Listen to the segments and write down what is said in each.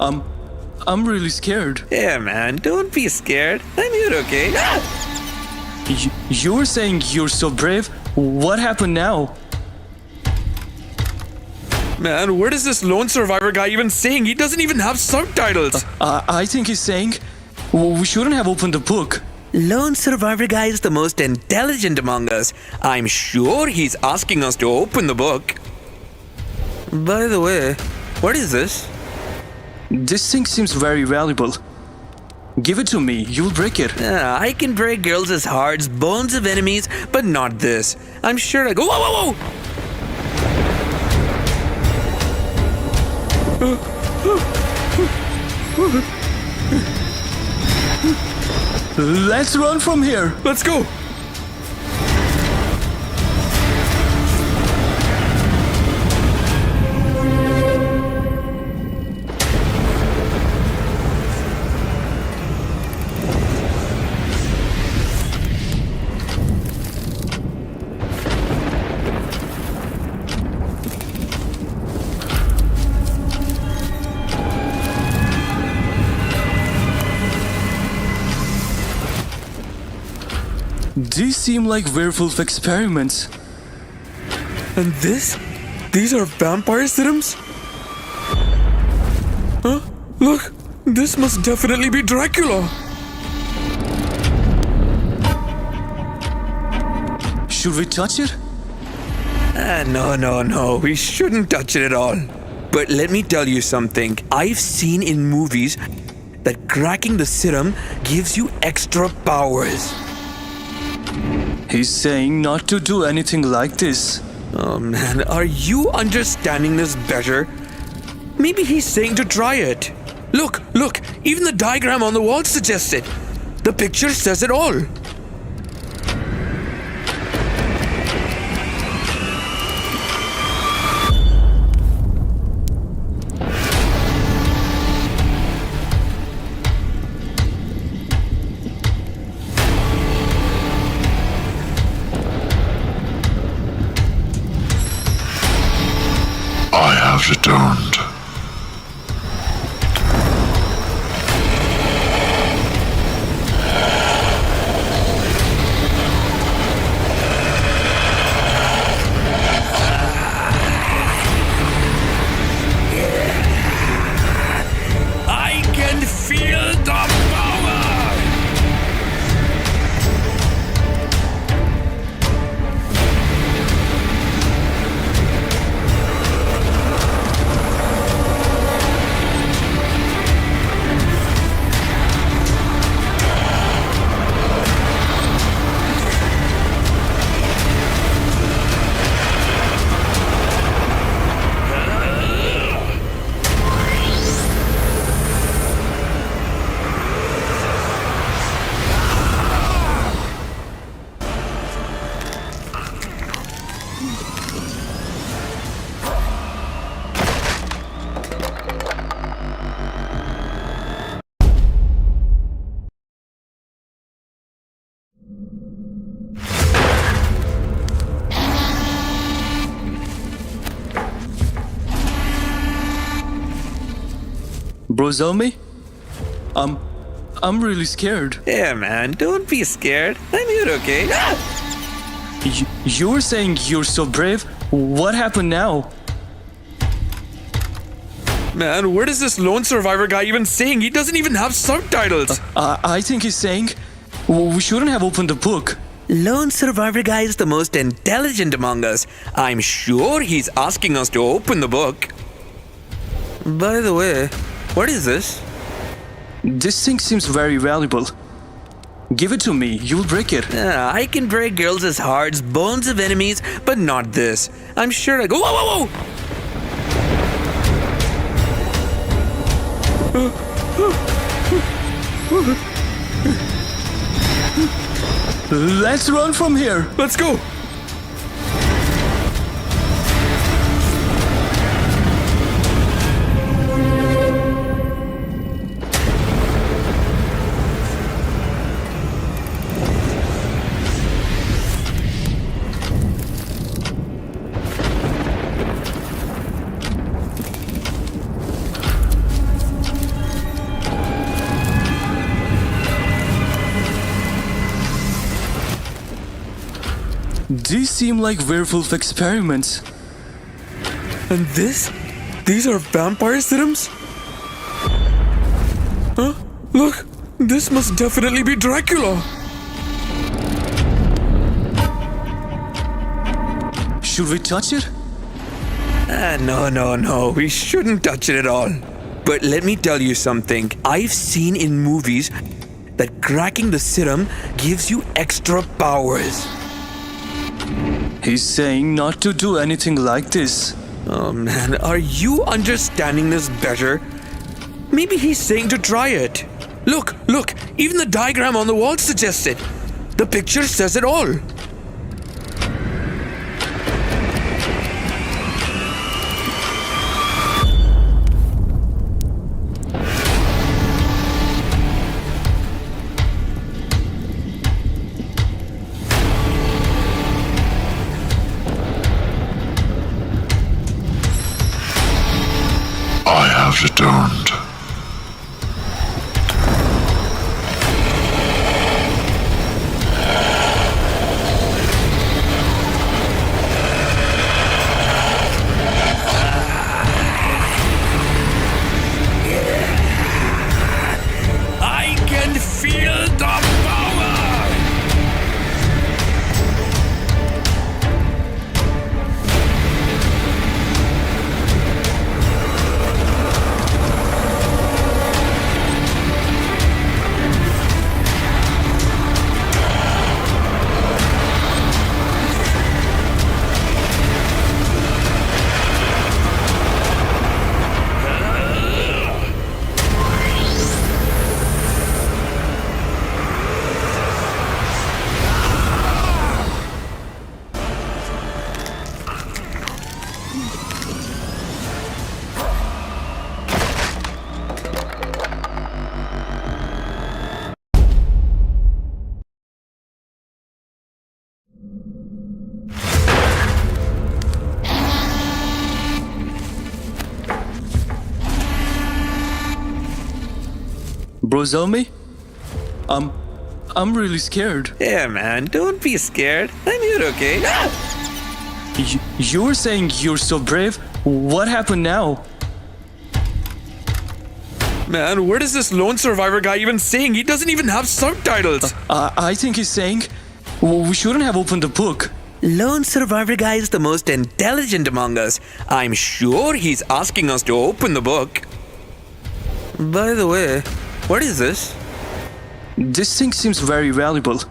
Um, I'm really scared. Yeah, man, don't be scared. I'm here, okay? You were saying you're so brave. What happened now? Man, what is this lone survivor guy even saying? He doesn't even have subtitles. I think he's saying we shouldn't have opened the book. Lone survivor guy is the most intelligent among us. I'm sure he's asking us to open the book. By the way, what is this? This thing seems very valuable. Give it to me. You'll break it. I can break girls' hearts, bones of enemies, but not this. I'm sure I go. Whoa, whoa, whoa! Let's run from here. Let's go. These seem like werewolf experiments. And these are vampire serums? Huh? Look, this must definitely be Dracula. Should we touch it? No, we shouldn't touch it at all. But let me tell you something. I've seen in movies that cracking the serum gives you extra powers. He's saying not to do anything like this. Oh man, are you understanding this better? Maybe he's saying to try it. Look, even the diagram on the wall suggests it. The picture says it all. I have returned. I can feel the power! Bro, Zelmi? I'm really scared. Yeah, man, don't be scared. I'm here, okay? You were saying you're so brave. What happened now? Man, what is this lone survivor guy even saying? He doesn't even have subtitles. I think he's saying we shouldn't have opened the book. Lone survivor guy is the most intelligent among us. I'm sure he's asking us to open the book. By the way, what is this? This thing seems very valuable. Give it to me. You'll break it. I can break girls' hearts, bones of enemies, but not this. I'm sure I go. Whoa, whoa, whoa! Let's run from here. Let's go. These seem like werewolf experiments. And these are vampire serums? Huh? Look, this must definitely be Dracula. Should we touch it? No, we shouldn't touch it at all. But let me tell you something. I've seen in movies that cracking the serum gives you extra powers. He's saying not to do anything like this. Oh man, are you understanding this better? Maybe he's saying to try it. Look, even the diagram on the wall suggests it. The picture says it all. I have returned. I can feel the power! Bro, Zelmi? I'm really scared. Yeah, man, don't be scared. I'm here, okay? You were saying you're so brave. What happened now? Man, what is this lone survivor guy even saying? He doesn't even have subtitles. I think he's saying we shouldn't have opened the book. Lone survivor guy is the most intelligent among us. I'm sure he's asking us to open the book. By the way, what is this? This thing seems very valuable.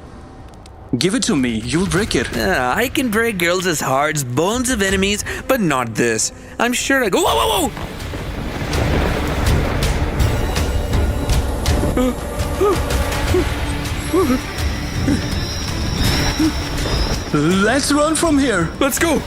Give it to me. You'll break it. I can break girls' hearts, bones of enemies, but not this. I'm sure I go. Whoa! Let's run from here. Let's go.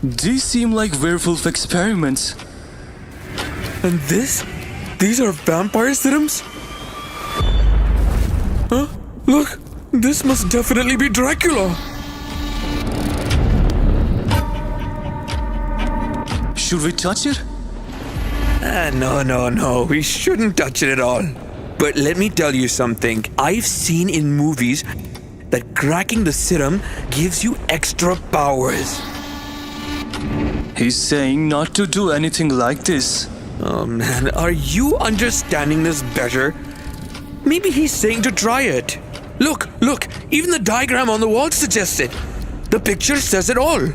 These seem like werewolf experiments. And these are vampire serums? Huh? Look, this must definitely be Dracula. Should we touch it? No, we shouldn't touch it at all. But let me tell you something. I've seen in movies that cracking the serum gives you extra powers. He's saying not to do anything like this. Oh man, are you understanding this better? Maybe he's saying to try it. Look, even the diagram on the wall suggests it. The picture says it all.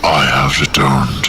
I have returned.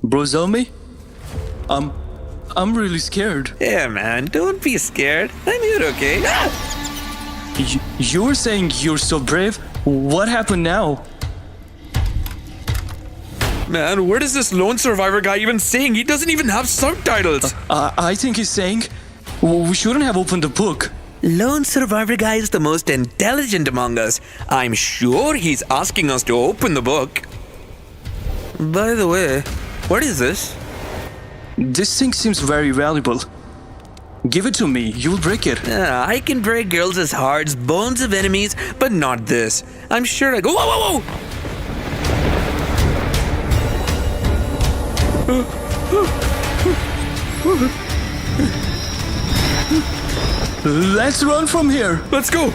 Bro, tell me? I'm really scared. Yeah, man, don't be scared. I'm here, okay? You were saying you're so brave. What happened now? Man, what is this lone survivor guy even saying? He doesn't even have subtitles. I think he's saying we shouldn't have opened the book. Lone survivor guy is the most intelligent among us. I'm sure he's asking us to open the book. By the way, what is this? This thing seems very valuable. Give it to me, you'll break it. I can break girls' hearts, bones of enemies, but not this. I'm sure I go. Whoa, whoa, whoa! Let's run from here. Let's go.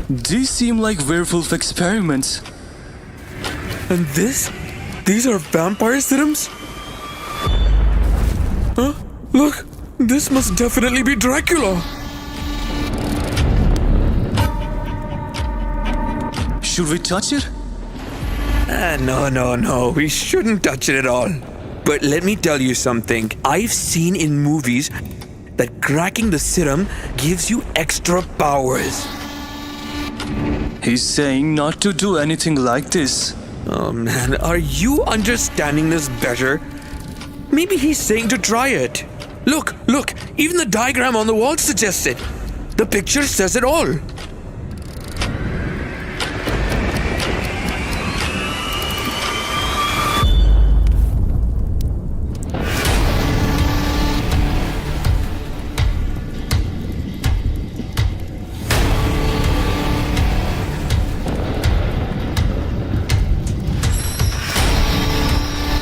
These seem like werewolf experiments. And these are vampire serums? Huh? Look, this must definitely be Dracula. Should we touch it? No. We shouldn't touch it at all. But let me tell you something. I've seen in movies that cracking the serum gives you extra powers. He's saying not to do anything like this. Oh man, are you understanding this better? Maybe he's saying to try it. Look, even the diagram on the wall suggests it. The picture says it all.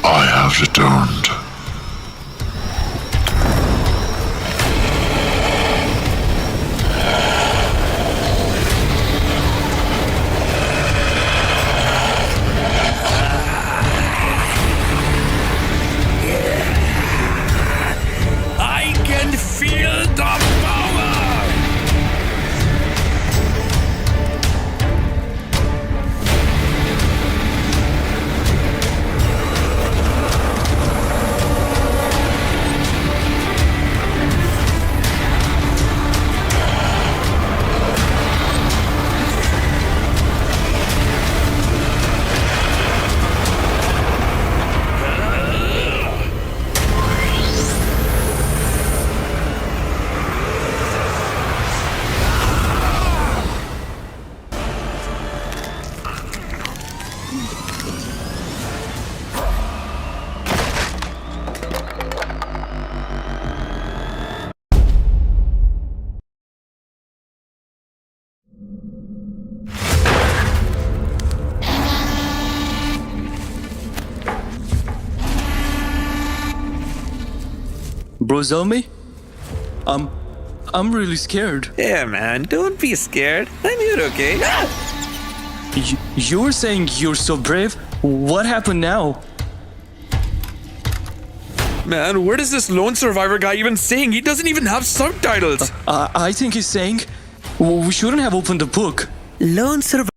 I have returned. I can feel the power! Bro, tell me? I'm really scared. Yeah, man, don't be scared. I'm here, okay? You were saying you're so brave. What happened now? Man, what is this lone survivor guy even saying? He doesn't even have subtitles. I think he's saying we shouldn't have opened the book. Lone survivor.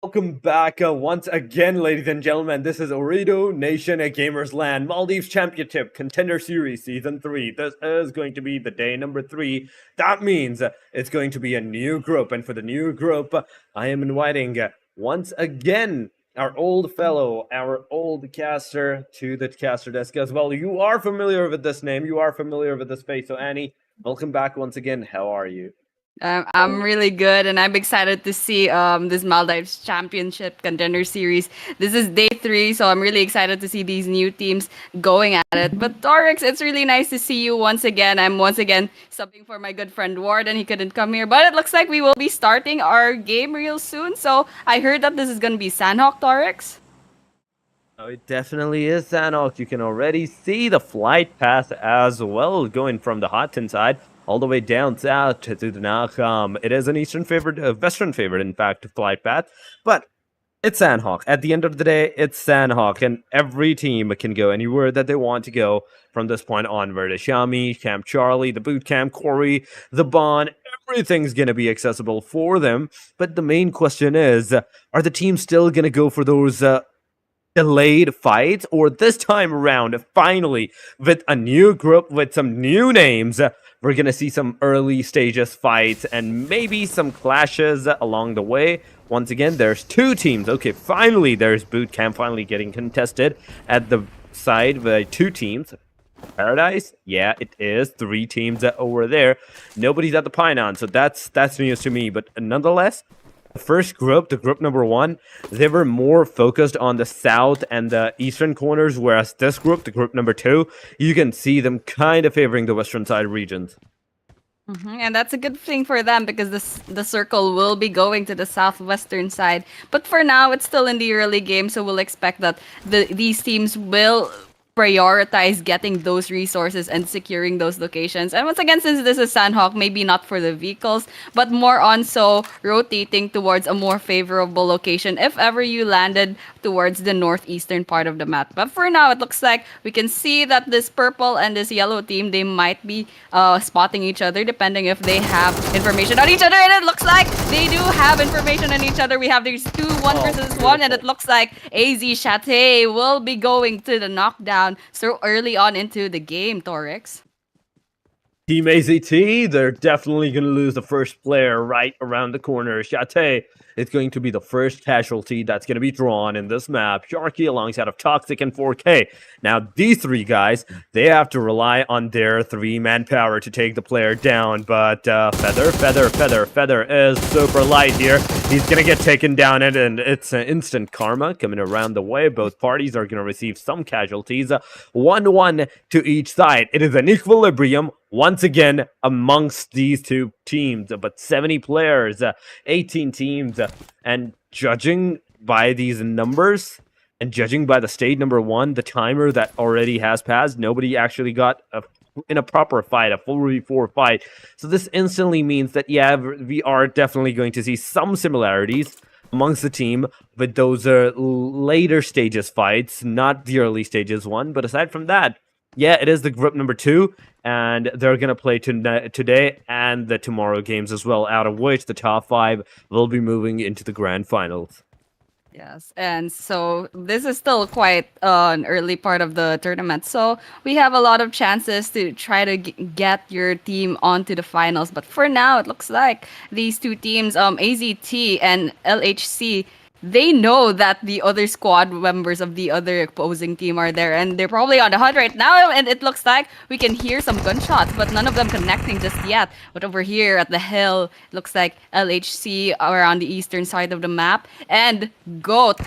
Welcome back once again, ladies and gentlemen. This is Ooredoo Nation at Gamers Land Maldives Championship Contender Series Season 3. This is going to be the day number 3. That means it's going to be a new group. And for the new group, I am inviting once again our old fellow, our old caster to the caster desk as well. You are familiar with this name. You are familiar with this face. So Annie, welcome back once again. How are you? I'm really good, and I'm excited to see this Maldives Championship Contender Series. This is day 3, so I'm really excited to see these new teams going at it. But Torix, it's really nice to see you once again. I'm once again subbing for my good friend Warden. He couldn't come here, but it looks like we will be starting our game real soon. So I heard that this is going to be Sandhawk, Torix. Oh, it definitely is, Sanok. You can already see the flight path as well, going from the Hotton side all the way down south to the Nakam. It is an eastern favorite, western favorite, in fact, flight path, but it's Sandhawk. At the end of the day, it's Sandhawk, and every team can go anywhere that they want to go from this point onward. Shami, Camp Charlie, the Boot Camp, Corey, the Bond, everything's going to be accessible for them. But the main question is, are the teams still going to go for those delayed fights, or this time around, finally, with a new group with some new names, we're gonna see some early stages fights and maybe some clashes along the way. Once again, there's two teams. Okay, finally, there's boot camp finally getting contested at the side by two teams. Paradise? Yeah, it is. Three teams over there. Nobody's at the Pinon, so that's news to me. But nonetheless, the first group, the group number one, they were more focused on the south and the eastern corners, whereas this group, the group number two, you can see them kind of favoring the western side regions. And that's a good thing for them because the circle will be going to the southwestern side. But for now, it's still in the early game, so we'll expect that these teams will prioritize getting those resources and securing those locations. And once again, since this is Sandhawk, maybe not for the vehicles, but more on so rotating towards a more favorable location if ever you landed towards the northeastern part of the map. But for now, it looks like we can see that this purple and this yellow team, they might be spotting each other depending if they have information on each other. And it looks like they do have information on each other. We have these two, one versus one, and it looks like AZ Chate will be going to the knockdown so early on into the game, Torix. Team AZT, they're definitely going to lose the first player right around the corner. Chate is going to be the first casualty that's going to be drawn in this map. Sharky alongside of Toxic and 4K. Now, these three guys, they have to rely on their three-man power to take the player down. But Feather is super light here. He's going to get taken down, and it's an instant karma coming around the way. Both parties are going to receive some casualties. 1-1 to each side. It is an equilibrium once again amongst these two teams, but 70 players, 18 teams, and judging by these numbers and judging by the stage number one, the timer that already has passed, nobody actually got in a proper fight, a full V4 fight. So this instantly means that, yeah, we are definitely going to see some similarities amongst the team with those later stages fights, not the early stages one. But aside from that, yeah, it is the group number two, and they're going to play today and the tomorrow games as well, out of which the top five will be moving into the grand finals. Yes, and so this is still quite an early part of the tournament. So we have a lot of chances to try to get your team onto the finals. But for now, it looks like these two teams, AZT and LHC, they know that the other squad members of the other opposing team are there, and they're probably on the hunt right now. And it looks like we can hear some gunshots, but none of them connecting just yet. But over here at the hill, it looks like LHC are on the eastern side of the map, and Goat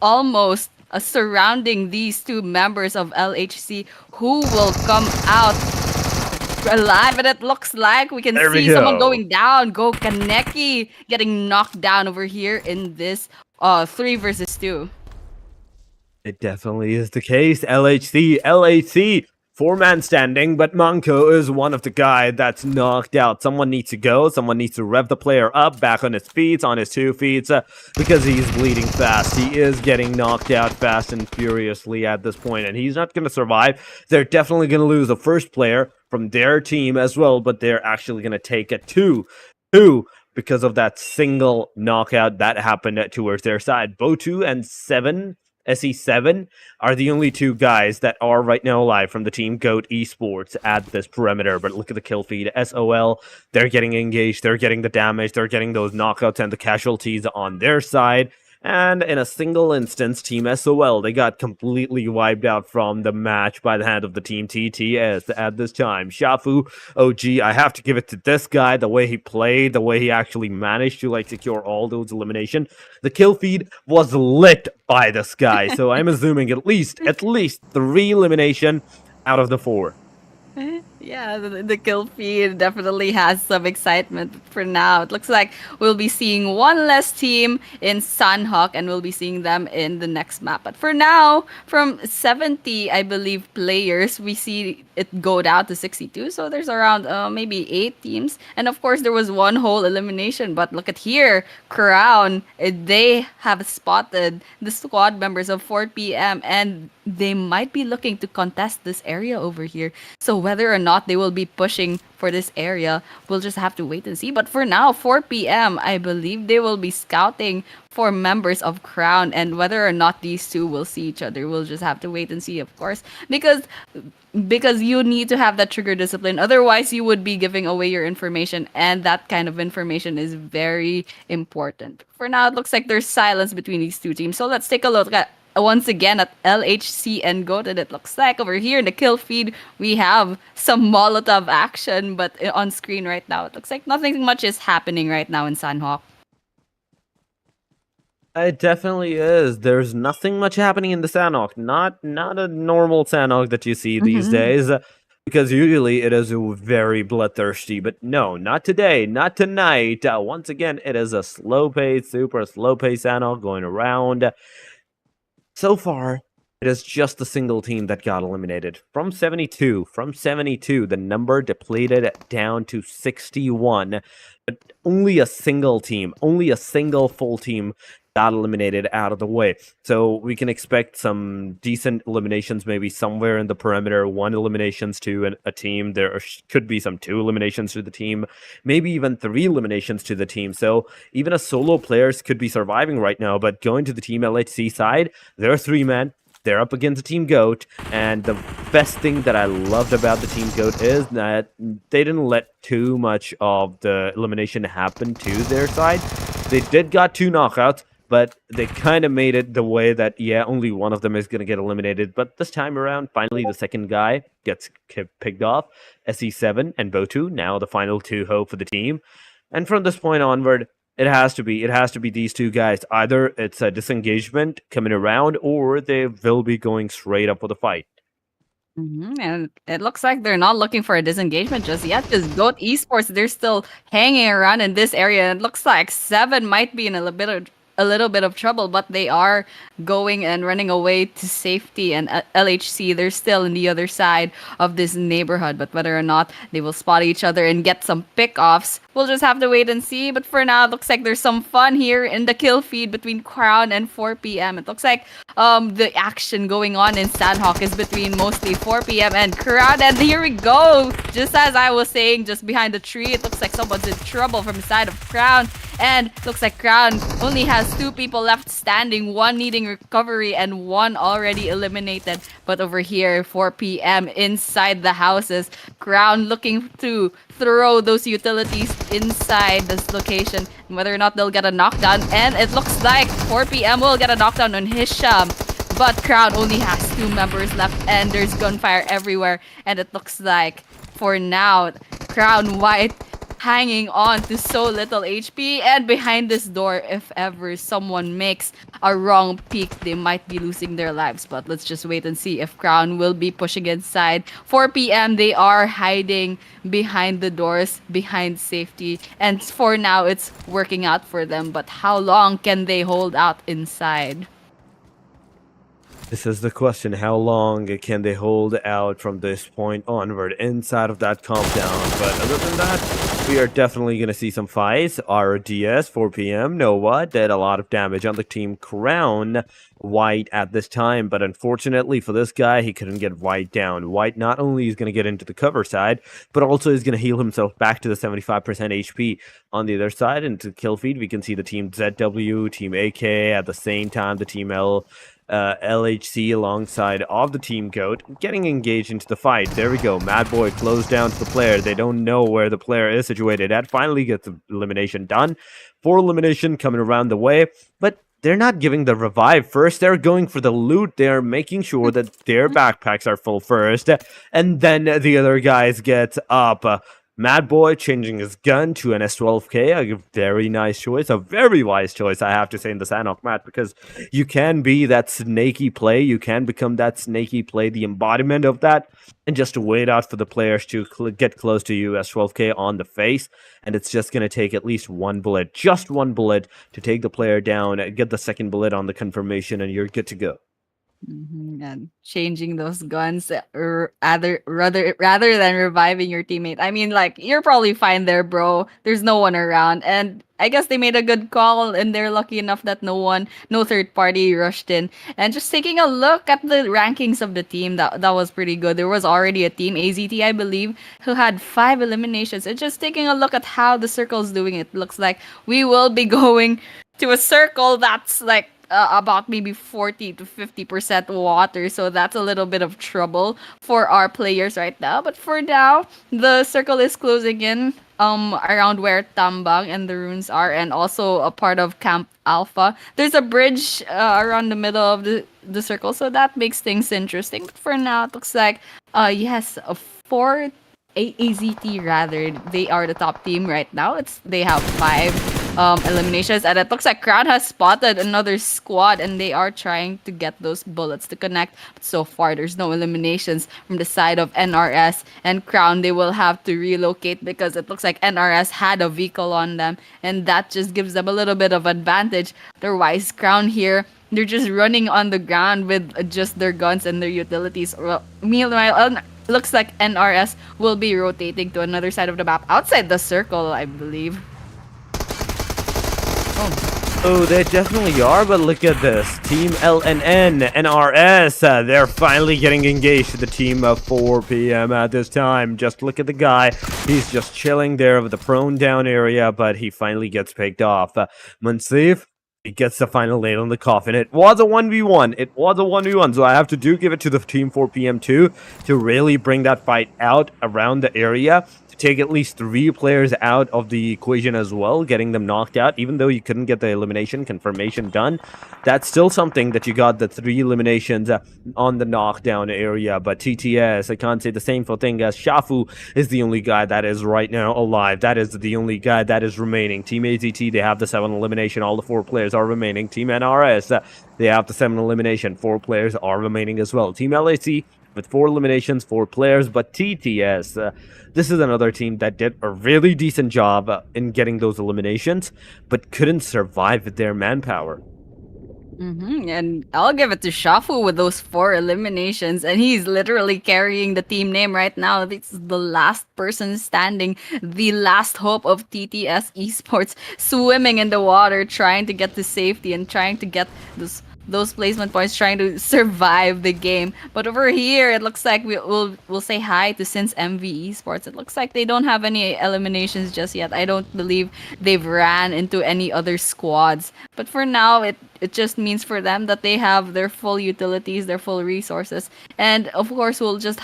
almost surrounding these two members of LHC who will come out alive. And it looks like we can see someone going down. Go Kaneki getting knocked down over here in this 3 versus 2. It definitely is the case. LHC, four-man standing, but Manko is one of the guys that's knocked out. Someone needs to go. Someone needs to rev the player up, back on his feet, on his 2 feet, because he's bleeding fast. He is getting knocked out fast and furiously at this point, and he's not going to survive. They're definitely going to lose the first player from their team as well, but they're actually going to take a 2 because of that single knockout that happened towards their side. Botu and SE7 are the only two guys that are right now alive from the team GOAT Esports at this perimeter. But look at the kill feed. SOL, they're getting engaged, they're getting the damage, they're getting those knockouts and the casualties on their side. And in a single instance, Team SOL, they got completely wiped out from the match by the hand of the Team TTS at this time. Shafu, OG, I have to give it to this guy, the way he played, the way he actually managed to secure all those elimination. The kill feed was lit by this guy, so I'm assuming at least 3 elimination out of the 4. Yeah, the kill feed definitely has some excitement. But for now, it looks like we'll be seeing one less team in Sunhawk, and we'll be seeing them in the next map. But for now, from 70, I believe, players, we see it go down to 62. So there's around maybe 8 teams. And of course, there was one whole elimination. But look at here, Crown, they have spotted the squad members of 4 p.m. and they might be looking to contest this area over here. So whether or not they will be pushing for this area, we'll just have to wait and see. But for now, 4 p.m., I believe they will be scouting for members of Crown, and whether or not these two will see each other, we'll just have to wait and see, of course, because you need to have that trigger discipline. Otherwise, you would be giving away your information, and that kind of information is very important. For now, it looks like there's silence between these two teams. So let's take a look at once again at LHC and Goat, and it looks like over here in the kill feed we have some Molotov action, but on screen right now it looks like nothing much is happening right now in Sanhawk. It definitely is. There's nothing much happening in the Sanhok. Not a normal Sanhok that you see these days. Because usually it is very bloodthirsty, but no, not today, not tonight. Once again, it is a slow pace, super slow pace Sanhok going around. So far, it is just a single team that got eliminated. From 72, the number depleted down to 61. But only a single team, only a single full team got eliminated out of the way. So we can expect some decent eliminations, maybe somewhere in the perimeter, 1 eliminations to a team. There could be some 2 eliminations to the team, maybe even 3 eliminations to the team. So even a solo players could be surviving right now, but going to the Team LHC side, they're 3-man. They're up against the Team Goat, and the best thing that I loved about the Team Goat is that they didn't let too much of the elimination happen to their side. They did got 2 knockouts, but they kind of made it the way that, yeah, only one of them is going to get eliminated. But this time around, finally, the second guy gets picked off. SE7 and Botu, now the final 2 hope for the team. And from this point onward, it has to be these 2 guys. Either it's a disengagement coming around, or they will be going straight up for the fight. And it looks like they're not looking for a disengagement just yet, because Goat Esports, they're still hanging around in this area. It looks like 7 might be in a little bit of trouble, but they are going and running away to safety. And LHC, they're still in the other side of this neighborhood. But whether or not they will spot each other and get some pick-offs, we'll just have to wait and see. But for now, it looks like there's some fun here in the kill feed between Crown and 4 p.m. It looks like the action going on in Sandhawk is between mostly 4 p.m. and Crown. And here we go! Just as I was saying, just behind the tree, it looks like someone's in trouble from the side of Crown. And looks like Crown only has 2 people left standing, 1 needing recovery and 1 already eliminated. But over here, 4 p.m. inside the houses, Crown looking to throw those utilities inside this location, and whether or not they'll get a knockdown. And it looks like 4 p.m. will get a knockdown on Hisham, but Crown only has 2 members left, and there's gunfire everywhere. And it looks like for now, Crown White hanging on to so little HP, and behind this door, if ever someone makes a wrong peek, they might be losing their lives. But let's just wait and see if Crown will be pushing inside. 4 p.m. they are hiding behind the doors, behind safety, and for now it's working out for them. But how long can they hold out inside? This is the question. How long can they hold out from this point onward inside of that compound? But other than that, we are definitely going to see some fights. RDS, 4 p.m. Nova did a lot of damage on the Team Crown White at this time. But unfortunately for this guy, he couldn't get White down. White not only is going to get into the cover side, but also is going to heal himself back to the 75% HP. On the other side, into kill feed, we can see the Team ZW, Team AK, at the same time, the Team LHC alongside of the Team Goat getting engaged into the fight. There we go. Mad Boy closed down to the player. They don't know where the player is situated at. Finally gets the elimination done. 4 elimination coming around the way, but they're not giving the revive first. They're going for the loot. They're making sure that their backpacks are full first, and then the other guys get up. Mad Boy changing his gun to an S12K, a very nice choice, a very wise choice, I have to say, in the Sanhok map, because you can be that snaky play, you can become that snaky play, the embodiment of that, and just wait out for the players to get close to you, S12K on the face, and it's just going to take at least one bullet, just one bullet, to take the player down, get the second bullet on the confirmation, and you're good to go. And changing those guns rather than reviving your teammate. I mean, like, you're probably fine there, bro. There's no one around, and I guess they made a good call, and they're lucky enough that no third party rushed in. And just taking a look at the rankings of the team, that was pretty good. There was already a team, AZT, I believe, who had 5 eliminations. And just taking a look at how the circle's doing, it looks like we will be going to a circle that's like about maybe 40 to 50% water, so that's a little bit of trouble for our players right now. But for now, the circle is closing in around where Tambang and the runes are, and also a part of Camp Alpha. There's a bridge around the middle of the circle, so that makes things interesting. But for now, it looks like yes, a 4 AZT rather. They are the top team right now. They have 5 eliminations, and it looks like Crown has spotted another squad, and they are trying to get those bullets to connect. But so far, there's no eliminations from the side of NRS and Crown. They will have to relocate because it looks like NRS had a vehicle on them, and that just gives them a little bit of advantage. Otherwise, Crown here, they're just running on the ground with just their guns and their utilities. Meanwhile, looks like NRS will be rotating to another side of the map outside the circle, I believe. Oh, they definitely are, but look at this. Team LNN, NRS, they're finally getting engaged to the team of 4 p.m. at this time. Just look at the guy. He's just chilling there with the prone down area, but he finally gets picked off. Munsif, he gets the final nail in the coffin. It was a 1v1. It was a 1v1, so I have to give it to the team 4 p.m. too, to really bring that fight out around the area. Take at least 3 players out of the equation as well, getting them knocked out. Even though you couldn't get the elimination confirmation done, that's still something that you got the 3 eliminations on the knockdown area. But TTS, I can't say the same for thing, as Shafu is the only guy that is right now alive. That is the only guy that is remaining. Team AZT, they have the 7 elimination. All the 4 players are remaining. Team NRS, they have the 7 elimination. 4 players are remaining as well. Team LAC with 4 eliminations, 4 players. But TTS, this is another team that did a really decent job in getting those eliminations, but couldn't survive with their manpower. And I'll give it to Shafu with those 4 eliminations, and he's literally carrying the team name right now. This is the last person standing, the last hope of TTS Esports, swimming in the water, trying to get to safety and trying to get those placement points, trying to survive the game. But over here, it looks like we'll say hi to Since MV Esports. It looks like they don't have any eliminations just yet. I don't believe they've ran into any other squads. But for now, it just means for them that they have their full utilities, their full resources. And of course, they'll just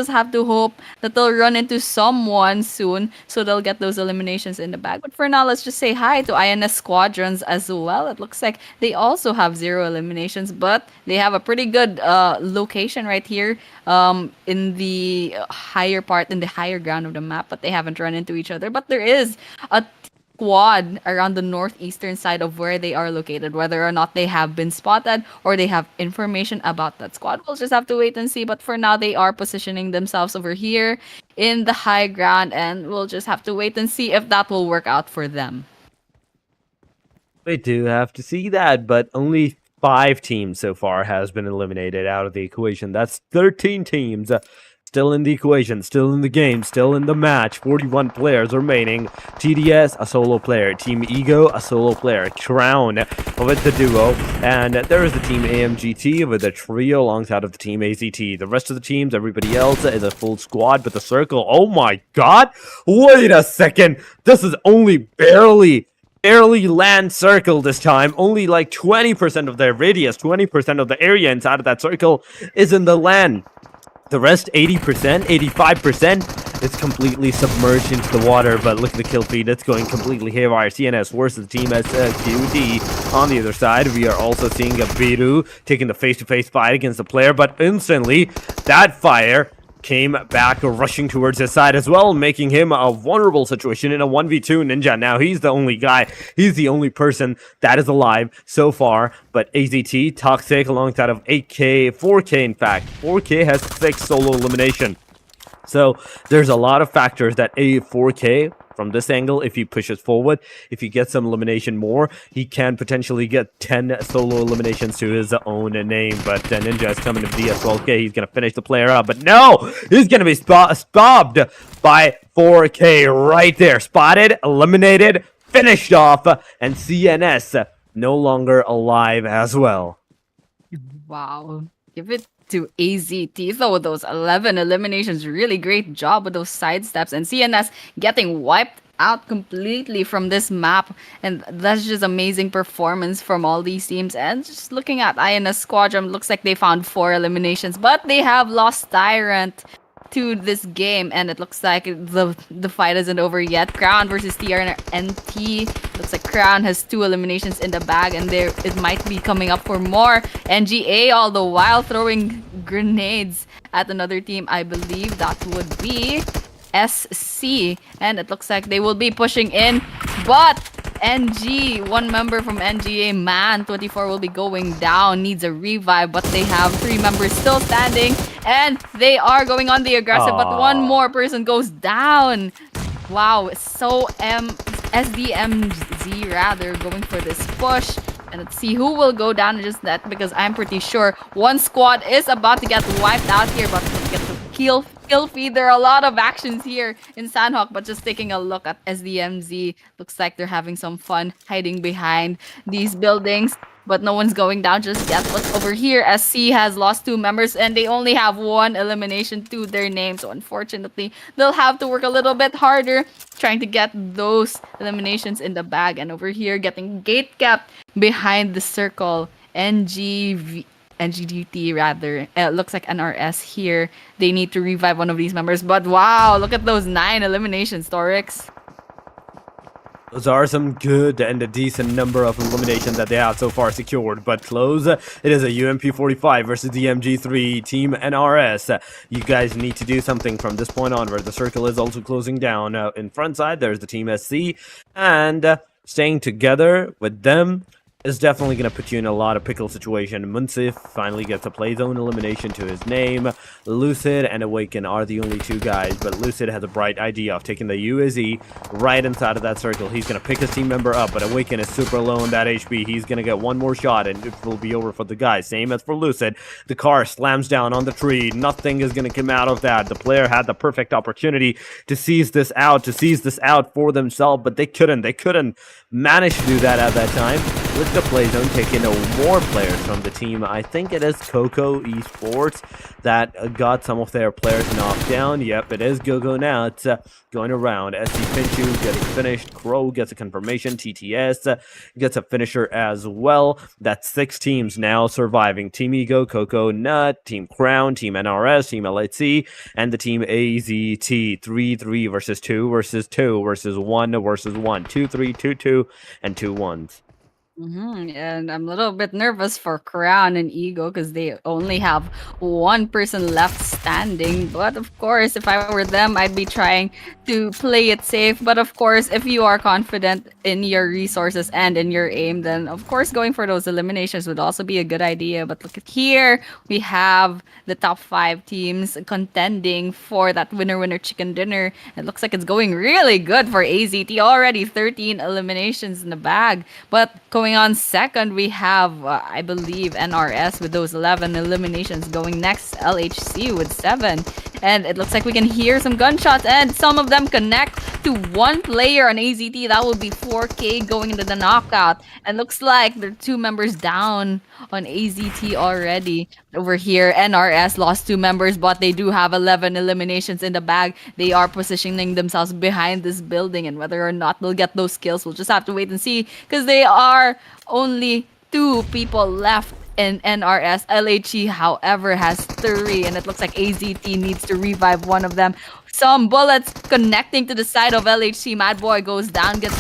have to hope that they'll run into someone soon, so they'll get those eliminations in the bag. But for now, let's just say hi to INS Squadrons as well. It looks like they also have 0 eliminations, but they have a pretty good location right here in the higher part, in the higher ground of the map, but they haven't run into each other. But there is a squad around the northeastern side of where they are located. Whether or not they have been spotted or they have information about that squad, we'll just have to wait and see. But for now, they are positioning themselves over here in the high ground, and we'll just have to wait and see if that will work out for them. We do have to see that, but only 5 teams so far has been eliminated out of the equation. That's 13 teams still in the equation, still in the game, still in the match. 41 players remaining. TDS, a solo player. Team Ego, a solo player. Crown with the duo. And there is the team AMGT with a trio alongside of the team AZT. The rest of the teams, everybody else, is a full squad with a circle. Oh my god! Wait a second! This is only barely land circle this time. Only like 20% of their radius, 20% of the area inside of that circle is in the land. The rest, 80%, 85%, is completely submerged into the water. But look at the kill feed, it's going completely haywire. CNS versus the team SQD. On the other side, we are also seeing a Biru taking the face-to-face fight against the player. But instantly, that fire came back rushing towards his side as well, making him a vulnerable situation in a 1v2 Ninja. Now he's the only guy, he's the only person that is alive so far, but AZT, Toxic, alongside of 8K, 4K in fact. 4K has 6 solo elimination. So there's a lot of factors that a 4K from this angle, if he pushes forward, if he gets some elimination more, he can potentially get 10 solo eliminations to his own name. But Ninja is coming to DS12K. He's going to finish the player up. But no! He's going to be stopped by 4K right there. Spotted, eliminated, finished off, and CNS no longer alive as well. Wow. Give it to AZT though. Those 11 eliminations, really great job with those side steps, and CNS getting wiped out completely from this map, and that's just amazing performance from all these teams. And just looking at INS Squadron, looks like they found 4 eliminations, but they have lost Tyrant to this game, and it looks like the fight isn't over yet. Crown versus TRNT. Looks like Crown has 2 eliminations in the bag, and there it might be coming up for more. NGA all the while throwing grenades at another team. I believe that would be SC, and it looks like they will be pushing in, but NG, one member from NGA, man 24 will be going down, needs a revive, but they have 3 members still standing, and they are going on the aggressive. But one more person goes down. Wow, so SDMZ rather going for this push. And let's see who will go down in just that, because I'm pretty sure one squad is about to get wiped out here, but we'll get the kill feed. There are a lot of actions here in Sandhawk, but just taking a look at SDMZ, looks like they're having some fun hiding behind these buildings, but no one's going down just yet. But over here, SC has lost 2 members, and they only have 1 elimination to their name, so unfortunately they'll have to work a little bit harder trying to get those eliminations in the bag. And over here, getting gate capped behind the circle, NGDT rather. Looks like NRS here. They need to revive one of these members, but wow, look at those 9 eliminations, Torix. Those are some good and a decent number of eliminations that they have so far secured, but close. It is a UMP45 versus the MG3 Team NRS. You guys need to do something from this point onward. The circle is also closing down. In front side, there's the Team SC, and staying together with them is definitely going to put you in a lot of pickle situation. Munsif finally gets a play zone elimination to his name. Lucid and Awaken are the only 2 guys, but Lucid has a bright idea of taking the UAZ right inside of that circle. He's going to pick his team member up, but Awaken is super low on that HP. He's going to get one more shot, and it will be over for the guy. Same as for Lucid. The car slams down on the tree. Nothing is going to come out of that. The player had the perfect opportunity to seize this out for themselves, but they couldn't. They couldn't manage to do that at that time. With the play zone taking more players from the team. I think it is Coco Esports that got some of their players knocked down. Yep, it is Gogo now. It's going around. SC Pinchu getting finished. Crow gets a confirmation. TTS gets a finisher as well. That's 6 teams now surviving. Team Ego, Coco Nut, Team Crown, Team NRS, Team LHC, and the Team AZT. 3-3 versus 2 versus 2 versus 1 versus 1. 2-3, 2-2, and 2-1s. And I'm a little bit nervous for Crown and Ego because they only have 1 person left standing. But of course, if I were them, I'd be trying to play it safe. But of course, if you are confident in your resources and in your aim, then of course going for those eliminations would also be a good idea. But look at here, we have the top 5 teams contending for that winner chicken dinner. It looks like it's going really good for AZT. Already 13 eliminations in the bag. But going on second, we have, I believe, NRS with those 11 eliminations. Going next, LHC with 7. And it looks like we can hear some gunshots, and some of them connect to 1 player on AZT. That would be 4K going into the knockout. And looks like there are 2 members down on AZT already. Over here, NRS lost 2 members, but they do have 11 eliminations in the bag. They are positioning themselves behind this building, and whether or not they'll get those kills, we'll just have to wait and see, because they are only 2 people left in NRS. LHE, however, has 3, and it looks like AZT needs to revive one of them. Some bullets connecting to the side of LHC. Mad Boy goes down, gets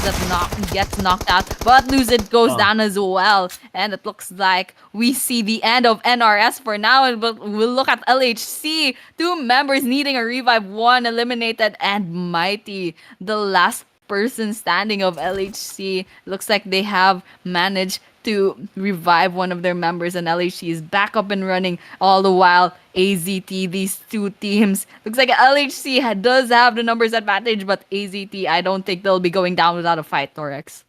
knocked out, but Lucid goes down as well. And it looks like we see the end of NRS for now. And we'll look at LHC. 2 members needing a revive, 1 eliminated, and Mighty, the last person standing of LHC. Looks like they have managed to revive one of their members, and LHC is back up and running. All the while, AZT, these 2 teams, looks like LHC does have the numbers advantage, but AZT, I don't think they'll be going down without a fight, Torex.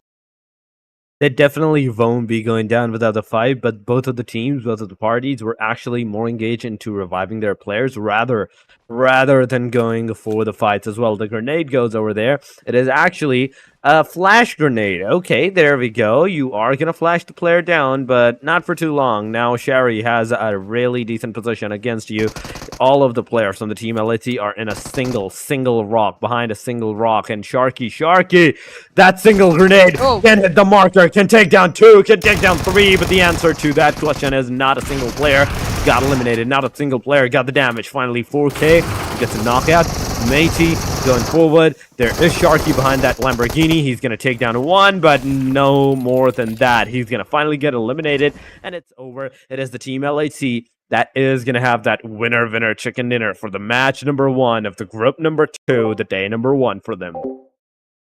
They definitely won't be going down without a fight, but both of the teams, both of the parties were actually more engaged into reviving their players rather than going for the fights as well. The grenade goes over there. It is actually a flash grenade. Okay, there we go. You are going to flash the player down, but not for too long. Now Sherry has a really decent position against you. All of the players from the team LT are in a single rock, behind a single rock, and Sharky, that single grenade can hit the marker, can take down 2, can take down 3, but the answer to that question is not a single player got eliminated, not a single player got the damage. Finally, 4K gets a knockout. Matey going forward. There is Sharky behind that Lamborghini. He's going to take down 1, but no more than that. He's going to finally get eliminated, and it's over. It is the team LHC that is going to have that winner chicken dinner for the match number 1 of the group number 2, the day number 1 for them.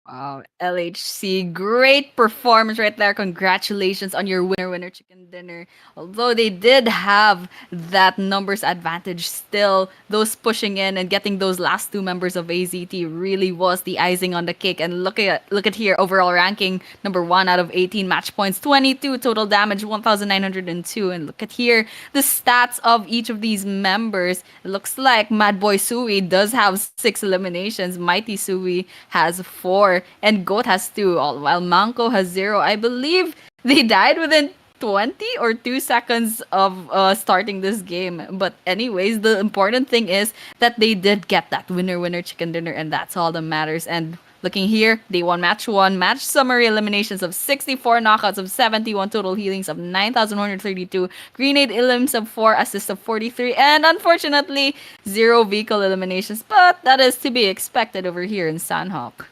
Wow, LHC, great performance right there. Congratulations on your winner chicken dinner. Although they did have that numbers advantage still, those pushing in and getting those last 2 members of AZT really was the icing on the cake. And look at here, overall ranking, number 1 out of 18 match points, 22 total damage, 1,902. And look at here, the stats of each of these members. It looks like Mad Boy Sui does have 6 eliminations, Mighty Sui has 4, and Goat has 2, while Manko has 0. I believe they died within 20 or 2 seconds of starting this game. But anyways, the important thing is that they did get that winner chicken dinner, and that's all that matters. And looking here, day 1, match 1, match summary eliminations of 64, knockouts of 71, total healings of 9,132, grenade elims of 4, assists of 43, and unfortunately, 0 vehicle eliminations. But that is to be expected over here in Sanhok.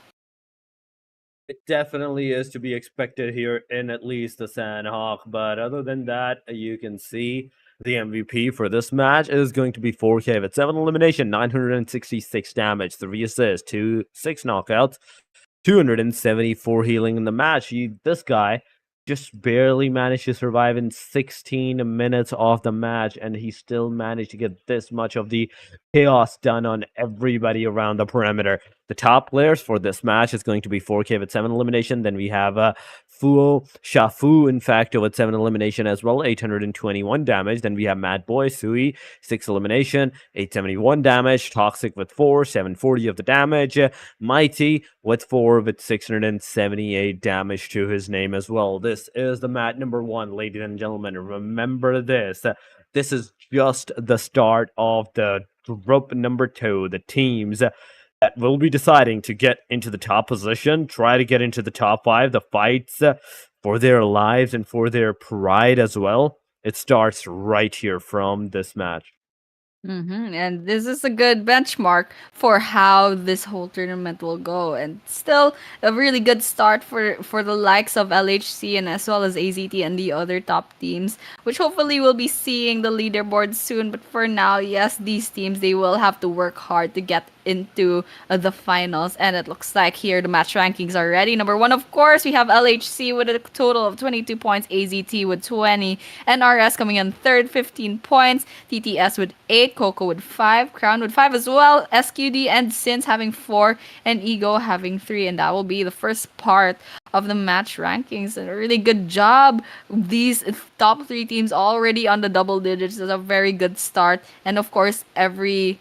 It definitely is to be expected here in at least the Sandhawk, but other than that, you can see the MVP for this match is going to be 4K with 7 elimination, 966 damage, 3 assists, 6 knockouts, 274 healing in the match. This guy just barely managed to survive in 16 minutes of the match, and he still managed to get this much of the chaos done on everybody around the perimeter. The top players for this match is going to be 4K with 7 elimination. Then we have Shafu, in fact, with 7 elimination as well, 821 damage. Then we have Mad Boy Sui, 6 elimination, 871 damage. Toxic with 4, 740 of the damage. Mighty with 4 with 678 damage to his name as well. This is the match number 1, ladies and gentlemen. Remember this. This is just the start of the group number 2, the teams that will be deciding to get into the top position, try to get into the top 5, the fights for their lives and for their pride as well. It starts right here from this match. And this is a good benchmark for how this whole tournament will go, and still a really good start for the likes of LHC and as well as AZT and the other top teams, which hopefully we'll be seeing the leaderboard soon. But for now, yes, these teams, they will have to work hard to get into the finals. And it looks like here the match rankings are ready. Number 1, of course, we have LHC with a total of 22 points, AZT with 20, NRS coming in third, 15 points, TTS with 8, Coco with 5, Crown with 5 as well, SQD and Sins having 4, and Ego having 3. And that will be the first part of the match rankings. And a really good job. These top 3 teams already on the double digits is a very good start. And of course, every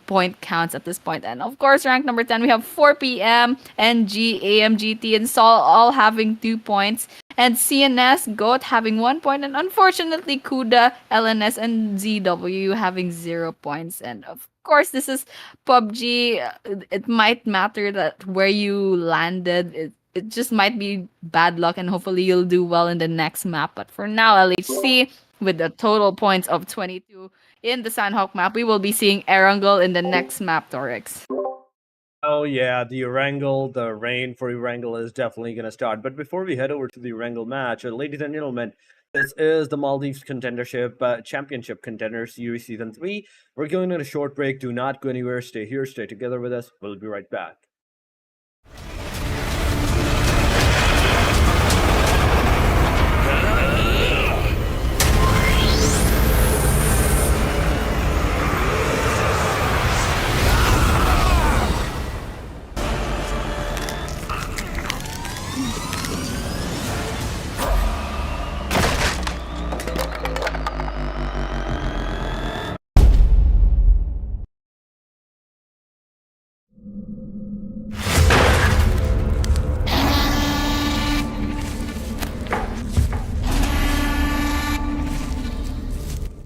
point counts at this point. And of course, rank number 10, we have 4PM, NG, AMGT, and Sol all having 2 points. And CNS, GOAT having 1 point. And unfortunately, Kuda, LNS, and ZW having 0 points. And of course, this is PUBG. It might matter that where you landed. It just might be bad luck, and hopefully you'll do well in the next map. But for now, LHC, with the total points of 22 in the Sandhawk map. We will be seeing Erangel in the next map, Torix. Oh yeah, the Erangel, the rain for Erangel is definitely going to start. But before we head over to the Erangel match, ladies and gentlemen, this is the Maldives Contendership Championship Contender Series Season 3. We're going on a short break. Do not go anywhere. Stay here. Stay together with us. We'll be right back.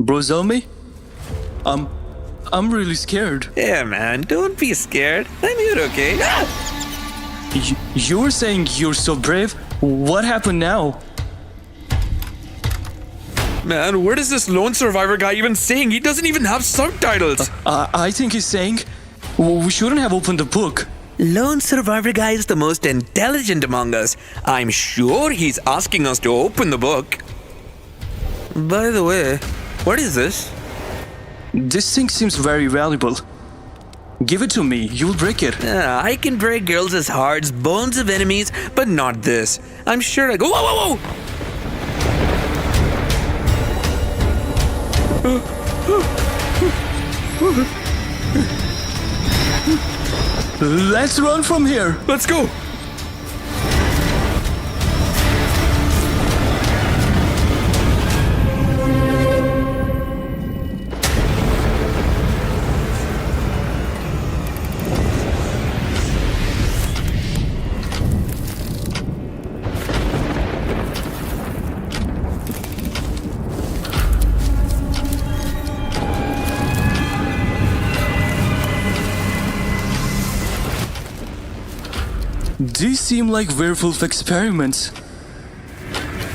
Brozomi? I'm really scared. Yeah, man, don't be scared. I'm here, okay? You were saying you're so brave. What happened now? Man, what is this lone survivor guy even saying? He doesn't even have subtitles. I think he's saying we shouldn't have opened the book. Lone survivor guy is the most intelligent among us. I'm sure he's asking us to open the book. By the way, what is this? This thing seems very valuable. Give it to me. You'll break it. I can break girls' hearts, bones of enemies, but not this. I'm sure I go. Whoa, whoa, whoa! Let's run from here. Let's go. These seem like werewolf experiments.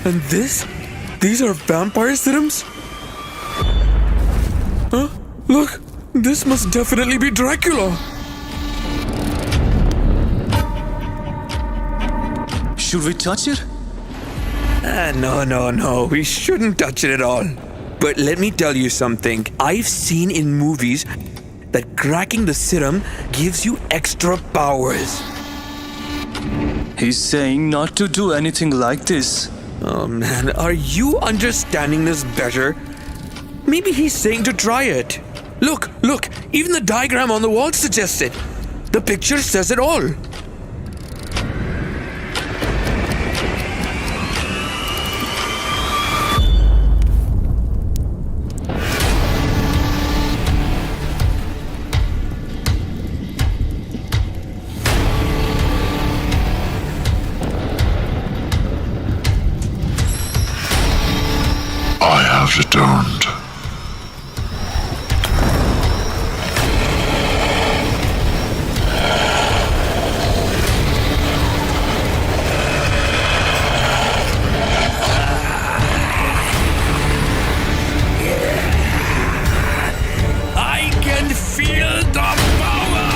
And this? These are vampire serums? Huh? Look, this must definitely be Dracula. Should we touch it? No. We shouldn't touch it at all. But let me tell you something. I've seen in movies that cracking the serum gives you extra powers. He's saying not to do anything like this. Oh man, are you understanding this better? Maybe he's saying to try it. Look, even the diagram on the wall suggests it. The picture says it all. I have returned. I can feel the power!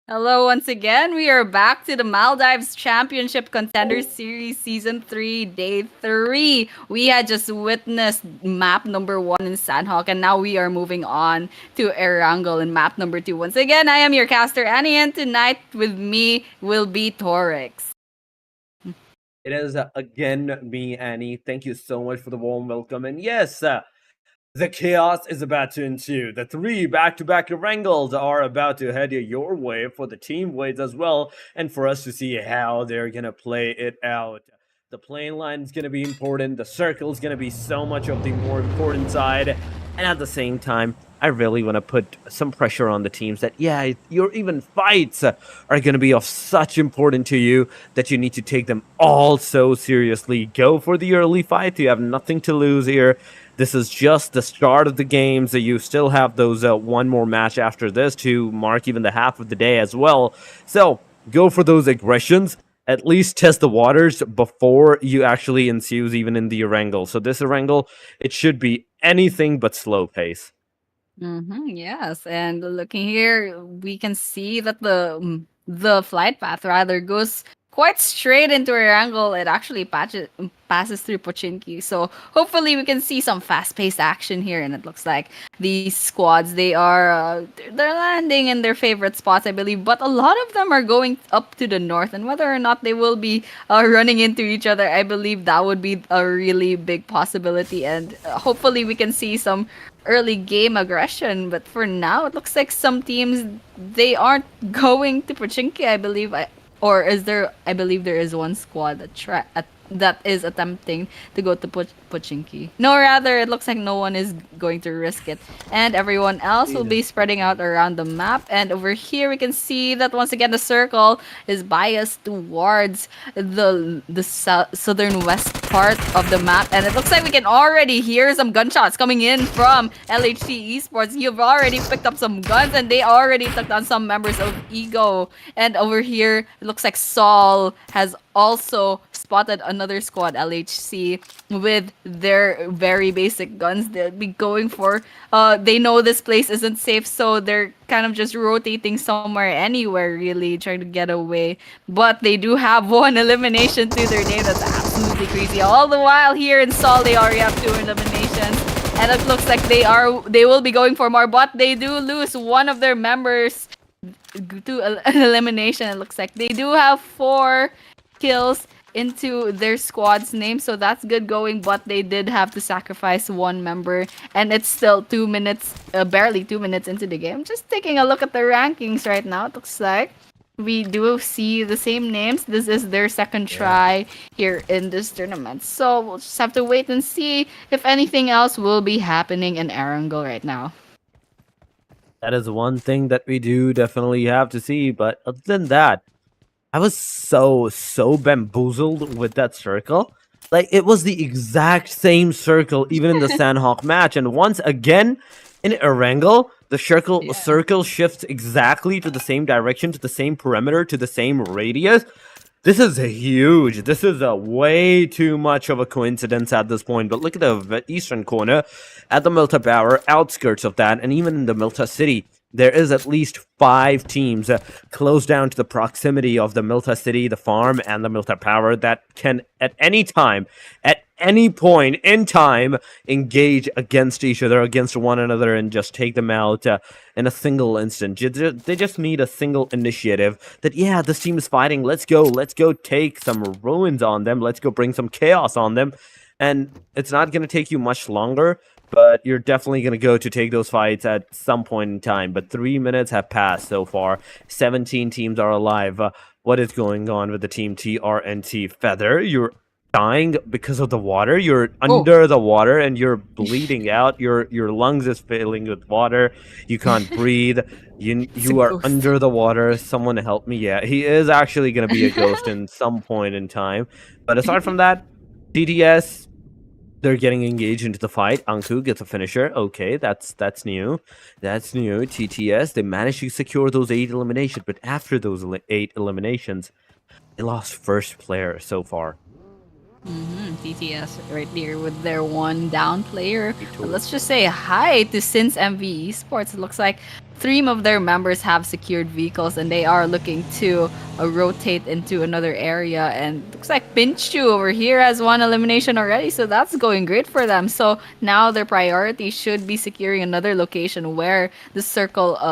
Hello once again. We are back to the Maldives Championship Contender Series Season 3, Day 3. We had just witnessed map number 1 in Sandhawk, and now we are moving on to Erangel in map number 2. Once again, I am your caster, Annie, and tonight with me will be Torix. It is again me, Annie. Thank you so much for the warm welcome. And yes, the chaos is about to ensue. The three back-to-back wrangles are about to head your way for the team weights as well, and for us to see how they're gonna play it out. The playing line is gonna be important. The circle is gonna be so much of the more important side, and at the same time, I really want to put some pressure on the teams that your even fights are gonna be of such important to you that you need to take them all so seriously. Go for the early fight. You have nothing to lose here. This is just the start of the game, so you still have those one more match after this to mark even the half of the day as well. So go for those aggressions. At least test the waters before you actually ensues even in the wrangle. So this wrangle, it should be anything but slow pace. Yes, and looking here, we can see that the flight path rather goes quite straight into a angle. It actually passes through Pochinki. So hopefully we can see some fast-paced action here. And it looks like these squads they're landing in their favorite spots, I believe. But a lot of them are going up to the north, and whether or not they will be running into each other, I believe that would be a really big possibility. And hopefully we can see some early game aggression. But for now, it looks like some teams they aren't going to Pochinki. I believe, or is there? I believe there is one squad that is attempting to go to Pochinki. No, rather, it looks like no one is going to risk it, and everyone else will be spreading out around the map. And over here, we can see that once again the circle is biased towards the southern west part of the map, and it looks like we can already hear some gunshots coming in from LHC Esports. You've already picked up some guns, and they already took down some members of Ego. And over here, it looks like Saul has also spotted another squad, LHC, with their very basic guns. They'll be going for they know this place isn't safe, so they're kind of just rotating somewhere, anywhere really, trying to get away. But they do have one elimination to their name. That's absolutely crazy. All the while here in Seoul, they already have 2 eliminations, and it looks like they will be going for more, but they do lose one of their members to an elimination. It looks like they do have 4 kills into their squad's name, so that's good going, but they did have to sacrifice one member, and it's still 2 minutes, barely 2 minutes into the game. Just taking a look at the rankings right now, it looks like we do see the same names. This is their second try here in this tournament, so we'll just have to wait and see if anything else will be happening in Erangel right now. That is one thing that we do definitely have to see, but other than that, I was so bamboozled with that circle. Like, it was the exact same circle, even in the Sandhawk match. And once again, in Erangel, the circle shifts exactly to the same direction, to the same perimeter, to the same radius. This is huge. This is a way too much of a coincidence at this point. But look at the eastern corner, at the Milta Tower, outskirts of that, and even in the Milta City, there is at least 5 teams close down to the proximity of the Milta City, the farm, and the Milta Power that can, at any time, at any point in time, engage against each other, against one another, and just take them out in a single instant. They just need a single initiative that, yeah, this team is fighting. Let's go take some ruins on them. Let's go bring some chaos on them. And it's not going to take you much longer, but you're definitely going to go to take those fights at some point in time. But 3 minutes have passed so far. 17 teams are alive. What is going on with the team TRNT? Feather, you're dying because of the water. You're under the water and you're bleeding out. Your lungs is filling with water. You can't breathe. You are under the water. Someone help me. Yeah, he is actually going to be a ghost in some point in time. But aside from that, DTS, they're getting engaged into the fight. Anku gets a finisher. Okay, that's new. That's new. TTS, they managed to secure those 8 eliminations, but after those 8 eliminations, they lost first player so far. TTS right there with their one down player. Let's just say hi to Since MV Esports. It looks like 3 of their members have secured vehicles, and they are looking to rotate into another area. And looks like Pinchu over here has 1 elimination already, so that's going great for them. So now their priority should be securing another location where the circle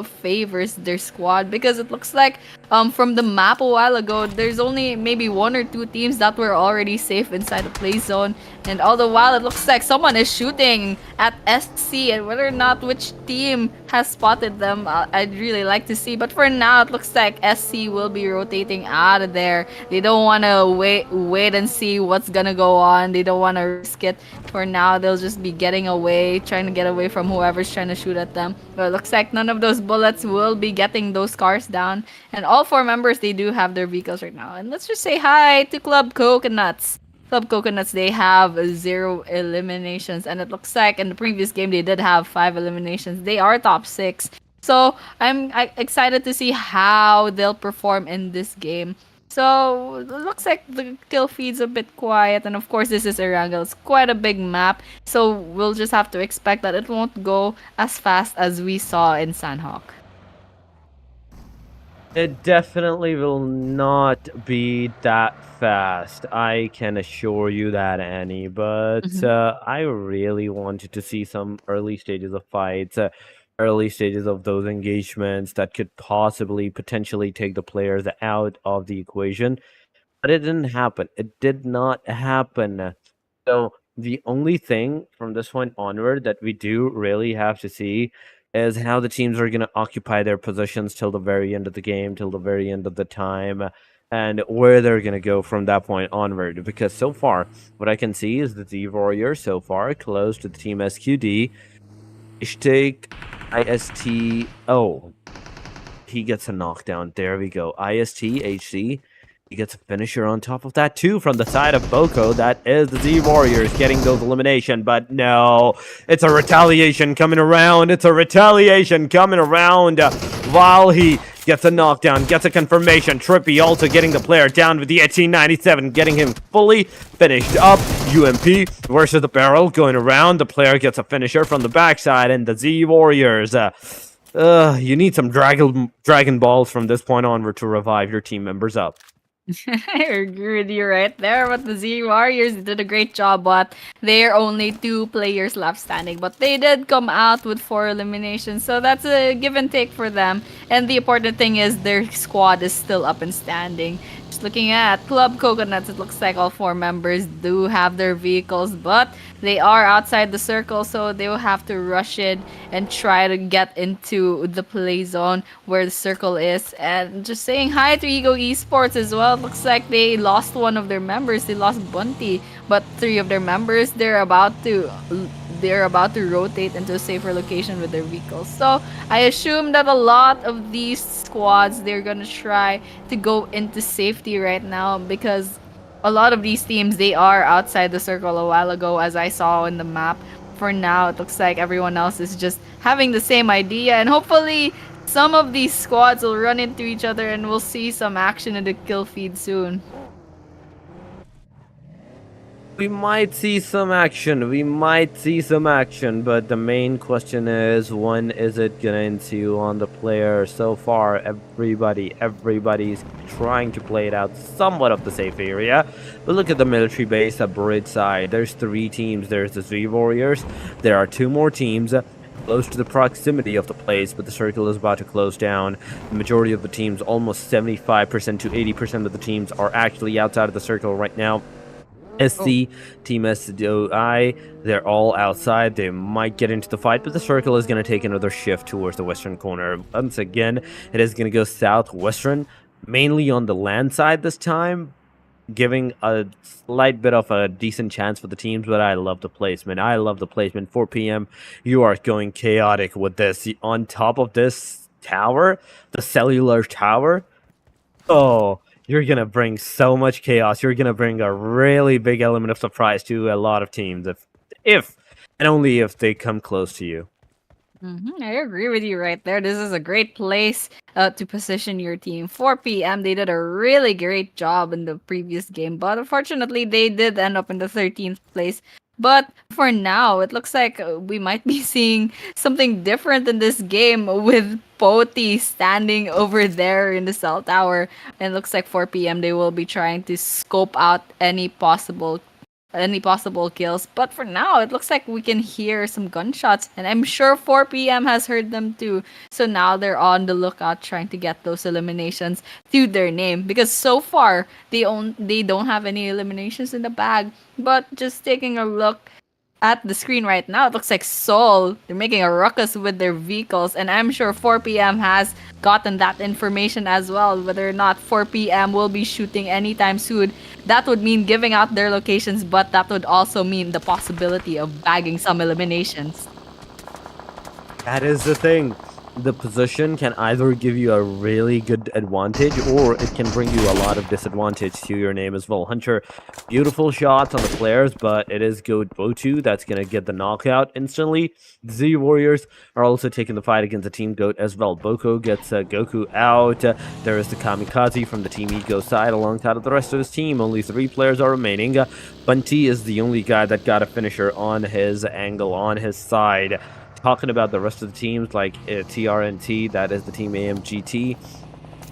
favors their squad, because it looks like from the map a while ago, there's only maybe one or two teams that were already safe inside the play zone. And all the while, it looks like someone is shooting at SC, and whether or not which team has spotted them, I'd really like to see. But for now, it looks like SC will be rotating out of there. They don't want to wait and see what's gonna go on. They don't want to risk it. For now, they'll just be getting away, trying to get away from whoever's trying to shoot at them. But it looks like none of those bullets will be getting those cars down. And all four members, they do have their vehicles right now. And let's just say hi to Club Coconuts. Club Coconuts, they have zero eliminations. And it looks like in the previous game, they did have 5 eliminations. They are top 6. So I'm excited to see how they'll perform in this game. So it looks like the kill feed's a bit quiet, and of course this is Erangel. It's quite a big map, so we'll just have to expect that it won't go as fast as we saw in Sandhawk. It definitely will not be that fast. I can assure you that, Annie. But I really wanted to see some early stages of fights, early stages of those engagements that could possibly, potentially take the players out of the equation. But it didn't happen. It did not happen. So the only thing from this point onward that we do really have to see is how the teams are going to occupy their positions till the very end of the game, till the very end of the time, and where they're going to go from that point onward. Because so far, what I can see is the Z Warriors so far close to the team SQD. Ishtik, IST. He gets a knockdown. There we go. IST, HC. He gets a finisher on top of that too from the side of Boko. That is the Z Warriors getting those elimination. But no, it's a retaliation coming around. It's a retaliation coming around while he gets a knockdown, gets a confirmation. Trippy also getting the player down with the 1897, getting him fully finished up. UMP versus the barrel going around. The player gets a finisher from the backside, and the Z Warriors. You need some dragon balls from this point onward to revive your team members up. I agree with you right there. But the Z Warriors did a great job, but there are only 2 players left standing. But they did come out with 4 eliminations, so that's a give and take for them. And the important thing is their squad is still up and standing. Just looking at Club Coconuts, it looks like all 4 members do have their vehicles, but they are outside the circle, so they will have to rush in and try to get into the play zone where the circle is. And just saying hi to Ego Esports as well. It looks like they lost one of their members. They lost Bunty, but 3 of their members, they're about to rotate into a safer location with their vehicles. So I assume that a lot of these squads, they're gonna try to go into safety right now, because a lot of these teams, they are outside the circle a while ago, as I saw in the map. For now, it looks like everyone else is just having the same idea, and hopefully some of these squads will run into each other and we'll see some action in the kill feed soon. We might see some action, but the main question is, when is it gonna ensue on the player? So far, everybody's trying to play it out somewhat of the safe area. But look at the military base at bridge side. There's 3 teams. There's the Z Warriors. There are 2 more teams close to the proximity of the place, but the circle is about to close down. The majority of the teams, almost 75% to 80% of the teams, are actually outside of the circle right now. SC, Team SDOI, they're all outside. They might get into the fight, but the circle is going to take another shift towards the western corner. Once again, it is going to go southwestern, mainly on the land side this time, giving a slight bit of a decent chance for the teams, but I love the placement. 4 p.m., you are going chaotic with this. On top of this tower, the cellular tower, oh, you're going to bring so much chaos. You're going to bring a really big element of surprise to a lot of teams if and only if they come close to you. I agree with you right there. This is a great place to position your team. 4 p.m., they did a really great job in the previous game, but unfortunately, they did end up in the 13th place. But for now, it looks like we might be seeing something different in this game with Poti standing over there in the cell tower. And it looks like 4 p.m. they will be trying to scope out any possible any possible kills. But for now, it looks like we can hear some gunshots, and I'm sure 4 p.m. has heard them too. So now they're on the lookout, trying to get those eliminations to their name. Because so far they don't have any eliminations in the bag. But just taking a look at the screen right now, it looks like Seoul, they're making a ruckus with their vehicles, and I'm sure 4 p.m. has gotten that information as well. Whether or not 4 p.m. will be shooting anytime soon, that would mean giving out their locations, but that would also mean the possibility of bagging some eliminations. That is the thing. The position can either give you a really good advantage or it can bring you a lot of disadvantage to your name as well. Hunter, beautiful shots on the players, but it is Goat Botu that's going to get the knockout instantly. Z Warriors are also taking the fight against the Team Goat as well. Boko gets Goku out. There is the Kamikaze from the Team Ego side alongside of the rest of his team. Only 3 players are remaining. Bunty is the only guy that got a finisher on his angle, on his side. Talking about the rest of the teams like TRNT, that is the team AMGT,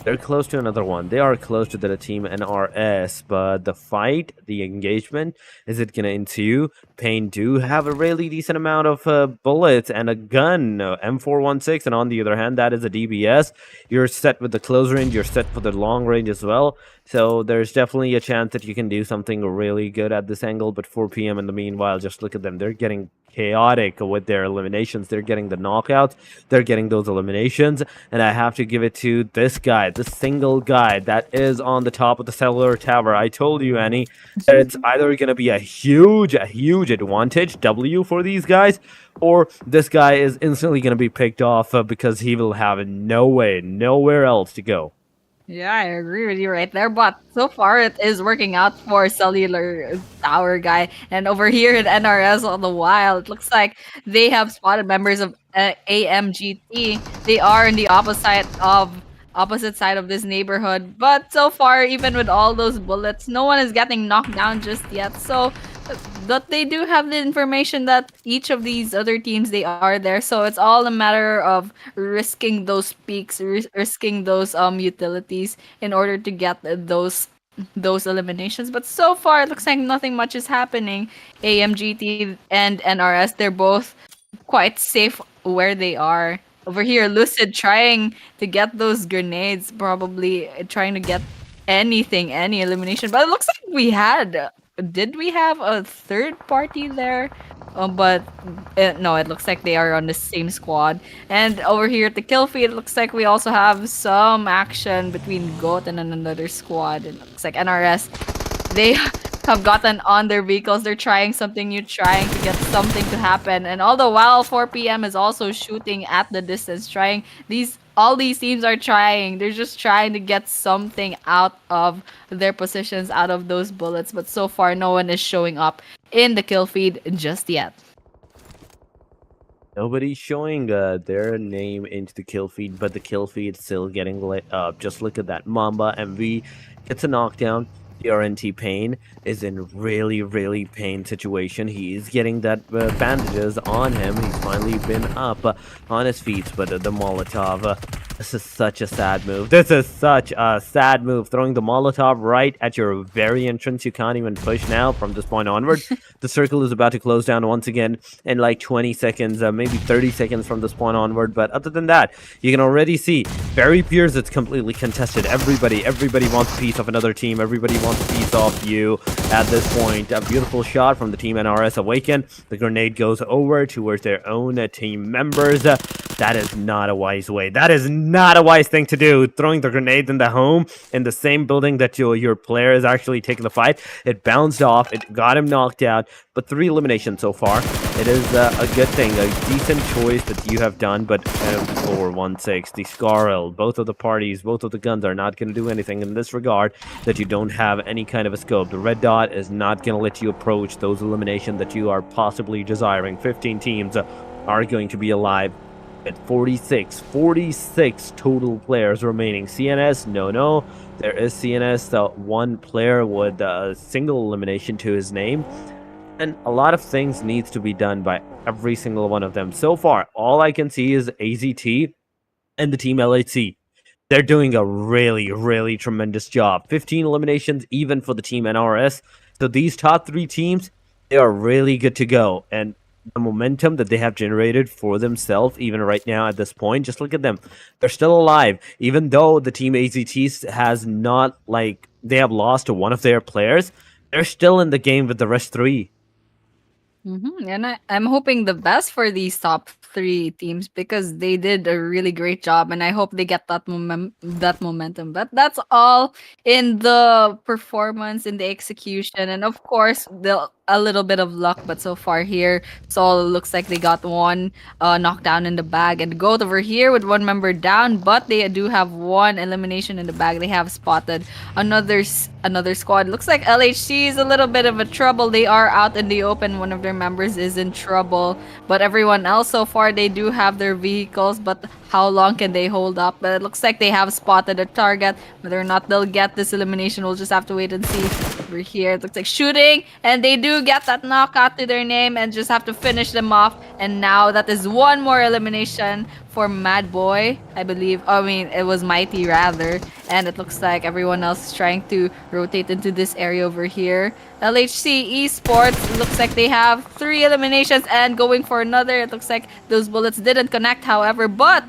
they're close to another one. They are close to the team NRS, but the fight, the engagement, is it gonna ensue? Pain do have a really decent amount of bullets and a gun, M416, and on the other hand, that is a DBS. You're set with the close range, you're set for the long range as well. So there's definitely a chance that you can do something really good at this angle, but 4 p.m. in the meanwhile, just look at them. They're getting chaotic with their eliminations. They're getting the knockouts. They're getting those eliminations. And I have to give it to this guy, the single guy that is on the top of the cellular tower. I told you, Annie, that it's either going to be a huge advantage, W, for these guys, or this guy is instantly going to be picked off because he will have nowhere else to go. Yeah, I agree with you right there. But so far, it is working out for Cellular Tower Guy. And over here at NRS, all the while, it looks like they have spotted members of AMGT. They are in the opposite side of this neighborhood. But so far, even with all those bullets, no one is getting knocked down just yet. So, but they do have the information that each of these other teams they are there. So it's all a matter of risking those peaks, risking those utilities in order to get those eliminations. But so far, it looks like nothing much is happening. AMGT and NRS, they're both quite safe where they are. Over here, Lucid trying to get those grenades, probably trying to get any elimination. But it looks like did we have a third party there? But no, it looks like they are on the same squad. And over here at the kill feed, it looks like we also have some action between Goat and another squad. It looks like NRS, they have gotten on their vehicles. They're trying something new, trying to get something to happen. And all the while, 4 p.m. is also shooting at the distance, trying all these teams are trying. They're just trying to get something out of their positions, out of those bullets. But so far, no one is showing up in the kill feed just yet. Nobody's showing their name into the kill feed, but the kill feed still getting lit up. Just look at that. Mamba MV gets a knockdown. TRNT Pain is in really pain situation. He is getting that bandages on him. He's finally been up on his feet, but the Molotov, this is such a sad move. This is such a sad move. Throwing the Molotov right at your very entrance. You can't even push now from this point onward. The circle is about to close down once again in like 20 seconds, maybe 30 seconds from this point onward. But other than that, you can already see very fierce. It's completely contested. Everybody wants a piece of another team. Everybody wants a piece of you at this point. A beautiful shot from the team NRS Awaken. The grenade goes over towards their own team members. That is not a wise way. That is not a wise thing to do. Throwing the grenade in the home in the same building that your player is actually taking the fight. It bounced off. It got him knocked out. But 3 eliminations so far. It is a good thing. A decent choice that you have done. But 4-1-6, the Scarl, both of the parties, both of the guns are not going to do anything in this regard that you don't have any kind of a scope. The red dot is not going to let you approach those eliminations that you are possibly desiring. 15 teams are going to be alive. At 46 total players remaining. CNS, no. There is CNS, one player with a single elimination to his name. And a lot of things needs to be done by every single one of them. So far, all I can see is AZT and the team LHC. They're doing a really tremendous job. 15 eliminations even for the team NRS. So these top three teams, they are really good to go. And the momentum that they have generated for themselves, even right now at this point, just look at them. They're still alive, even though the team AZT has not, like, they have lost to one of their players. They're still in the game with the rest three. And I'm hoping the best for these top three teams because they did a really great job, and I hope they get that momentum. But that's all in the performance, in the execution, and of course a little bit of luck. But so far here, Sol looks like they got one knockdown in the bag, and Goat over here with one member down, but they do have one elimination in the bag. They have spotted another squad. Looks like LHC is a little bit of a trouble. They are out in the open. One of their members is in trouble, but everyone else so far they do have their vehicles. But how long can they hold up? But it looks like they have spotted a target. Whether or not they'll get this elimination, we'll just have to wait and see. Over here, it looks like shooting, and they do get that knockout to their name and just have to finish them off. And now that is one more elimination for Mad Boy, I believe. I mean, it was Mighty rather. And it looks like everyone else is trying to rotate into this area over here. LHC Esports looks like they have 3 eliminations and going for another. It looks like those bullets didn't connect, however, but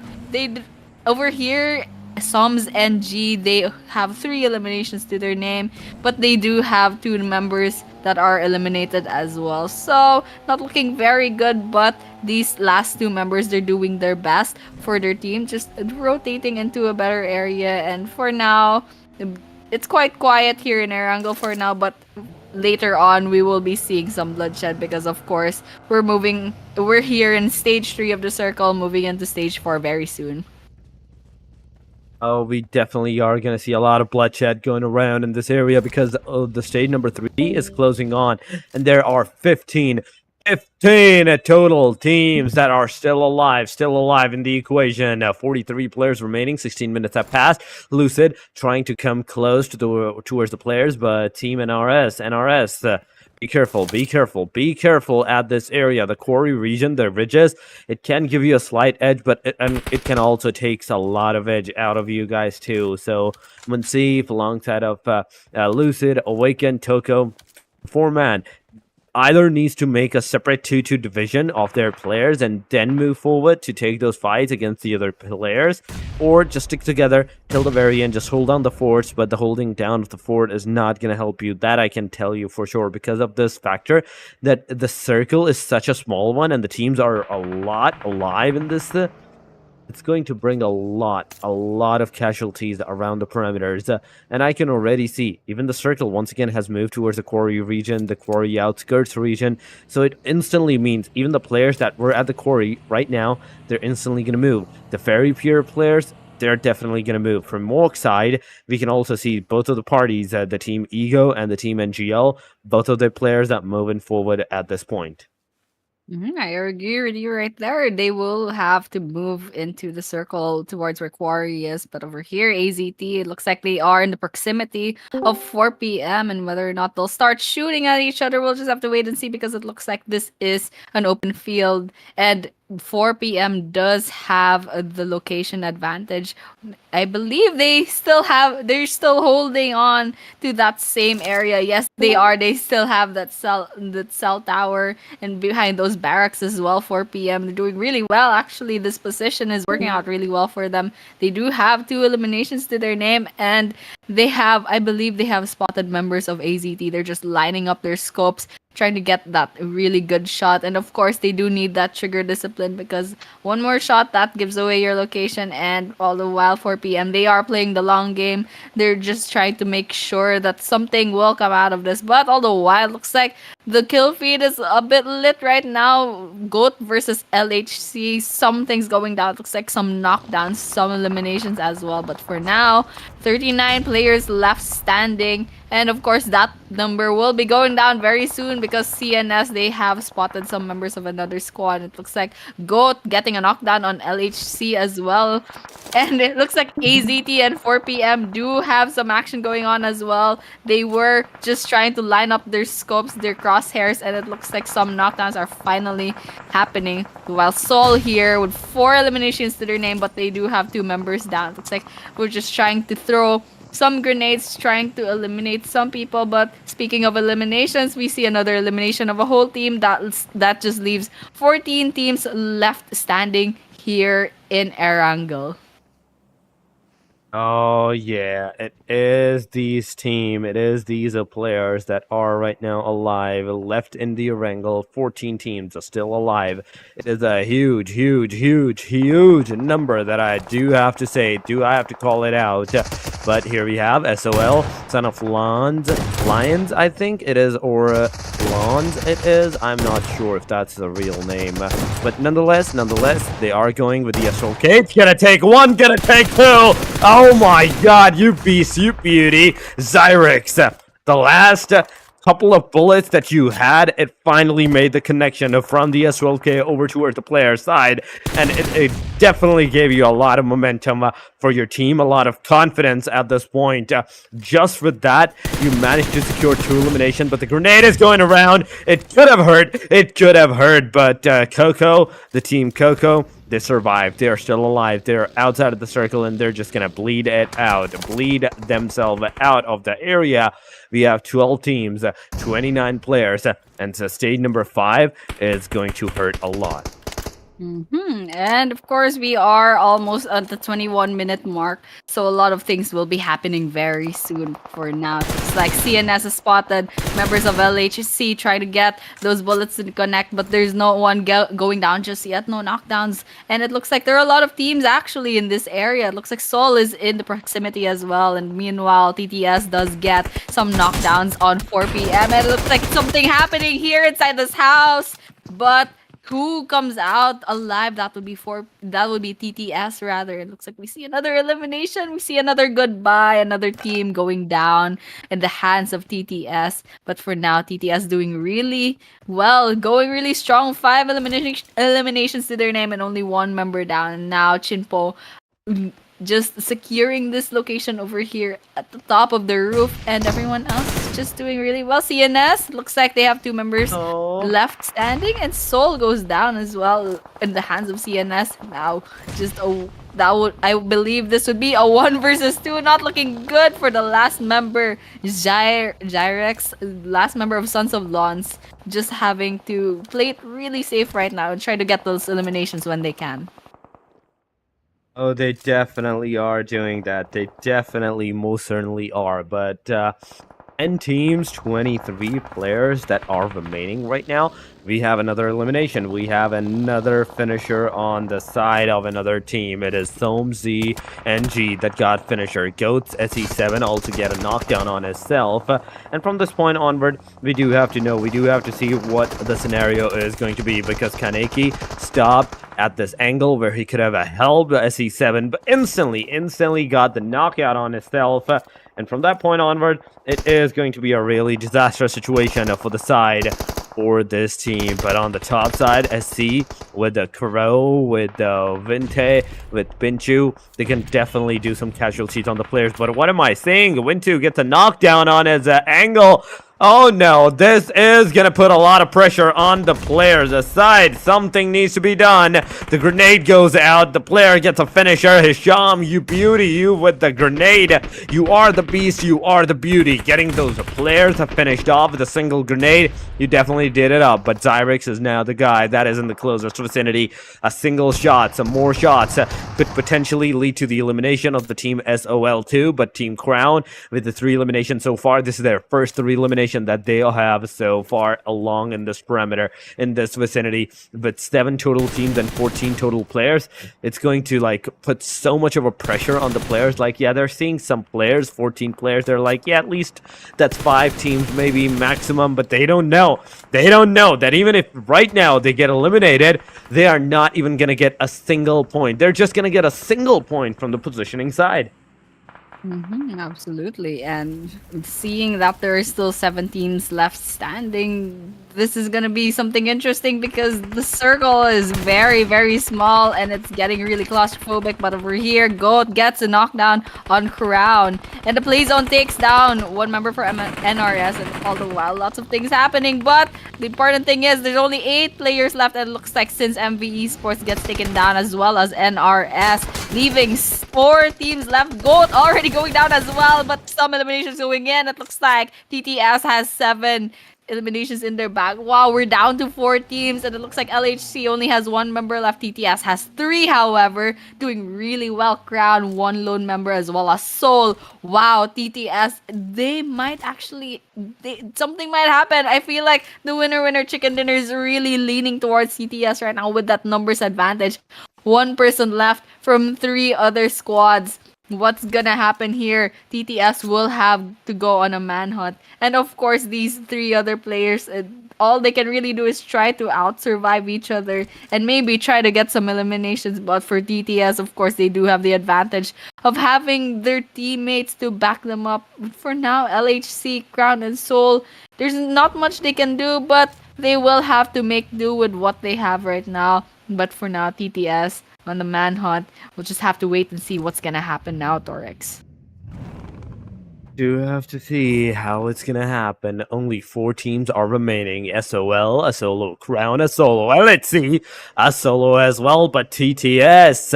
over here, Soms and G, they have 3 eliminations to their name, but they do have 2 members that are eliminated as well. So, not looking very good, but these last 2 members, they're doing their best for their team, just rotating into a better area. And for now, it's quite quiet here in Erangel for now, but later on we will be seeing some bloodshed because of course we're here in stage 3 of the circle, moving into stage 4 very soon. Oh, we definitely are going to see a lot of bloodshed going around in this area because the stage number 3 is closing on, and there are 15 total teams that are still alive in the equation. 43 players remaining, 16 minutes have passed. Lucid trying to come close towards the players, but Team NRS, be careful at this area. The quarry region, the ridges, it can give you a slight edge, but it can also take a lot of edge out of you guys too. So Munsif alongside of Lucid, Awaken, Toko, 4-man either needs to make a separate 2-2 division of their players and then move forward to take those fights against the other players, or just stick together till the very end, just hold down the forts. But the holding down of the fort is not going to help you. That I can tell you for sure, because of this factor that the circle is such a small one and the teams are a lot alive in this. It's going to bring a lot of casualties around the perimeters. And I can already see, even the circle once again has moved towards the quarry region, the quarry outskirts region. So it instantly means even the players that were at the quarry right now, they're instantly going to move. The Fairy Pier players, they're definitely going to move. From Mork side, we can also see both of the parties, the Team Ego and the Team NGL, both of the players that moving forward at this point. I agree with you right there. They will have to move into the circle towards where Quarry is. But over here, AZT, it looks like they are in the proximity of 4 p.m. And whether or not they'll start shooting at each other, we'll just have to wait and see, because it looks like this is an open field. And 4 p.m. does have the location advantage. I believe they're still holding on to that same area. Yes, they are. They still have that cell tower, and behind those barracks as well. 4 p.m. They're doing really well. Actually, this position is working out really well for them. They do have 2 eliminations to their name, and I believe they have spotted members of AZT. They're just lining up their scopes, trying to get that really good shot. And of course, they do need that trigger discipline, because one more shot that gives away your location. And all the while, 4 p.m., they are playing the long game. They're just trying to make sure that something will come out of this. But all the while, looks like the kill feed is a bit lit right now. Goat versus LHC. Something's going down. Looks like some knockdowns, some eliminations as well. But for now, 39 players left standing. And of course, that number will be going down very soon, because CNS, they have spotted some members of another squad. It looks like Goat getting a knockdown on LHC as well. And it looks like AZT and 4 p.m. do have some action going on as well. They were just trying to line up their scopes, their crosshairs, and it looks like some knockdowns are finally happening. While Sol here with 4 eliminations to their name, but they do have 2 members down. It looks like we're just trying to throw some grenades trying to eliminate some people. But speaking of eliminations, we see another elimination of a whole team. That just leaves 14 teams left standing here in Erangel. Oh yeah, it is these team. It is these players that are right now alive, left in the Erangel. 14 teams are still alive. It is a huge, huge, huge, huge number that I do have to say. I have to call it out? But here we have SOL, son of Lions, I think it is, or Lons it is. I'm not sure if that's the real name. But nonetheless, they are going with the SOK. It's gonna take one, gonna take two. Oh my god, you beast, you beauty. Zyrex, the last couple of bullets that you had, it finally made the connection from the SLK over towards the player side, and it definitely gave you a lot of momentum for your team, a lot of confidence at this point. Just with that, you managed to secure 2 elimination, but the grenade is going around. It could have hurt, but Coco, the team Coco, they survived. They are still alive. They're outside of the circle, and they're just gonna bleed themselves out of the area. We have 12 teams, 29 players, and so stage number 5 is going to hurt a lot. And of course, we are almost at the 21-minute mark, so a lot of things will be happening very soon. For now, it's like CNS has spotted members of LHC try to get those bullets to connect, but there's no one going down just yet, no knockdowns. And it looks like there are a lot of teams actually in this area. It looks like Sol is in the proximity as well, and meanwhile, TTS does get some knockdowns on 4 p.m. And it looks like something happening here inside this house, but who comes out alive? That would be TTS rather. It looks like we see another elimination. We see another goodbye. Another team going down in the hands of TTS. But for now, TTS doing really well, going really strong. 5 eliminations to their name and only 1 member down. And now Chinpo just securing this location over here at the top of the roof, and everyone else is just doing really well. CNS looks like they have 2 members left standing, and Soul goes down as well in the hands of CNS. Now, I believe this would be a 1 versus 2. Not looking good for the last member, Gyrex, last member of Sons of Lons, just having to play it really safe right now and try to get those eliminations when they can. Oh, they definitely are doing that. They definitely, most certainly are. But 10 teams, 23 players that are remaining right now. We have another elimination. We have another finisher on the side of another team. It is Somz NG that got finisher. Goats SE7 also get a knockdown on himself. And from this point onward, we do have to see what the scenario is going to be, because Kaneki stopped at this angle where he could have held the SE7, but instantly got the knockout on himself. And from that point onward, it is going to be a really disastrous situation for the side for this team. But on the top side, SC with the Crow, with the Vinte, with Binchu, they can definitely do some casualties on the players. But what am I saying? Wintu gets a knockdown on his angle. Oh no, this is gonna put a lot of pressure on the players aside. Something needs to be done. The grenade goes out. The player gets a finisher. Hisham, you beauty, you with the grenade. You are the beast, you are the beauty. Getting those players finished off with a single grenade, you definitely did it up. But Zyrex is now the guy that is in the closest vicinity. A single shot, some more shots could potentially lead to the elimination of the team SOL2. But Team Crown, with the 3 eliminations so far, this is their first 3 eliminations that they'll have so far along in this perimeter, in this vicinity. With 7 total teams and 14 total players, it's going to like put so much of a pressure on the players. Like, yeah, they're seeing some players, 14 players, they're like, yeah, at least that's 5 teams maybe maximum, but they don't know that even if right now they get eliminated, they are not even gonna get a single point. They're just gonna get a single point from the positioning side. Absolutely. And seeing that there are still 7 teams left standing, this is gonna be something interesting because the circle is very, very small and it's getting really claustrophobic. But over here, Goat gets a knockdown on Crown. And the play zone takes down one member for NRS, and all the while, lots of things happening. But the important thing is there's only 8 players left, and it looks like since MVE Sports gets taken down as well as NRS, leaving 4 teams left. Goat already going down as well, but some eliminations going in. It looks like TTS has 7 eliminations in their bag. Wow, we're down to 4 teams, and it looks like LHC only has 1 member left. TTS has 3, however, doing really well. Crown, 1 lone member, as well as Soul. Wow, TTS, they might actually, something might happen. I feel like the winner chicken dinner is really leaning towards TTS right now with that numbers advantage. 1 person left from 3 other squads. What's gonna happen here? TTS will have to go on a manhunt. And of course, these 3 other players, all they can really do is try to out-survive each other and maybe try to get some eliminations. But for TTS, of course, they do have the advantage of having their teammates to back them up. For now, LHC, Crown, and Soul, there's not much they can do, but they will have to make do with what they have right now. But for now, TTS on the manhunt. We'll just have to wait and see what's gonna happen now, Torix. Do have to see how it's gonna happen. Only 4 teams are remaining. SOL, a solo, Crown, a solo. Well, let's see, a solo as well. But TTS,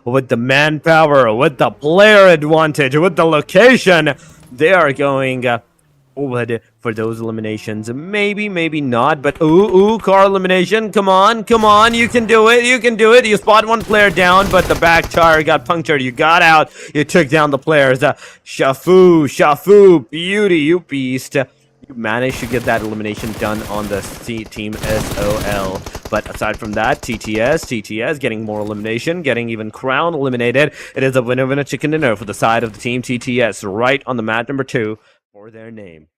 with the manpower, with the player advantage, with the location, they are going forward for those eliminations. Maybe not, but car elimination. Come on, you can do it, you spot 1 player down, but the back tire got punctured. You got out, you took down the players. Shafu, beauty, you beast. You managed to get that elimination done on the team SOL. But aside from that, TTS getting more elimination, getting even Crown eliminated. It is a winner chicken dinner for the side of the team TTS, right on the mat number 2 for their name.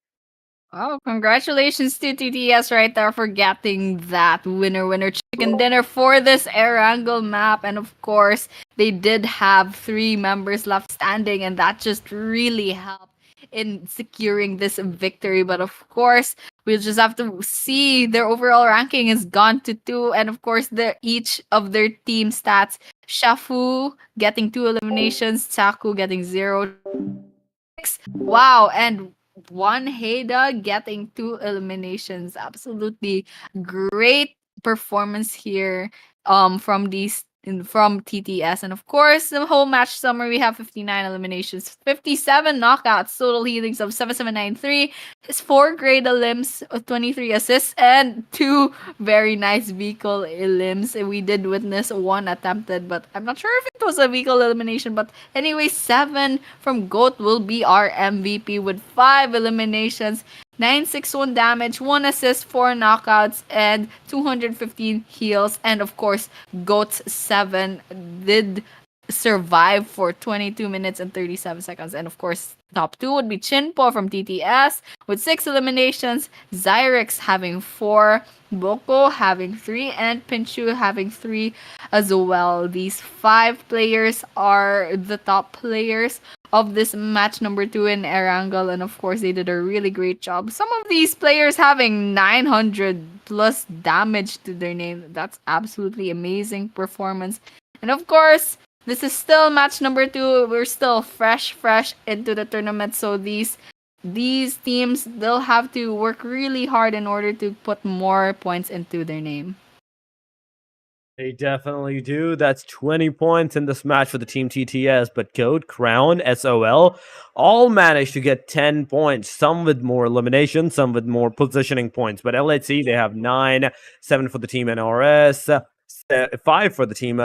Oh, congratulations to TTS right there for getting that winner chicken dinner for this Erangel map. And of course, they did have 3 members left standing, and that just really helped in securing this victory. But of course, we'll just have to see their overall ranking is gone to 2, and of course, each of their team stats. Shafu getting 2 eliminations, Saku getting 0. Wow, and 1 Heda getting 2 eliminations. Absolutely great performance here from TTS. And of course, the whole match summary, we have 59 eliminations, 57 knockouts, total healings of 7793, his 4 grade elims, 23 assists, and 2 very nice vehicle elims. We did witness 1 attempted, but I'm not sure if it was a vehicle elimination. But anyway, 7 from Goat will be our MVP with 5 eliminations, 961 damage, 1 assist, 4 knockouts, and 215 heals. And of course, Goat's 7 did survive for 22 minutes and 37 seconds. And of course, top 2 would be Chinpo from TTS with 6 eliminations, Zyrex having 4, Boko having 3, and Pinchu having 3 as well. These 5 players are the top players of this match number 2 in Erangel, and of course they did a really great job. Some of these players having 900 plus damage to their name. That's absolutely amazing performance. And of course, this is still match number 2. We're still fresh into the tournament, so these teams, they'll have to work really hard in order to put more points into their name. They definitely do. That's 20 points in this match for the team TTS, but Goat, Crown, SOL all managed to get 10 points. Some with more elimination, some with more positioning points. But LHC, they have 9, 7 for the team NRS, 5 for the team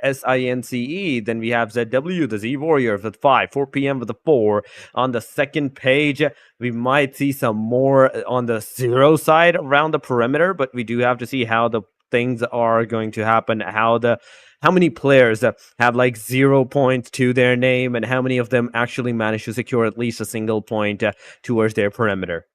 SINCE. Then we have ZW, the Z Warriors with 5, 4 PM with a 4. On the second page, we might see some more on the 0 side around the perimeter, but we do have to see how the things are going to happen, how many players have like 0 points to their name, and how many of them actually manage to secure at least a single point towards their perimeter.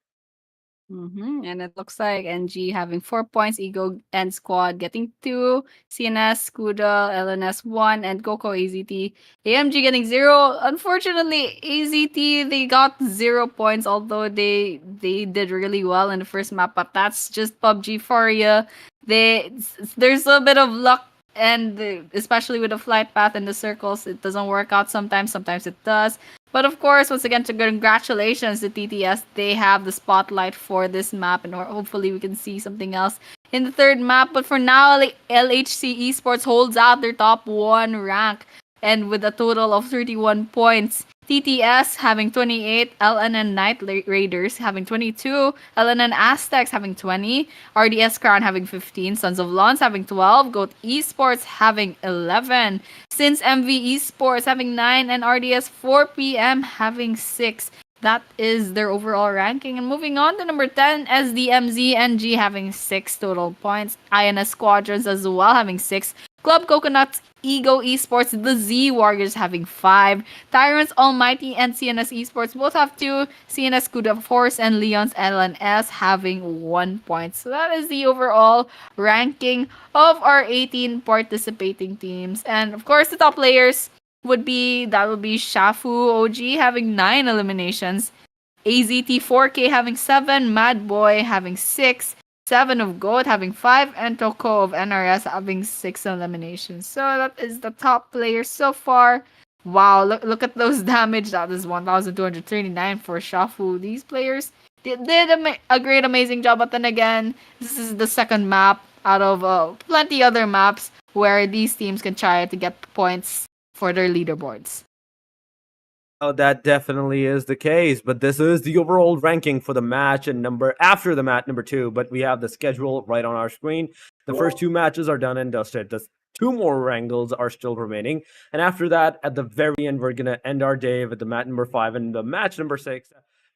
And it looks like NG having 4 points, Ego and Squad getting 2, CNS, Scuda, LNS 1, and Coco AZT. AMG getting 0. Unfortunately, AZT they got 0 points, although they did really well in the first map, but that's just PUBG for you. There's a bit of luck, and especially with the flight path and the circles, it doesn't work out sometimes it does. But of course, once again, congratulations to TTS. They have the spotlight for this map, and hopefully we can see something else in the third map. But for now, LHC Esports holds out their top 1 rank, and with a total of 31 points. TTS having 28, LNN Night Raiders having 22, LNN Aztecs having 20, RDS Crown having 15, Sons of Lons having 12, Goat Esports having 11, Since MV Esports having 9, and RDS 4PM having 6. That is their overall ranking. And moving on to number 10, SDMZNG having 6 total points, INS Squadrons as well having 6, Club Coconuts, Ego Esports, the Z Warriors having 5, Tyrants Almighty and CNS Esports both have 2, CNS Kuda Force and Leon's LNS having 1 point. So that is the overall ranking of our 18 participating teams. And of course, the top players would be Shafu OG having 9 eliminations, AZT 4K having 7, Mad Boy having 6, 7 of Goat having 5, and Toko of NRS having 6 eliminations. So that is the top player so far. Wow, look at those damage. That is 1,239 for Shafu. These players did a great, amazing job. But then again, this is the second map out of plenty other maps where these teams can try to get points for their leaderboards. Oh, that definitely is the case, but this is the overall ranking for the match and after the match number 2, but we have the schedule right on our screen. The first 2 matches are done and dusted. The 2 more wrangles are still remaining, and after that, at the very end, we're going to end our day with the match number 5 and the match number 6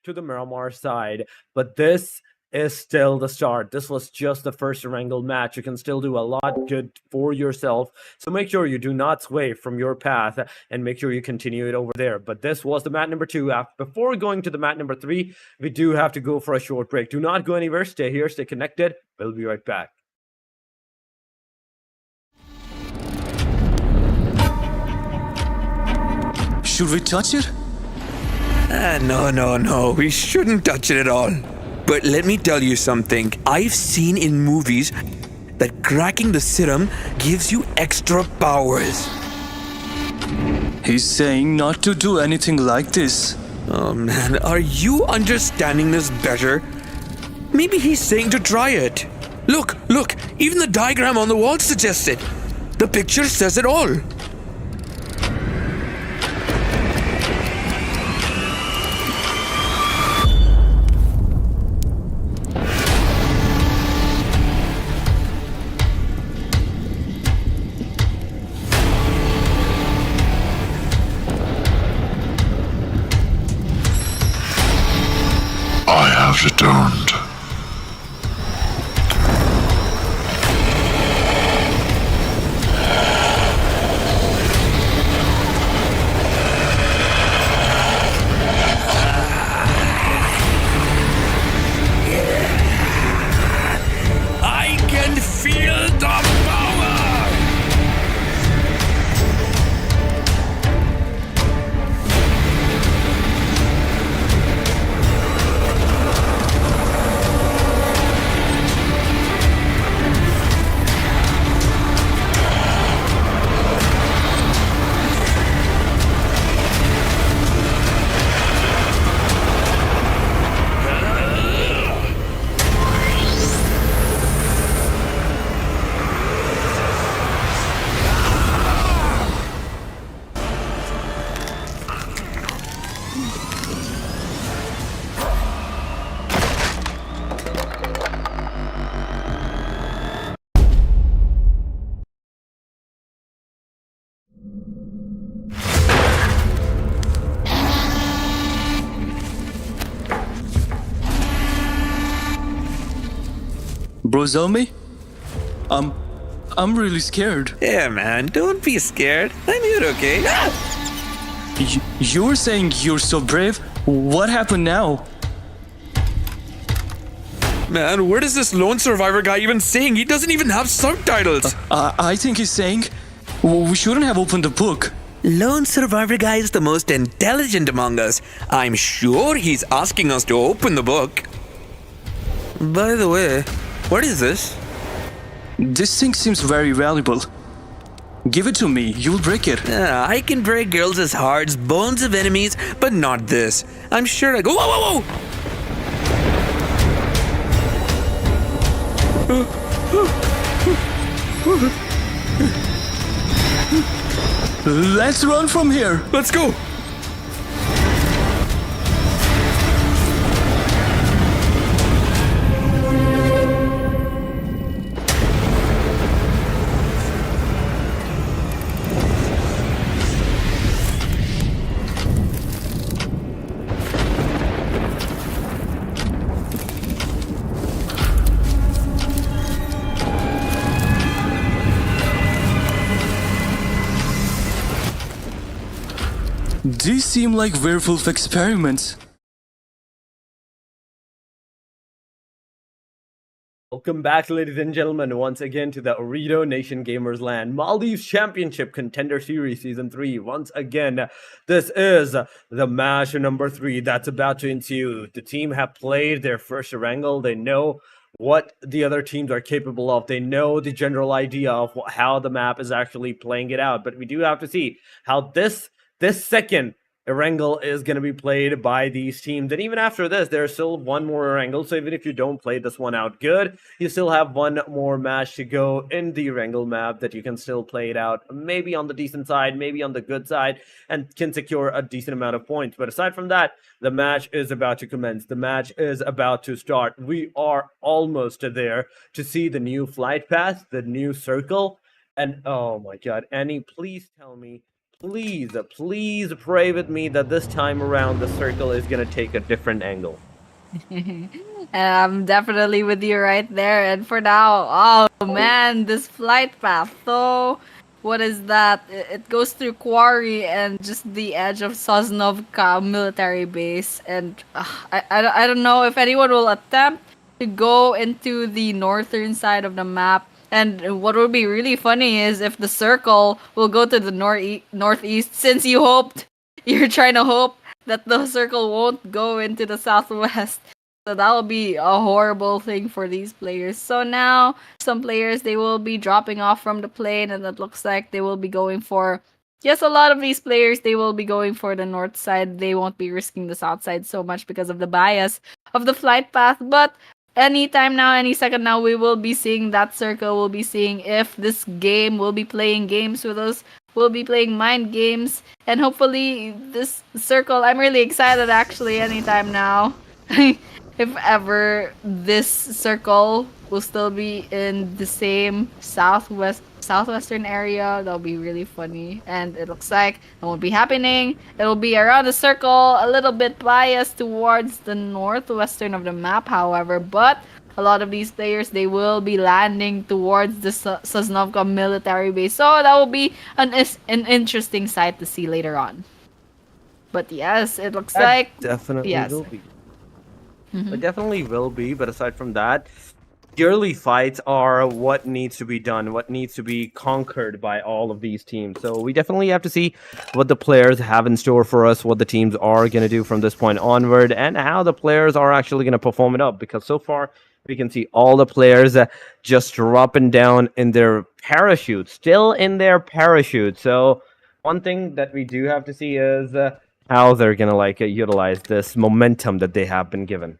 to the Miramar side. But this is still the start. This was just the first wrangle match. You can still do a lot good for yourself. So make sure you do not sway from your path and make sure you continue it over there. But this was the mat number 2. Before going to the mat number 3, we do have to go for a short break. Do not go anywhere. Stay here. Stay connected. We'll be right back. Should we touch it? No. We shouldn't touch it at all. But let me tell you something. I've seen in movies that cracking the serum gives you extra powers. He's saying not to do anything like this. Oh man, are you understanding this better? Maybe he's saying to try it. Look, even the diagram on the wall suggests it. The picture says it all. I have returned. I can feel the power! Bro, Zelmi? I'm really scared. Yeah, man, don't be scared. I'm here, okay? You were saying you're so brave. What happened now? Man, what is this lone survivor guy even saying? He doesn't even have subtitles. I think he's saying we shouldn't have opened the book. Lone survivor guy is the most intelligent among us. I'm sure he's asking us to open the book. By the way, what is this? This thing seems very valuable. Give it to me, you'll break it. I can break girls' hearts, bones of enemies, but not this. I'm sure I go. Whoa, whoa, whoa! Let's run from here. Let's go. These seem like werewolf experiments. Welcome back, ladies and gentlemen, once again to the Ooredoo Nation Gamers Land Maldives Championship Contender Series Season 3. Once again, this is the match number 3 that's about to ensue. The team have played their first wrangle. They know what the other teams are capable of. They know the general idea of how the map is actually playing it out. But we do have to see how this second Erangel is going to be played by these teams. And even after this, there's still one more Erangel. So even if you don't play this one out good, you still have one more match to go in the Erangel map that you can still play it out. Maybe on the decent side, maybe on the good side, and can secure a decent amount of points. But aside from that, the match is about to commence. The match is about to start. We are almost there to see the new flight path, the new circle. And oh my god, Annie, please tell me, please pray with me that this time around the circle is going to take a different angle. And I'm definitely with you right there. And for now, oh man, this flight path though. What is that? It goes through Quarry and just the edge of Sosnovka military base. And I don't know if anyone will attempt to go into the northern side of the map. And what would be really funny is if the circle will go to the northeast, since you're trying to hope that the circle won't go into the southwest. So that will be a horrible thing for these players. So now some players, they will be dropping off from the plane, and it looks like they will be going for, yes, a lot of these players, they will be going for the north side. They won't be risking the south side so much because of the bias of the flight path. But anytime now, any second now, we will be seeing that circle. We'll be seeing if this game will be playing games with us. We'll be playing mind games. And hopefully this circle, I'm really excited actually anytime now. If ever this circle will still be in the same southwestern area, that'll be really funny. And it looks like it won't be happening. It'll be around the circle, a little bit biased towards the northwestern of the map, however. But a lot of these players, they will be landing towards the Sosnovka military base. So that will be an interesting sight to see later on. But yes, it looks like Definitely yes. will be. It definitely will be, but aside from that, yearly fights are what needs to be done, what needs to be conquered by all of these teams. So we definitely have to see what the players have in store for us, what the teams are going to do from this point onward, and how the players are actually going to perform it up. Because so far, we can see all the players just dropping down in their parachutes, still in their parachute. So one thing that we do have to see is how they're going to utilize this momentum that they have been given.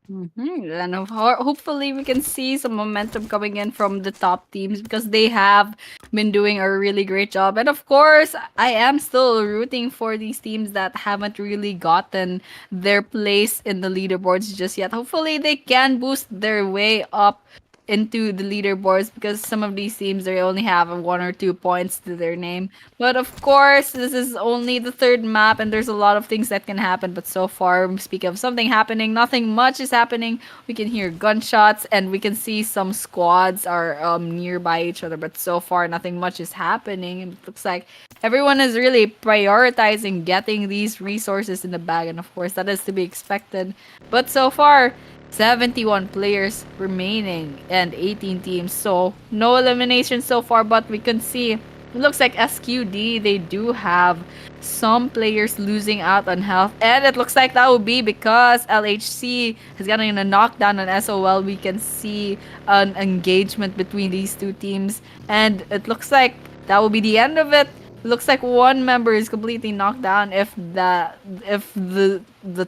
And hopefully we can see some momentum coming in from the top teams because they have been doing a really great job. And of course, I am still rooting for these teams that haven't really gotten their place in the leaderboards just yet. Hopefully they can boost their way up into the leaderboards because some of these teams, they only have 1 or 2 points to their name. But of course, this is only the third map and there's a lot of things that can happen. But so far, speaking of something happening, nothing much is happening. We can hear gunshots and we can see some squads are nearby each other. But so far, nothing much is happening. And it looks like everyone is really prioritizing getting these resources in the bag. And of course, that is to be expected. But so far, 71 players remaining and 18 teams. So no elimination so far, but we can see it looks like SQD, they do have some players losing out on health. And it looks like that will be because LHC has gotten a knockdown on SOL. We can see an engagement between these two teams. And it looks like that will be the end of it. Looks like one member is completely knocked down. If the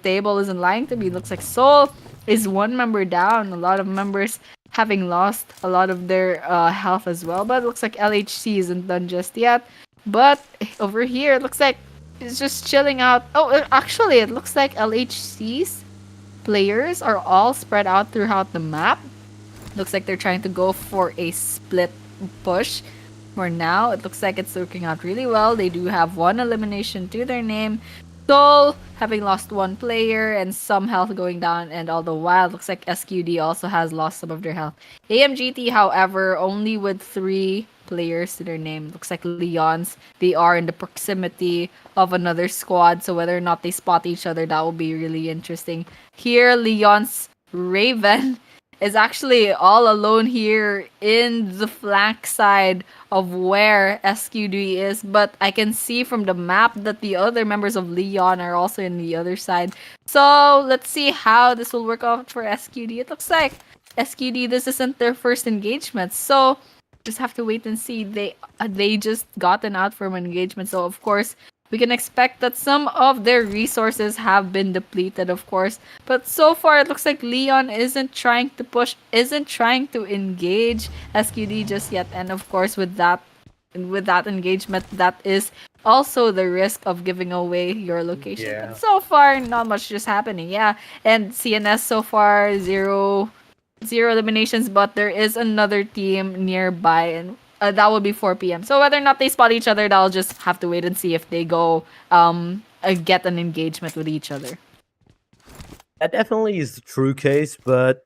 table isn't lying to me, it looks like Soul is one member down. A lot of members having lost a lot of their health as well. But it looks like LHC isn't done just yet. But over here, it looks like it's just chilling out. Oh, actually, it looks like LHC's players are all spread out throughout the map. Looks like they're trying to go for a split push. For now, it looks like it's working out really well. They do have one elimination to their name. Soul having lost one player and some health going down, and all the while, looks like SQD also has lost some of their health. AMGT, however, only with 3 players to their name. Looks like Leon's. They are in the proximity of another squad, so whether or not they spot each other, that will be really interesting. Here, Leon's Raven is actually all alone here in the flank side of where SQD is, but I can see from the map that the other members of Leon are also in the other side. So let's see how this will work out for SQD. It looks like SQD, this isn't their first engagement, so just have to wait and see. They just gotten out from an engagement, so of course we can expect that some of their resources have been depleted, of course. But so far, it looks like Leon isn't trying to push, isn't trying to engage SQD just yet. And of course, with that engagement, that is also the risk of giving away your location. Yeah. But so far, not much just happening. Yeah, and CNS so far zero eliminations, but there is another team nearby, and that will be 4 p.m. So whether or not they spot each other, I'll just have to wait and see if they go get an engagement with each other. That definitely is the true case, but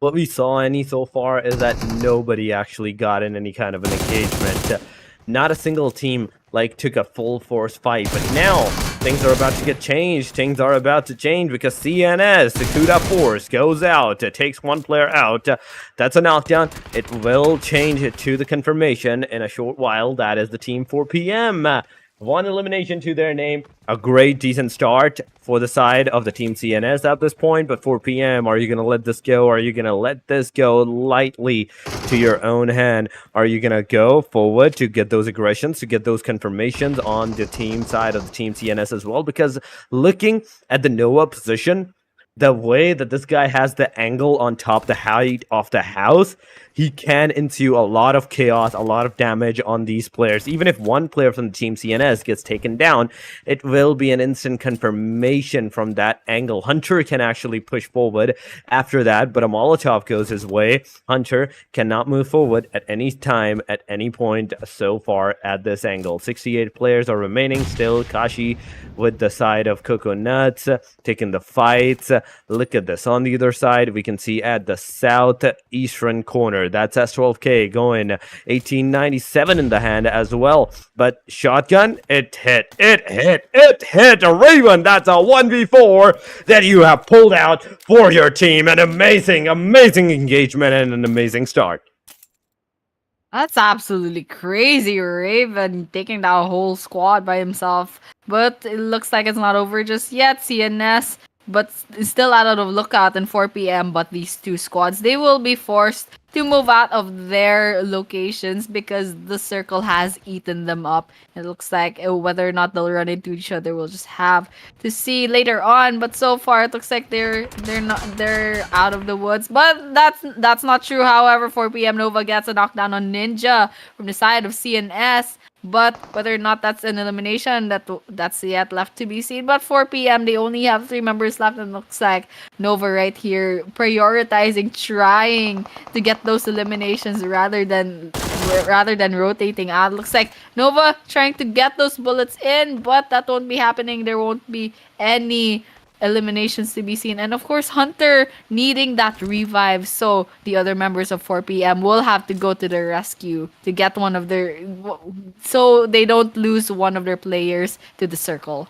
what we saw any so far is that nobody actually got in any kind of an engagement. Not a single team took a full force fight, but now things are about to get changed. Things are about to change because CNS, the CUDA Force, goes out. It takes one player out. That's a knockdown. It will change it to the confirmation in a short while. That is the team 4 p.m. One elimination to their name. A great, decent start for the side of the team CNS at this point. But 4 p.m., are you going to let this go? Are you going to let this go lightly to your own hand? Are you going to go forward to get those aggressions, to get those confirmations on the team side of the team CNS as well? Because looking at the Noah position, the way that this guy has the angle on top, the height of the house, he can ensue a lot of chaos, a lot of damage on these players. Even if one player from the team CNS gets taken down, it will be an instant confirmation from that angle. Hunter can actually push forward after that, but a Molotov goes his way. Hunter cannot move forward at any time, at any point so far at this angle. 68 players are remaining still. Kashi with the side of Coconuts, taking the fights. Look at this. On the other side, we can see at the southeastern corner, that's S12K going 1897 in the hand as well. But shotgun, it hit. A Raven, that's a 1v4 that you have pulled out for your team. An amazing engagement and an amazing start. That's absolutely crazy, Raven taking that whole squad by himself. But it looks like it's not over just yet. CNS, but still out of lookout in 4 p.m. But these two squads, they will be forced to move out of their locations because the circle has eaten them up. It looks like whether or not they'll run into each other, we'll just have to see later on. But so far, it looks like they're out of the woods. But that's not true. However, 4 p.m. Nova gets a knockdown on Ninja from the side of CNS. But whether or not that's an elimination, that's yet left to be seen. But 4 p.m. they only have 3 members left, and looks like Nova right here prioritizing trying to get those eliminations rather than rotating out. Looks like Nova trying to get those bullets in, but that won't be happening. There won't be any eliminations to be seen, and of course Hunter needing that revive, so the other members of 4 p.m. will have to go to the rescue to get one of their, so they don't lose one of their players to the circle.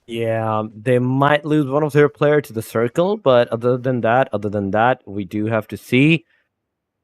Yeah, they might lose one of their player to the circle, but other than that, we do have to see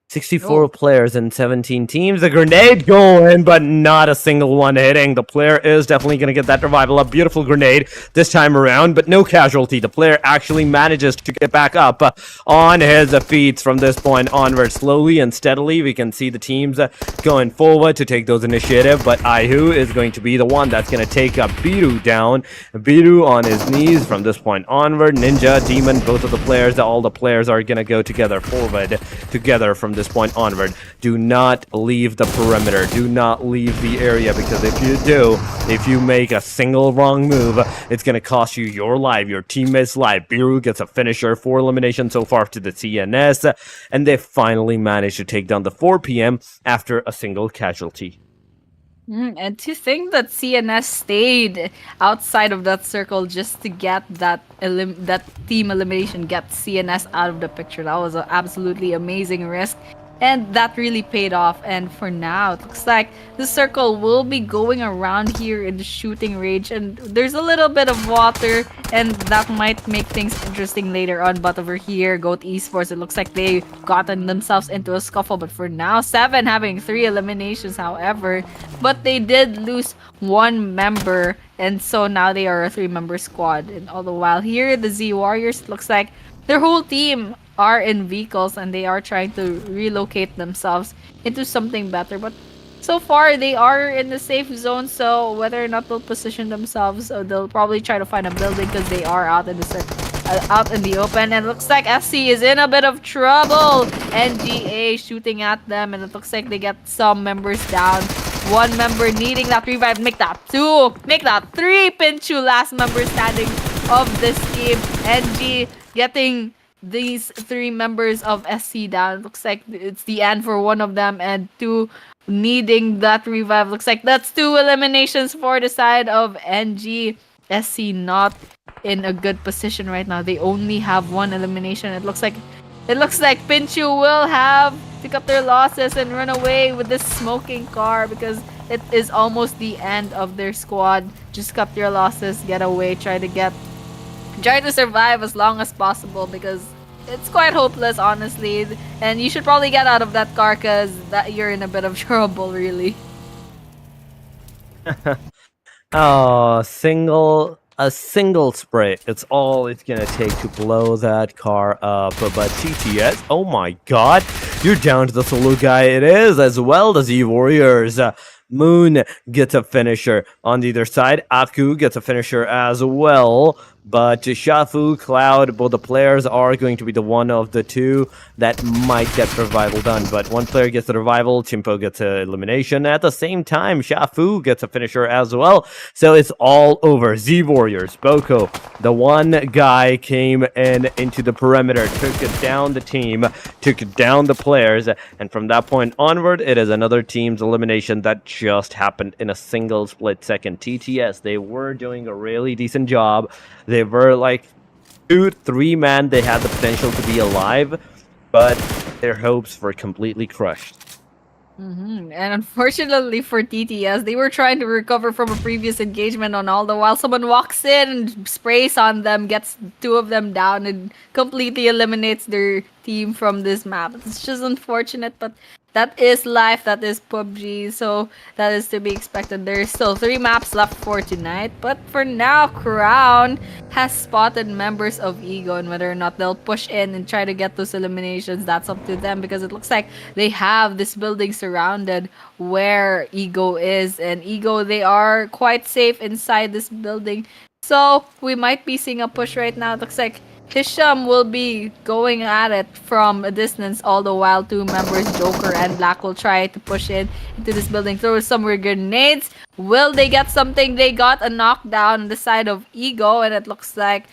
64 Oh, players and 17 teams. A grenade going, but not a single one hitting. The player is definitely going to get that revival. A beautiful grenade this time around, but no casualty. The player actually manages to get back up on his feet from this point onward. Slowly and steadily, we can see the teams going forward to take those initiative, but Aihu is going to be the one that's going to take Biru down. Biru on his knees from this point onward. Ninja, Demon, both of the players, all the players are going to go together forward, together from this point onward. Do not leave the perimeter. Do not leave the area, because if you do, if you make a single wrong move, it's going to cost you your life, your teammates' life. Biru gets a finisher, 4 eliminations so far to the CNS, and they finally managed to take down the 4 PM after a single casualty. and to think that CNS stayed outside of that circle just to get that team elimination, get CNS out of the picture. That was an absolutely amazing risk. And that really paid off. And for now, it looks like the circle will be going around here in the shooting range. And there's a little bit of water, and that might make things interesting later on. But over here, Goat Esports, it looks like they've gotten themselves into a scuffle. But for now, 7 having 3 eliminations, however. But they did lose 1 member. And so now they are a 3-member squad. And all the while here, the Z Warriors, looks like their whole team are in vehicles and they are trying to relocate themselves into something better. But so far, they are in the safe zone. So whether or not they'll position themselves, they'll probably try to find a building because they are out in out in the open. And it looks like SC is in a bit of trouble. NGA shooting at them, and it looks like they get some members down. 1 member needing that revive. Make that 2. Make that 3. Pinchu, last member standing of this team. NG getting these 3 members of SC down. Looks like it's the end for 1 of them, and 2 needing that revive. Looks like that's 2 eliminations for the side of NG. SC not in a good position right now. They only have 1 elimination. It looks like Pinchu will have pick up their losses and run away with this smoking car, because it is almost the end of their squad. Just cut your losses, get away, try to survive as long as possible, because it's quite hopeless, honestly. And you should probably get out of that car, because that you're in a bit of trouble, really. Oh, a single spray. It's all it's gonna take to blow that car up. But TTS, oh my god, you're down to the solo guy. It is, as well as the Warriors. Moon gets a finisher on the other side. Atku gets a finisher as well. But Shafu, Cloud, both the players are going to be the one of the 2 that might get revival done. But 1 player gets the revival, Chimpo gets an elimination. At the same time, Shafu gets a finisher as well. So it's all over. Z Warriors, Boko, the 1 guy came into the perimeter, took it down the team, took it down the players. And from that point onward, it is another team's elimination that just happened in a single split second. TTS, they were doing a really decent job. They were like 2-3 man. They had the potential to be alive, but their hopes were completely crushed. And unfortunately for TTS, they were trying to recover from a previous engagement on all the while someone walks in and sprays on them, gets 2 of them down, and completely eliminates their team from this map. It's just unfortunate, but that is life, that is PUBG, so that is to be expected. There's still 3 maps left for tonight, but for now, Crown has spotted members of Ego, and whether or not they'll push in and try to get those eliminations, that's up to them, because it looks like they have this building surrounded where Ego is, and Ego, they are quite safe inside this building. So we might be seeing a push right now. It looks like Hisham will be going at it from a distance, all the while 2 members, Joker and Black, will try to push into this building, throw some grenades. Will they get something? They got a knockdown on the side of Ego, and it looks like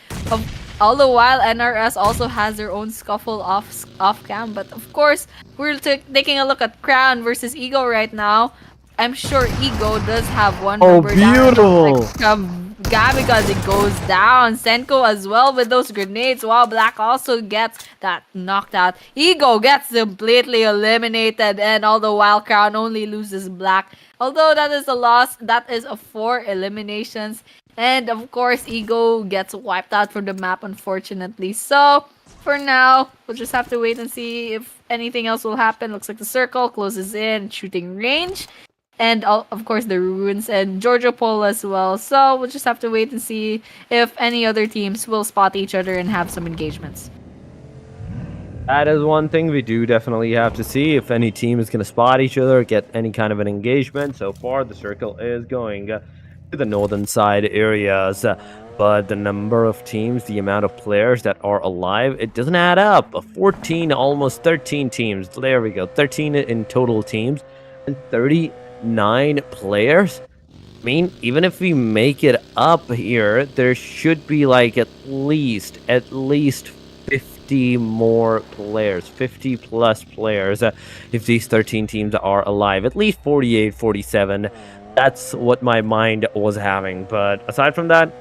all the while NRS also has their own scuffle off cam. But of course, we're taking a look at Crown versus Ego right now. I'm sure Ego does have 1 member beautiful. down. Because it goes down. Senko as well with those grenades, while Black also gets that knocked out. Ego gets completely eliminated, and all the while Crown only loses Black. Although that is a loss, that is a 4 eliminations. And of course, Ego gets wiped out from the map, unfortunately. So for now, we'll just have to wait and see if anything else will happen. Looks like the circle closes in, shooting range. And of course, the ruins and Giorgio Polo as well. So we'll just have to wait and see if any other teams will spot each other and have some engagements. That is one thing we do definitely have to see if any team is going to spot each other, get any kind of an engagement. So far, the circle is going to the northern side areas. But the number of teams, the amount of players that are alive, it doesn't add up. 14, almost 13 teams. There we go. 13 in total teams and 39 players. I mean, even if we make it up here, there should be like at least 50 more players, 50 plus players, if these 13 teams are alive. At least 48, 47. That's what my mind was having. But aside from that,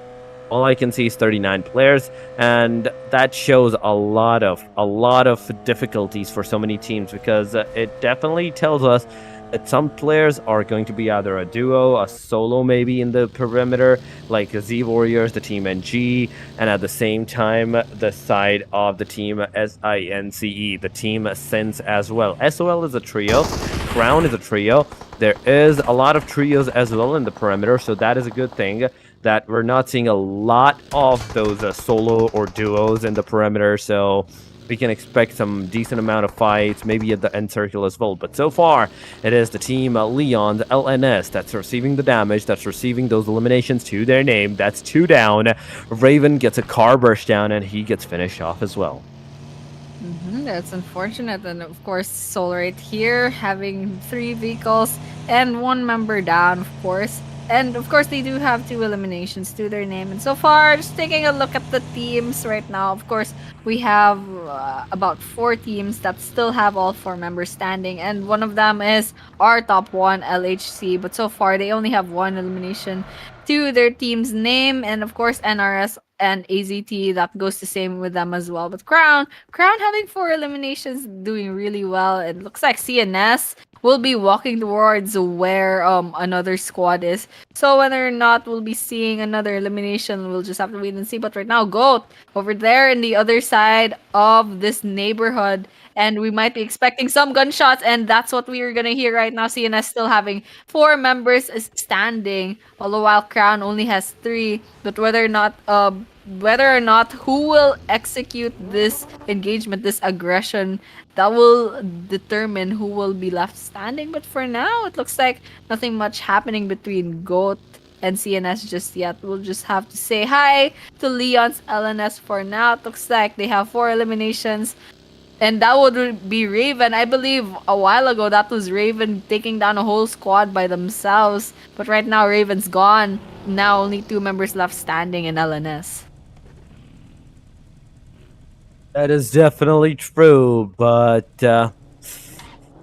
all I can see is 39 players, and that shows a lot of difficulties for so many teams, because it definitely tells us that some players are going to be either a duo, a solo maybe in the perimeter, like Z Warriors, the team NG, and at the same time, the side of the team SINCE, the team Sense as well. SOL is a trio, Crown is a trio. There is a lot of trios as well in the perimeter, so that is a good thing, that we're not seeing a lot of those solo or duos in the perimeter, so we can expect some decent amount of fights, maybe at the end circle as well. But so far, it is the team Leon's LNS that's receiving the damage, that's receiving those eliminations to their name. That's 2 down. Raven gets a car burst down, and he gets finished off as well. That's unfortunate. And of course, Solarite here having 3 vehicles and 1 member down, of course. And of course, they do have 2 eliminations to their name. And so far, just taking a look at the teams right now, of course, we have about 4 teams that still have all 4 members standing. And one of them is our top one, LHC. But so far, they only have 1 elimination to their team's name. And of course, NRS and AZT, that goes the same with them as well. But Crown having 4 eliminations, doing really well. It looks like CNS will be walking towards where another squad is. So whether or not we'll be seeing another elimination, we'll just have to wait and see. But right now, Goat over there in the other side of this neighborhood, and we might be expecting some gunshots, and that's what we are gonna hear right now. CNS still having 4 members is standing, all the while Crown only has 3. But whether or not who will execute this engagement, this aggression, that will determine who will be left standing. But for now, it looks like nothing much happening between Goat and CNS just yet. We'll just have to say hi to Leon's LNS for now. It looks like they have 4 eliminations. And that would be Raven. I believe a while ago that was Raven taking down a whole squad by themselves. But right now, Raven's gone. Now only 2 members left standing in LNS. That is definitely true, but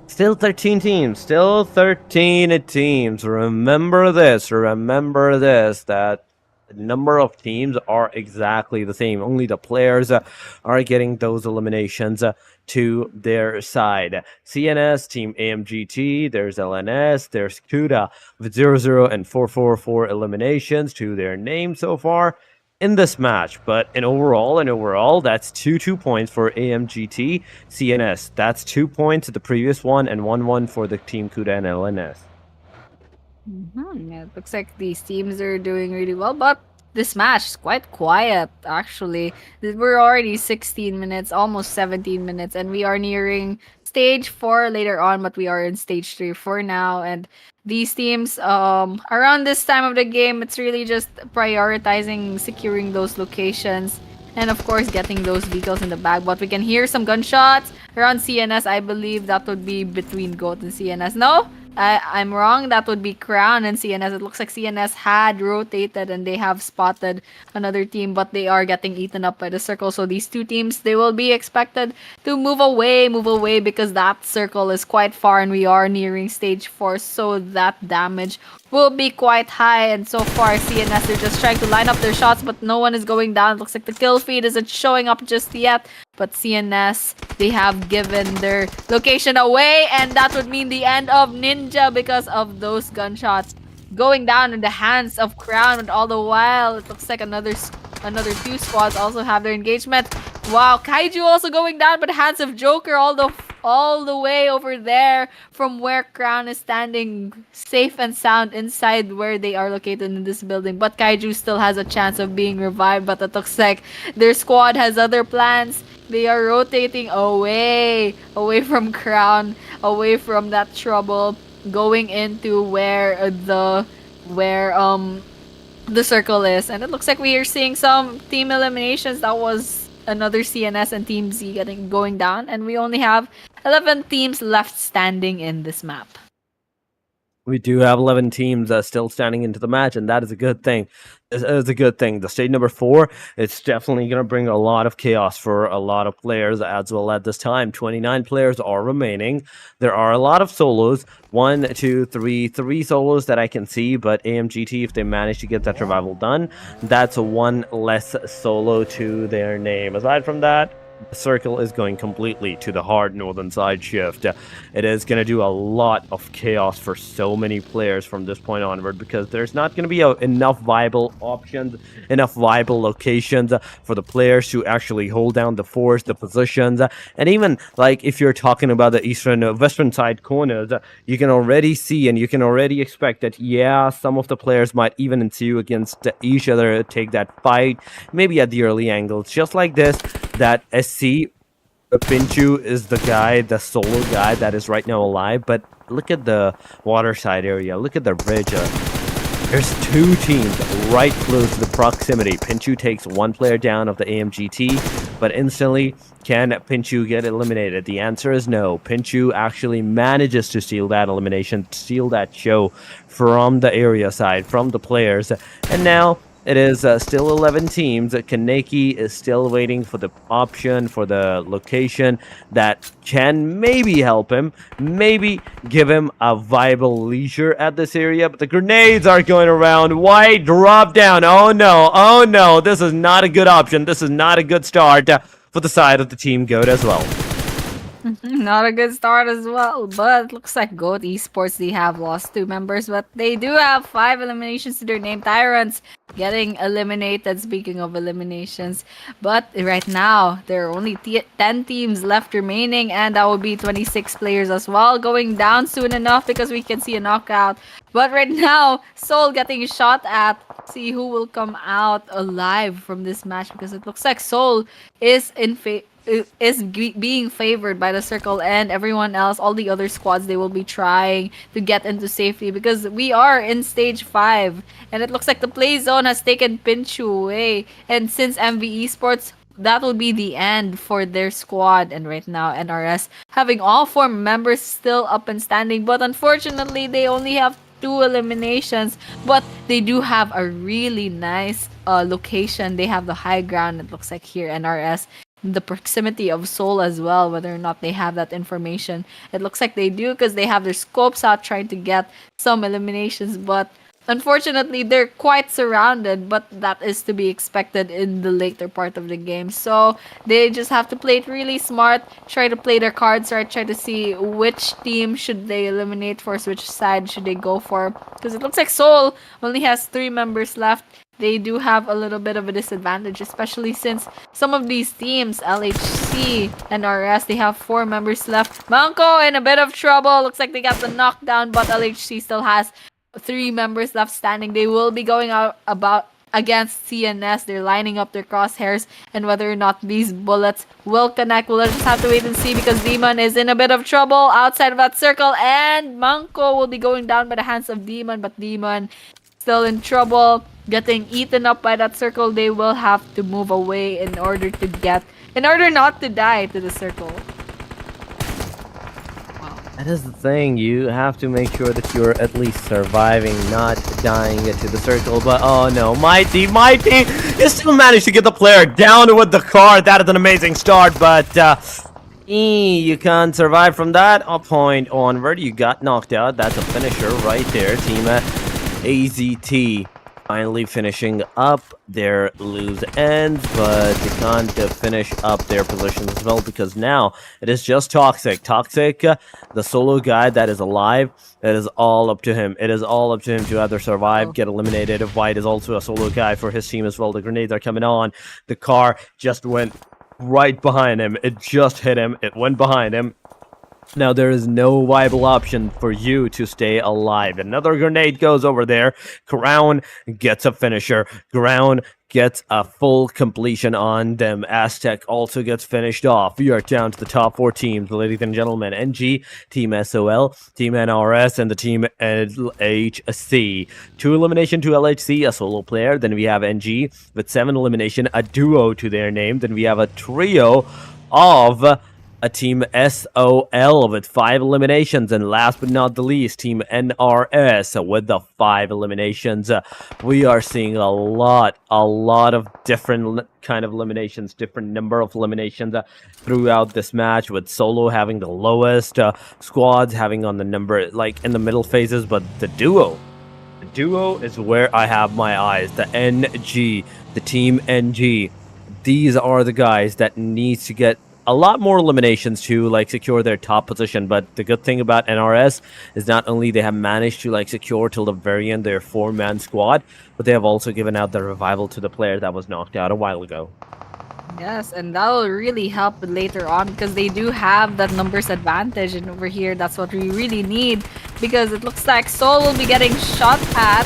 still 13 teams. Still 13 teams. Remember this, that the number of teams are exactly the same. Only the players are getting those eliminations to their side. CNS, Team AMGT, there's LNS, there's CUDA with 0-0 and 4-4-4 eliminations to their name so far in this match. But in overall, that's 2 points for AMGT. CNS, that's 2 points to the previous one, and 1-1 for the Team CUDA and LNS. Yeah, it looks like these teams are doing really well, but this match is quite quiet, actually. We're already 16 minutes, almost 17 minutes, and we are nearing stage 4 later on, but we are in stage 3 for now. And these teams, around this time of the game, it's really just prioritizing securing those locations and of course getting those vehicles in the bag. But we can hear some gunshots around CNS. I believe that would be between Goat and CNS. No, I'm wrong. That would be Crown and CNS. It looks like CNS had rotated and they have spotted another team, but they are getting eaten up by the circle. So these 2 teams, they will be expected to move away because that circle is quite far and we are nearing stage 4. So that damage will be quite high. And so far, CNS, they're just trying to line up their shots, but no one is going down. It looks like the kill feed isn't showing up just yet. But CNS, they have given their location away, and that would mean the end of Ninja because of those gunshots. going down in the hands of Crown, and all the while it looks like another two squads also have their engagement. Wow, Kaiju also going down, but hands of Joker all the way over there from where Crown is standing safe and sound inside where they are located in this building. But Kaiju still has a chance of being revived, but it looks like their squad has other plans. They are rotating away from Crown, away from that trouble, going into where the circle is. And it looks like we are seeing some team eliminations. That was another CNS and Team Z going down, and we only have 11 teams left standing in this map. We do have 11 teams still standing into the match, and that is a good thing. It's a good thing. The stage number 4, it's definitely going to bring a lot of chaos for a lot of players as well at this time. 29 players are remaining. There are a lot of solos. 1, 2, 3 solos that I can see, but AMGT, if they manage to get that revival done, that's one less solo to their name. Aside from that, the circle is going completely to the hard northern side shift. It is going to do a lot of chaos for so many players from this point onward, because there's not going to be enough viable options, enough viable locations for the players to actually hold down the force, the positions, and even like if you're talking about the eastern western side corners, you can already see and you can already expect that, yeah, some of the players might even ensue against each other, take that fight, maybe at the early angles, just like this. That SC Pinchu is the guy, the solo guy that is right now alive. But look at the waterside area. Look at the ridge. There's 2 teams right close to the proximity. Pinchu takes 1 player down of the AMGT, but instantly, can Pinchu get eliminated? The answer is no. Pinchu actually manages to steal that elimination, steal that show from the area side, from the players. And now, it is still 11 teams. Kaneki is still waiting for the option, for the location that can maybe help him, maybe give him a viable leisure at this area. But the grenades are going around. Why drop down? Oh no, this is not a good option. This is not a good start for the side of the Team Goat as well. Not a good start as well, but looks like Goat Esports, they have lost 2 members, but they do have 5 eliminations to their name. Tyrants getting eliminated, speaking of eliminations. But right now, there are only 10 teams left remaining, and that will be 26 players as well, going down soon enough because we can see a knockout. But right now, Soul getting shot at. See who will come out alive from this match, because it looks like Soul is being favored by the circle, and everyone else, all the other squads, they will be trying to get into safety because we are in stage 5, and it looks like the play zone has taken Pinchu away, and since MV Esports, that will be the end for their squad. And right now, NRS having all 4 members still up and standing, but unfortunately they only have 2 eliminations, but they do have a really nice location. They have the high ground, it looks like here. NRS, the proximity of Seoul as well, whether or not they have that information. It looks like they do because they have their scopes out trying to get some eliminations, but unfortunately they're quite surrounded, but that is to be expected in the later part of the game. So they just have to play it really smart, try to play their cards right, try to see which team should they eliminate first, which side should they go for, because it looks like Seoul only has 3 members left. They do have a little bit of a disadvantage, especially since some of these teams, LHC and RS, they have 4 members left. Manko in a bit of trouble. Looks like they got the knockdown, but LHC still has 3 members left standing. They will be going out about against CNS. They're lining up their crosshairs, and whether or not these bullets will connect, we'll just have to wait and see, because Demon is in a bit of trouble outside of that circle, and Manko will be going down by the hands of Demon, but Demon still in trouble, getting eaten up by that circle. They will have to move away in order not to die to the circle. That is the thing, you have to make sure that you're at least surviving, not dying to the circle. But oh no, my team you still managed to get the player down with the car. That is an amazing start, but you can't survive from that point onward. You got knocked out. That's a finisher right there. Team AZT finally finishing up their loose ends, but they can't finish up their positions as well because now it is just Toxic. Toxic, the solo guy that is alive, it is all up to him. It is all up to him to either survive, Oh. get eliminated. White is also a solo guy for his team as well. The grenades are coming on. The car just went right behind him. It just hit him. It went behind him. Now there is no viable option for you to stay alive. Another grenade goes over there. Crown gets a finisher. Crown gets a full completion on them. Aztec also gets finished off. We are down to the top 4 teams, ladies and gentlemen. NG, Team SOL, Team NRS, and the Team LHC. 2 elimination to LHC, a solo player. Then we have NG with 7 elimination, a duo to their name. Then we have a trio of a Team SOL with 5 eliminations, and last but not the least, Team NRS with the 5 eliminations. We are seeing a lot of different kind of eliminations, different number of eliminations throughout this match, with solo having the lowest, squads having on the number, like in the middle phases, but the duo is where I have my eyes. The NG, the Team NG. These are the guys that needs to get a lot more eliminations to like secure their top position. But the good thing about NRS is not only they have managed to like secure till the very end their 4-man squad, but they have also given out the revival to the player that was knocked out a while ago. Yes, and that will really help later on because they do have that numbers advantage, and over here that's what we really need because it looks like Soul will be getting shot at,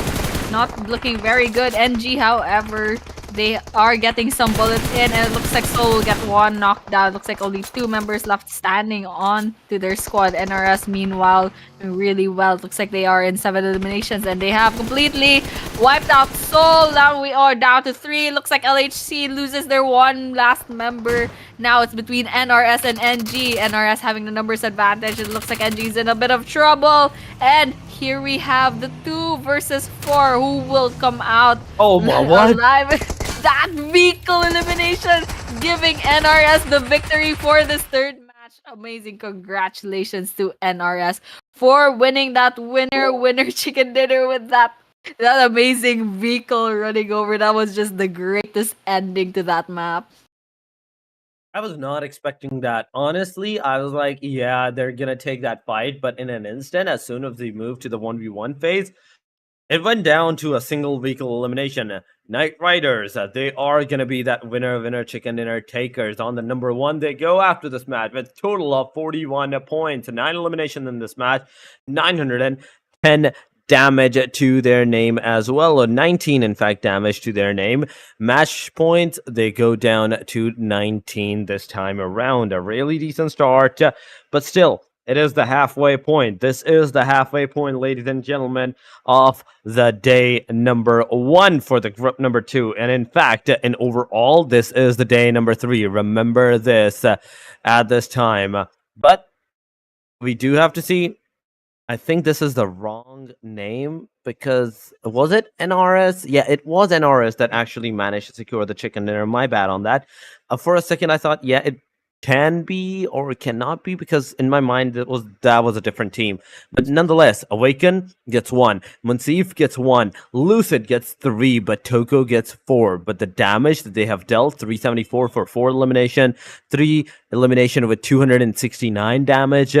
not looking very good. NG, however, they are getting some bullets in, and it looks like Soul will get 1 knocked down. It looks like only 2 members left standing on to their squad. NRS, meanwhile, doing really well. It looks like they are in 7 eliminations, and they have completely wiped out Soul. Now we are down to 3. Looks like LHC loses their 1 last member. Now it's between NRS and NG. NRS having the numbers advantage. It looks like NG's in a bit of trouble. And here we have the 2 versus 4. Who will come out Oh my, what? alive? That vehicle elimination giving NRS the victory for this 3rd match. Amazing. Congratulations to NRS for winning that winner chicken dinner with that amazing vehicle running over. That was just the greatest ending to that map. I was not expecting that. Honestly, I was like, yeah, they're gonna take that fight, but in an instant, as soon as they moved to the 1v1 phase, it went down to a single vehicle elimination. Knight Riders, they are going to be that winner chicken dinner takers. On the number 1, they go after this match with a total of 41 points. 9 eliminations in this match, 910 damage to their name as well, or 19 in fact damage to their name. Match points, they go down to 19 this time around. A really decent start, but still, it is the halfway point. This is the halfway point, ladies and gentlemen, of the day number 1 for the group number 2. And in fact, in overall, this is the day number 3. Remember this at this time. But we do have to see. I think this is the wrong name because was it NRS? Yeah, it was NRS that actually managed to secure the chicken dinner. My bad on that. For a second, I thought, yeah, it can be or it cannot be because in my mind that was a different team. But nonetheless, Awaken gets 1, Munsif gets 1, Lucid gets 3, but Toko gets 4. But the damage that they have dealt, 374 for 4 elimination, 3 elimination with 269 damage.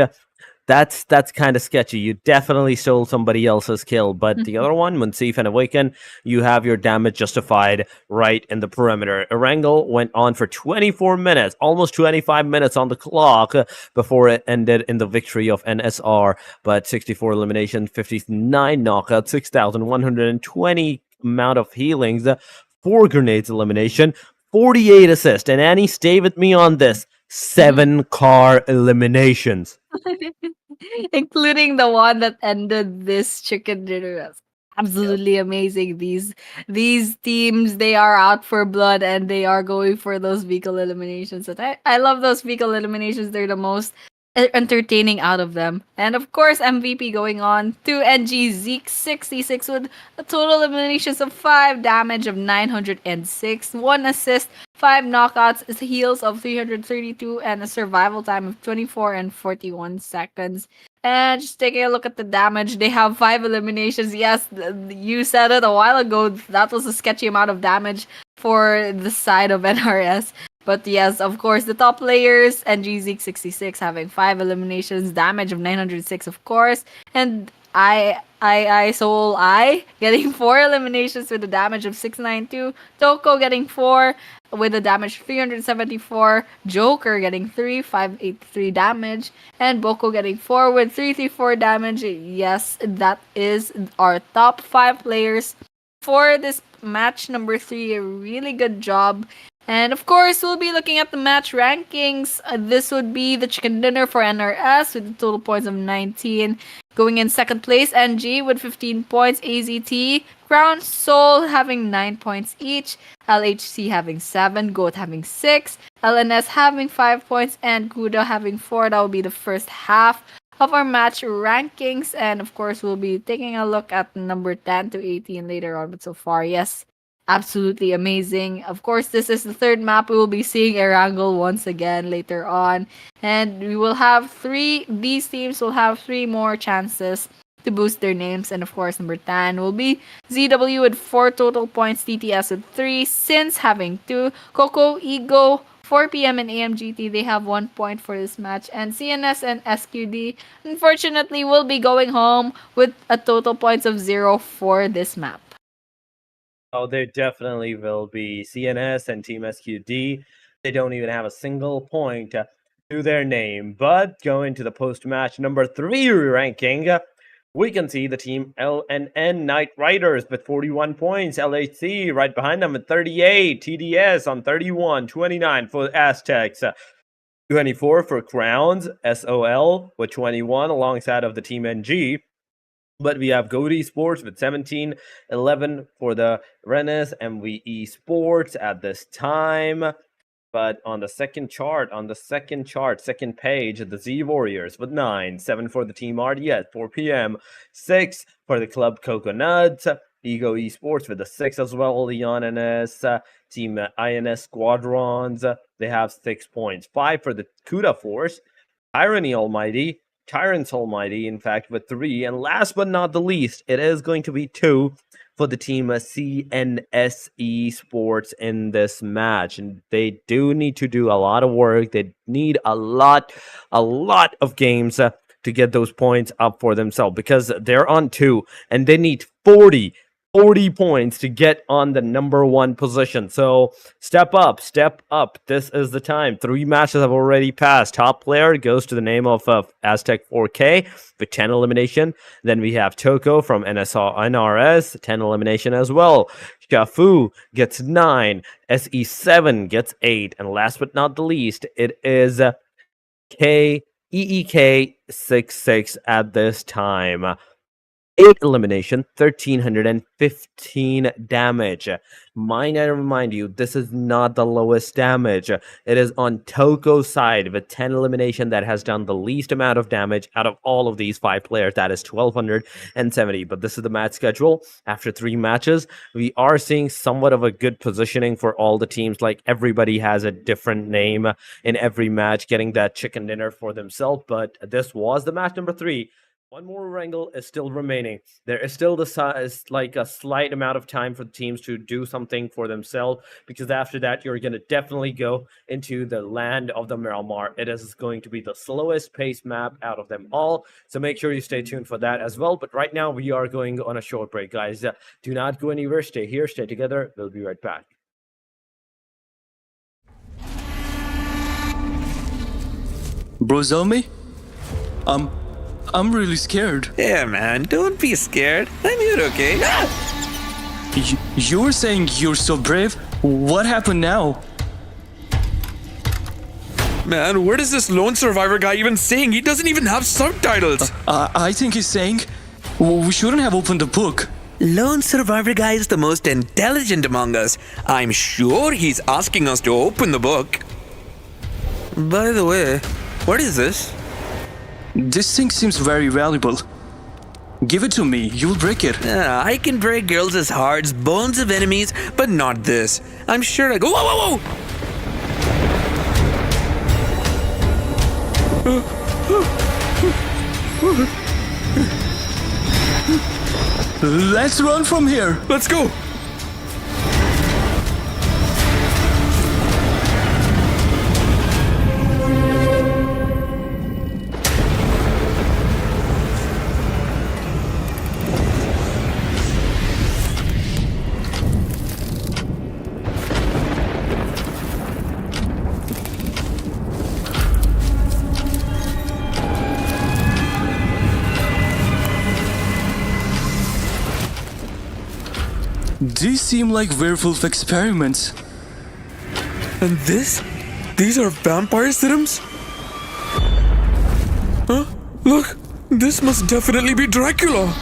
That's kind of sketchy. You definitely stole somebody else's kill, but the other one, Munsif and Awaken, you have your damage justified right in the perimeter. Erangel went on for 24 minutes, almost 25 minutes on the clock before it ended in the victory of NSR, but 64 elimination, 59 knockouts, 6,120 amount of healings, 4 grenades elimination, 48 assists, and Annie, stay with me on this, 7 car eliminations. Including the one that ended this chicken dinner. That's absolutely amazing. These teams, they are out for blood and they are going for those vehicle eliminations. And I love those vehicle eliminations. They're the most entertaining out of them. And of course, MVP going on to NG Zeke 66 with a total eliminations of 5, damage of 906, 1 assist, 5 knockouts, heals of 332, and a survival time of 24 and 41 seconds. And just taking a look at the damage, they have 5 eliminations. Yes, you said it a while ago. That was a sketchy amount of damage for the side of NRS. But yes, of course, the top players, NGZeke66 having 5 eliminations, damage of 906, of course, and Soul I getting 4 eliminations with a damage of 692, Toko getting 4 with a damage 374, Joker getting 583 damage, and Boko getting 4 with 334 damage. Yes, that is our top 5 players for this match number 3. A really good job. And of course, we'll be looking at the match rankings. This would be the chicken dinner for NRS with a total points of 19. Going in second place, NG with 15 points. AZT, Crown, Soul having 9 points each. LHC having 7. Goat having 6. LNS having 5 points. And Kuda having 4. That will be the first half of our match rankings. And of course, we'll be taking a look at number 10 to 18 later on. But so far, yes, absolutely amazing. Of course, this is the third map. We will be seeing Erangel once again later on. And we will have these teams will have 3 more chances to boost their names. And of course, number 10 will be ZW with 4 total points, TTS with 3, Sins having 2, Coco, Ego, 4PM and AMGT, they have 1 point for this match. And CNS and SQD, unfortunately, will be going home with a total points of 0 for this map. Oh, they definitely will be. CNS and Team SQD, they don't even have a single point to their name. But going to the post-match number 3 ranking, we can see the Team LNN Knight Riders with 41 points. LHC right behind them at 38. TDS on 31. 29 for Aztecs. 24 for Crowns. SOL with 21 alongside of the Team NG. But we have Goat Esports with 17, 11 for the Rennes and we Esports at this time. But on the second second page, the Z Warriors with 9, 7 for the Team RDS, 4 PM, 6 for the Club Coconuts, Ego Esports with a 6 as well, Leon NS, Team INS Squadrons, they have 6 points, 5 for the Kuda Force, Tyrants Almighty, in fact, with 3. And last but not the least, it is going to be 2 for the team CNS Sports in this match. And they do need to do a lot of work. They need a lot of games to get those points up for themselves because they're on 2 and they need 40 points to get on the number 1 position. So step up. This is the time. 3 matches have already passed. Top player goes to the name of Aztec 4K with 10 elimination. Then we have Toko from NRS, 10 elimination as well. Shafu gets 9. SE7 gets 8. And last but not the least, it is EEK66 at this time. 8 elimination, 1315 damage. Mind I remind you, this is not the lowest damage. It is on Toko's side with 10 elimination that has done the least amount of damage out of all of these 5 players. That is 1270. But this is the match schedule. After 3 matches, we are seeing somewhat of a good positioning for all the teams. Like everybody has a different name in every match, getting that chicken dinner for themselves. But this was the match number 3. 1 more wrangle is still remaining. There is still a slight amount of time for the teams to do something for themselves, because after that, you're going to definitely go into the land of the Miramar. It is going to be the slowest pace map out of them all, so make sure you stay tuned for that as well. But right now, we are going on a short break, guys. Do not go anywhere. Stay here. Stay together. We'll be right back. Bro, Zelmi? I'm really scared. Yeah, man, don't be scared. I'm here, okay? You were saying you're so brave. What happened now? Man, what is this lone survivor guy even saying? He doesn't even have subtitles. I think he's saying we shouldn't have opened the book. Lone survivor guy is the most intelligent among us. I'm sure he's asking us to open the book. By the way, what is this? This thing seems very valuable. Give it to me, you'll break it. I can break girls' hearts, bones of enemies, but not this. I'm sure I go. Whoa, whoa, whoa! Let's run from here. Let's go. These seem like werewolf experiments. And this? These are vampire serums? Huh? Look, this must definitely be Dracula.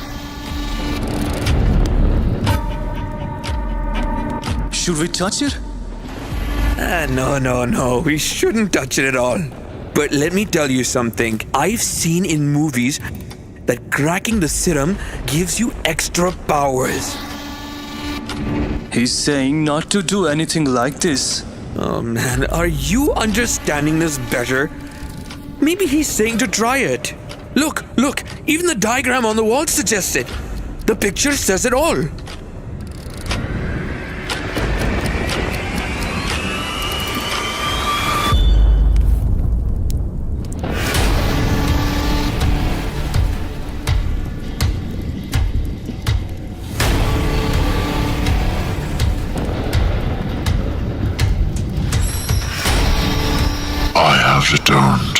Should we touch it? No. We shouldn't touch it at all. But let me tell you something. I've seen in movies that cracking the serum gives you extra powers. He's saying not to do anything like this. Oh man, are you understanding this better? Maybe he's saying to try it. Look, even the diagram on the wall suggests it. The picture says it all. I have returned.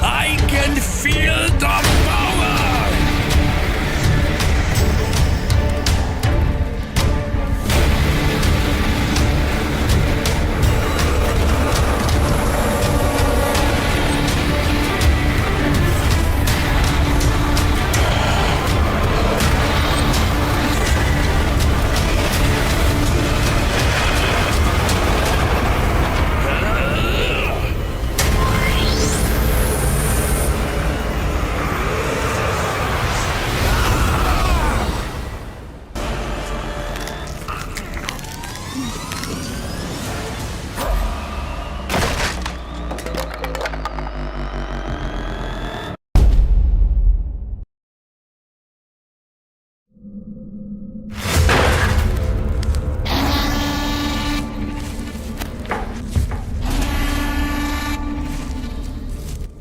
I can feel the power!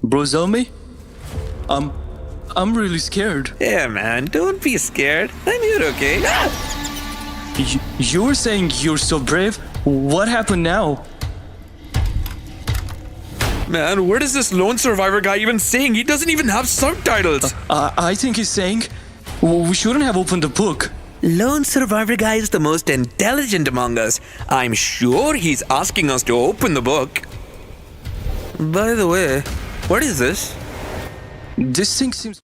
Bro, Zelmi? I'm really scared. Yeah, man, don't be scared. I'm here, okay? You were saying you're so brave. What happened now? Man, what is this lone survivor guy even saying? He doesn't even have subtitles. I think he's saying we shouldn't have opened the book. Lone survivor guy is the most intelligent among us. I'm sure he's asking us to open the book. By the way, what is this? This thing seems...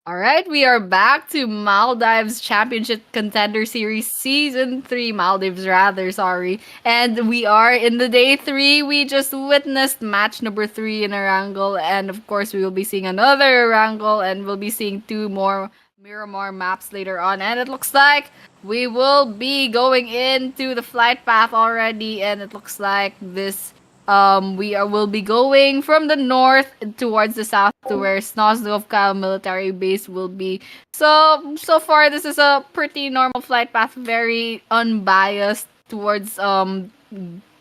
All right, we are back to Maldives Championship Contender Series Season 3. Maldives, rather, sorry. And we are in the day 3. We just witnessed match number 3 in Erangel. And of course, we will be seeing another Erangel. And we'll be seeing 2 more Miramar maps later on. And it looks like we will be going into the flight path already. And it looks like this... will be going from the north towards the south to where Snozlovka military base will be. So far this is a pretty normal flight path, very unbiased towards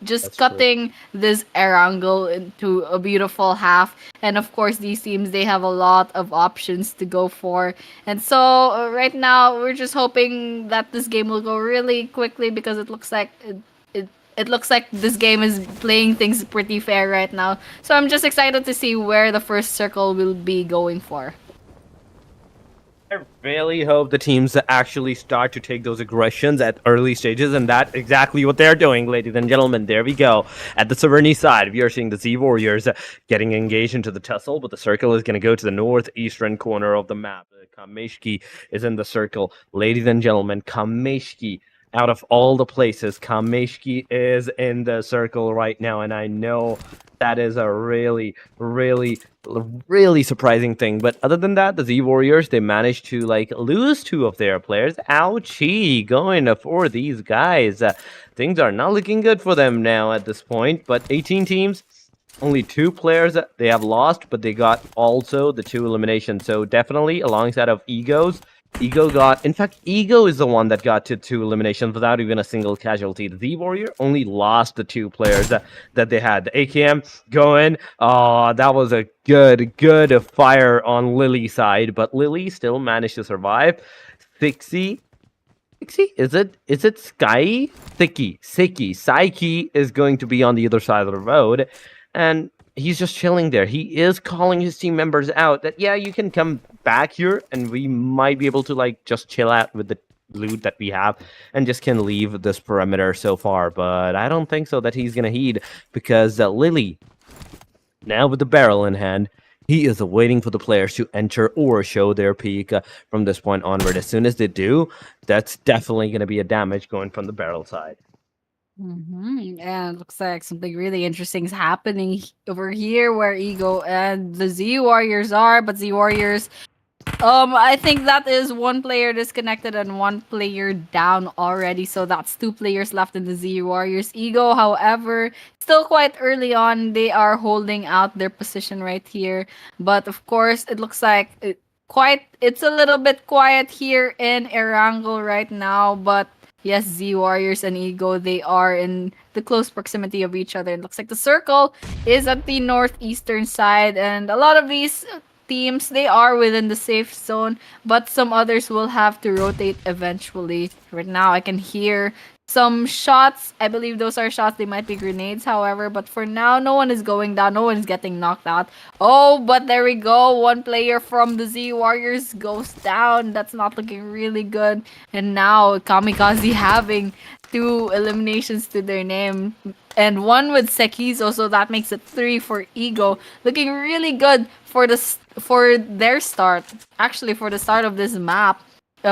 just cutting this Erangel into a beautiful half. And of course these teams, they have a lot of options to go for. And so right now we're just hoping that this game will go really quickly because it looks like it looks like this game is playing things pretty fair right now. So I'm just excited to see where the first circle will be going for. I really hope the teams actually start to take those aggressions at early stages, and that's exactly what they're doing, ladies and gentlemen. There we go. At the Severny side, we are seeing the Z Warriors getting engaged into the tussle, but the circle is going to go to the northeastern corner of the map. Kameshki is in the circle. Ladies and gentlemen, Kameshki out of all the places, Kameshki is in the circle right now, and I know that is a really surprising thing. But other than that, the Z Warriors, they managed to like lose two of their players. Ouchie, going for these guys. Things are not looking good for them now at this point. But 18 teams, only two players that they have lost, but they got also the two eliminations. So definitely alongside of Egos, Ego got, in fact, Ego is the one that got to two eliminations without even a single casualty. The Z Warrior only lost the two players that they had. The AKM going, that was a good fire on Lily's side, but Lily still managed to survive. Fixie, is it Sky? Psyche is going to be on the other side of the road, and he's just chilling there. He is calling his team members out that yeah, you can come back here, and we might be able to like just chill out with the loot that we have and just can leave this perimeter so far. But I don't think so that he's gonna heed because Lily, now with the barrel in hand, he is waiting for the players to enter or show their peak from this point onward. As soon as they do, that's definitely going to be a damage going from the barrel side. And looks like something really interesting is happening over here where Ego and the Z Warriors are, but Z Warriors, I think that is one player disconnected and one player down already. So that's two players left in the Z Warriors. Ego, however, still quite early on. They are holding out their position right here. But of course, it looks like it's a little bit quiet here in Erangel right now. But yes, Z Warriors and Ego, they are in the close proximity of each other. It looks like the circle is at the northeastern side, and a lot of these teams, they are within the safe zone, but some others will have to rotate eventually. Right now, I can hear some shots. I believe those are shots. They might be grenades, however, but for now, no one is going down. No one is getting knocked out. Oh, but there we go. One player from the Z Warriors goes down. That's not looking really good. And now, Kamikaze having two eliminations to their name. And one with Sekizo, so that makes it 3 for Ego. Looking really good for their start. Actually, for the start of this map,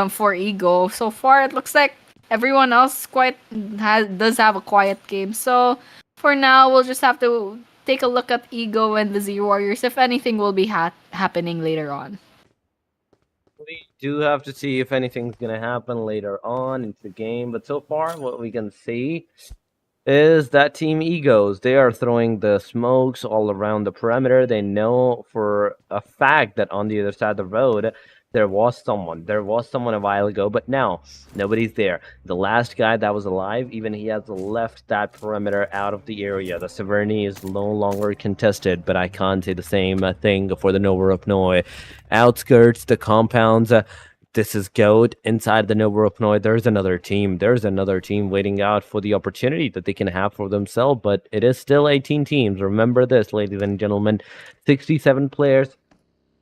for Ego. So far, it looks like everyone else does have a quiet game. So for now, we'll just have to take a look at Ego and the Z Warriors. If anything will be happening later on. We do have to see if anything's going to happen later on into the game, but so far, what we can see is that Team Egos, they are throwing the smokes all around the perimeter. They know for a fact that on the other side of the road, there was someone a while ago, but now nobody's there. The last guy that was alive, even he has left that perimeter out of the area. The Severny is no longer contested, but I can't say the same thing for the Nova Upnoy. Outskirts, the compounds, this is Goat. Inside the Nova Upnoy, there's another team. There's another team waiting out for the opportunity that they can have for themselves, but it is still 18 teams. Remember this, ladies and gentlemen. 67 players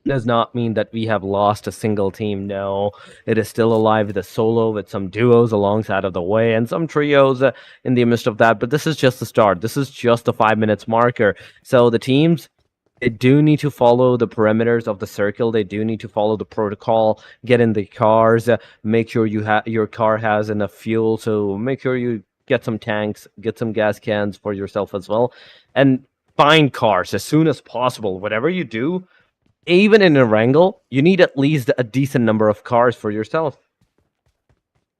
does not mean that we have lost a single team. No, it is still alive with a solo, with some duos alongside of the way, and some trios in the midst of that. But this is just the start. This is just the 5 minutes marker. So the teams, they do need to follow the perimeters of the circle. They do need to follow the protocol. Get in the cars. Make sure your car has enough fuel. So make sure you get some tanks, get some gas cans for yourself as well, and find cars as soon as possible. Whatever you do, even in a wrangle, you need at least a decent number of cars for yourself.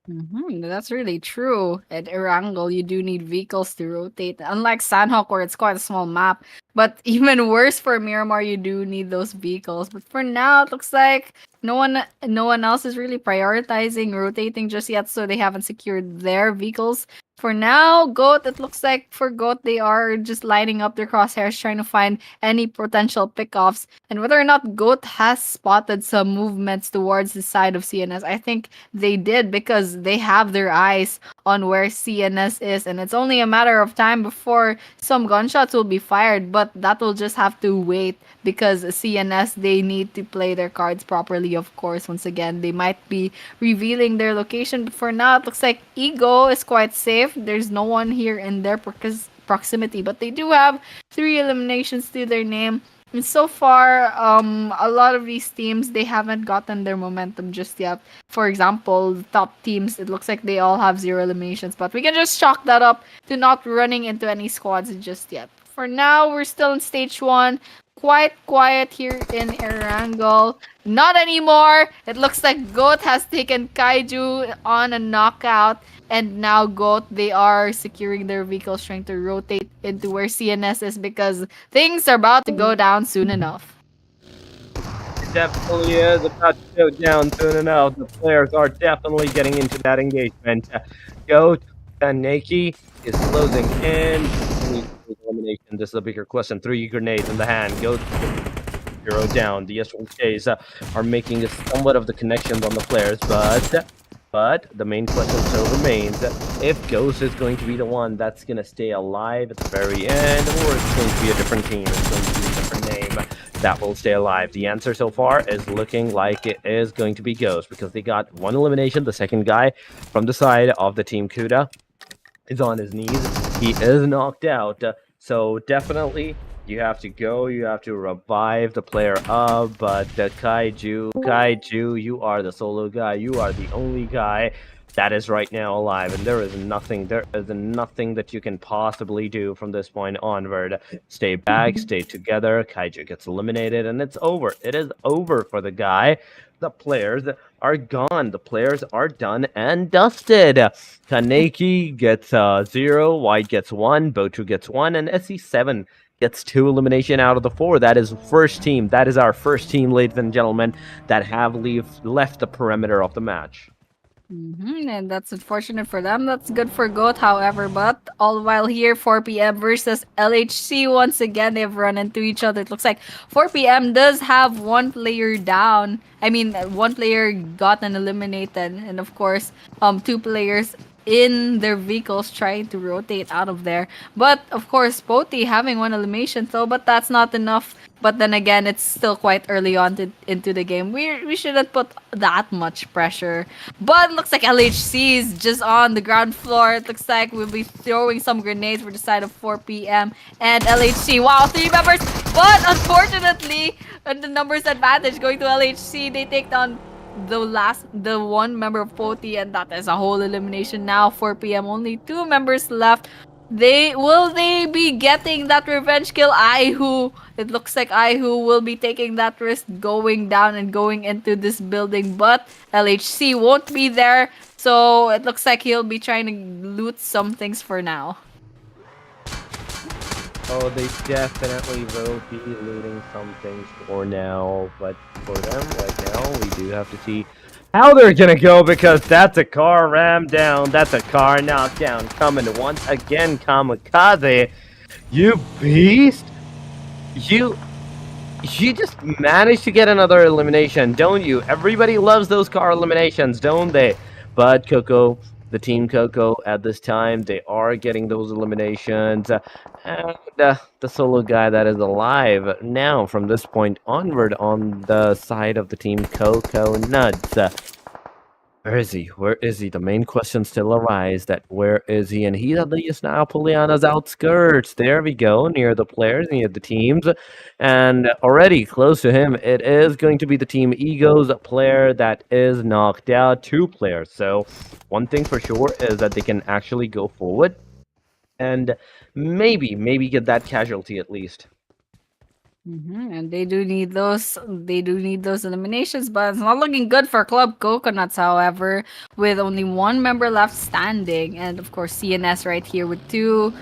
That's really true. At Erangel, you do need vehicles to rotate. Unlike Sanhok, where it's quite a small map. But even worse for Miramar, you do need those vehicles. But for now, it looks like no one else is really prioritizing rotating just yet, so they haven't secured their vehicles. For now, Goat, it looks like for Goat, they are just lining up their crosshairs, trying to find any potential pickoffs. And whether or not Goat has spotted some movements towards the side of CNS, I think they did, because they have their eyes on where CNS is. And it's only a matter of time before some gunshots will be fired, but that will just have to wait, because CNS, they need to play their cards properly, of course. Once again, they might be revealing their location, but for now, it looks like Ego is quite safe. There's no one here in their proximity, but they do have 3 eliminations to their name. And so far, a lot of these teams they haven't gotten their momentum just yet. For example, the top teams, it looks like they all have 0 eliminations, but we can just chalk that up to not running into any squads just yet. For now, we're still in stage one. Quite quiet here in Erangel. Not anymore. It looks like Goat has taken Kaiju on a knockout. And now Goat, they are securing their vehicles, trying to rotate into where CNS is because things are about to go down soon enough. It definitely is about to go down soon enough. The players are definitely getting into that engagement. Goat Kaneki is closing in. Elimination. This is a bigger question. 3 grenades in the hand. Goat 0 down. The SLKs are making somewhat of the connections on the players, but the main question still remains: if Ghost is going to be the one that's going to stay alive at the very end, or it's going to be a different team, it's going to be a different name that will stay alive. The answer so far is looking like it is going to be Ghost, because they got 1 elimination. The second guy from the side of the team Kuda is on his knees. He is knocked out. So definitely you have to go, you have to revive the player up, but the Kaiju, you are the solo guy, you are the only guy that is right now alive, and there is nothing that you can possibly do from this point onward. Stay back, stay together, Kaiju gets eliminated, and it's over. It is over for the guy. The players are gone. The players are done and dusted. Kaneki gets 0, White gets 1, Botu gets 1, and SC7 gets 2 elimination out of the 4. That is first team. That is our first team, ladies and gentlemen, that have left the perimeter of the match. And that's unfortunate for them. That's good for Goat, however. But all while here, 4PM versus LHC. Once again, they've run into each other. It looks like 4PM does have one player down. I mean, one player gotten eliminated. And of course, 2 players in their vehicles trying to rotate out of there. But of course, Poti having 1 elimination, so but that's not enough. But then again, it's still quite early on into the game. We shouldn't put that much pressure. But looks like LHC is just on the ground floor. It looks like we'll be throwing some grenades for the side of 4PM and LHC. Wow, 3 members. But unfortunately, the numbers advantage going to LHC. They take down the 1 member of Poti, and that is a whole elimination now. 4PM, only 2 members left. Will they be getting that revenge kill? Aihu. It looks like Aihu will be taking that risk going down and going into this building, but LHC won't be there. So it looks like he'll be trying to loot some things for now. Oh, they definitely will be looting some things for now, but for them right now, we do have to see how they're gonna go, because that's a car rammed down, that's a car knocked down, coming once again, Kamikaze. You beast! You just managed to get another elimination, don't you? Everybody loves those car eliminations, don't they? But Coco, the team Coco at this time, they are getting those eliminations. And the solo guy that is alive now from this point onward on the side of the team Coco Nuts. Where is he? Where is he? The main question still arises that where is he? And he is now Poliana's outskirts. There we go, near the players, near the teams. And already close to him, it is going to be the Team Ego's player that is knocked out. 2 players. So one thing for sure is that they can actually go forward and maybe get that casualty at least. And they do need those. They do need those eliminations, but it's not looking good for Club Coconuts. However, with only 1 member left standing, and of course CNS right here with two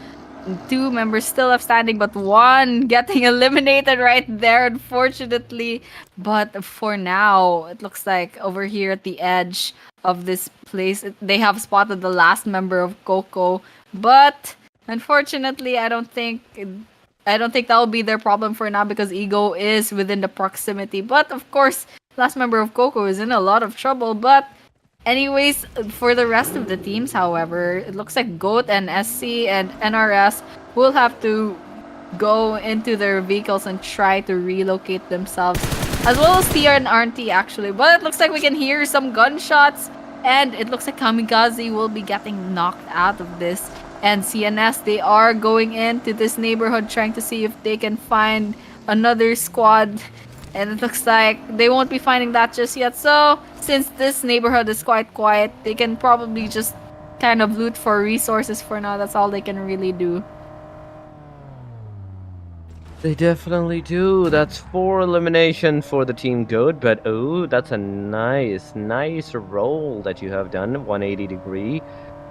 members still left standing, but 1 getting eliminated right there, unfortunately. But for now, it looks like over here at the edge of this place, they have spotted the last member of Coco, but unfortunately, I don't think that will be their problem for now because Ego is within the proximity. But of course, last member of Coco is in a lot of trouble. But anyways, for the rest of the teams, however, it looks like Goat and SC and NRS will have to go into their vehicles and try to relocate themselves, as well as TR and RNT actually. But it looks like we can hear some gunshots, and it looks like Kamikaze will be getting knocked out of this. And CNS, they are going into this neighborhood trying to see if they can find another squad. And it looks like they won't be finding that just yet. So, since this neighborhood is quite quiet, they can probably just kind of loot for resources for now. That's all they can really do. They definitely do. That's 4 elimination for the team good, but oh, that's a nice roll that you have done. 180 degree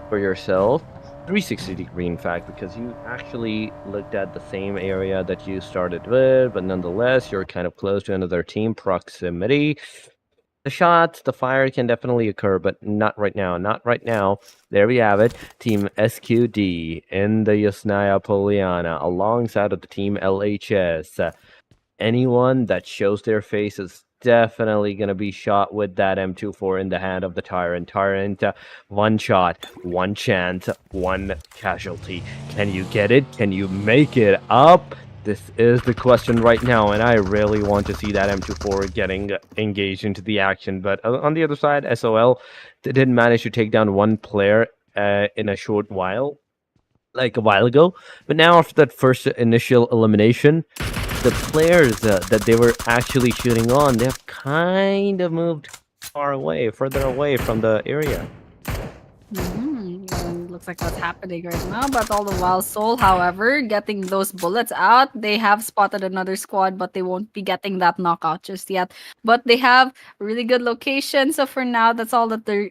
for yourself. 360 degree, in fact, because you actually looked at the same area that you started with, but nonetheless, you're kind of close to another team proximity. The shots, the fire can definitely occur, but not right now. Not right now. There we have it. Team SQD in the Yasnaya Poliana alongside of the team LHS. Anyone that shows their face is definitely going to be shot with that M24 in the hand of the Tyrant. Tyrant, one shot, one chance, one casualty. Can you get it? Can you make it up? This is the question right now, and I really want to see that M24 getting engaged into the action. But on the other side, SOL didn't manage to take down one player in a short while, like a while ago. But now, after that first initial elimination, the players that they were actually shooting on, they have kind of moved further away from the area. And looks like what's happening right now. But all the while, Soul, however, getting those bullets out. They have spotted another squad, but they won't be getting that knockout just yet. But they have really good location, so for now, that's all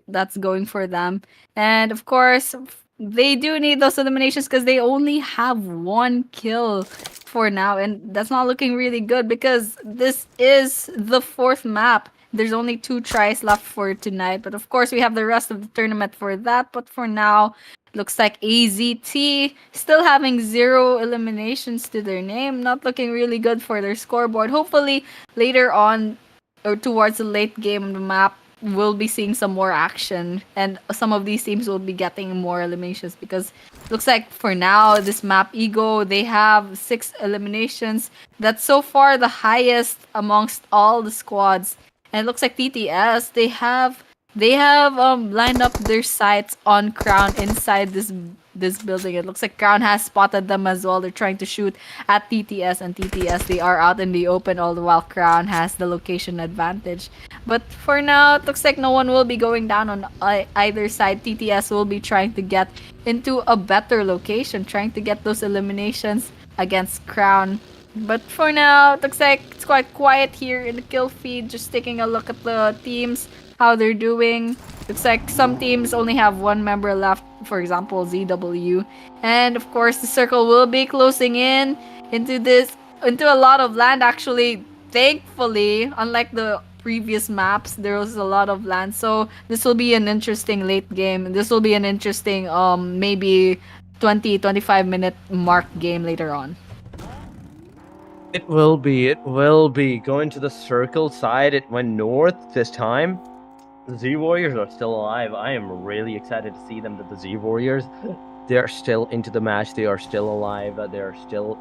that's going for them. And of course, they do need those eliminations because they only have one kill for now, and that's not looking really good because this is the 4th map. There's only 2 tries left for tonight, but of course we have the rest of the tournament for that. But for now, looks like AZT still having 0 eliminations to their name. Not looking really good for their scoreboard. Hopefully later on or towards the late game of the map, we'll be seeing some more action, and some of these teams will be getting more eliminations because looks like for now this map Ego, they have 6 eliminations. That's so far the highest amongst all the squads. And it looks like TTS, they have lined up their sights on Crown inside this building. It looks like Crown has spotted them as well. They're trying to shoot at TTS, and TTS, they are out in the open, all the while Crown has the location advantage. But for now, it looks like no one will be going down on either side. TTS will be trying to get into a better location, trying to get those eliminations against Crown. But for now, it looks like it's quite quiet here in the kill feed. Just taking a look at the teams, how they're doing. Looks like some teams only have 1 member left, for example, ZW. And of course, the circle will be closing in into a lot of land actually. Thankfully, unlike the previous maps, there was a lot of land. So this will be an interesting late game. This will be an interesting maybe 20-25 minute mark game later on. It will be. Going to the circle side, it went north this time. The Z Warriors are still alive. I am really excited to see them, that the Z Warriors, they are still into the match. They are still alive. They are still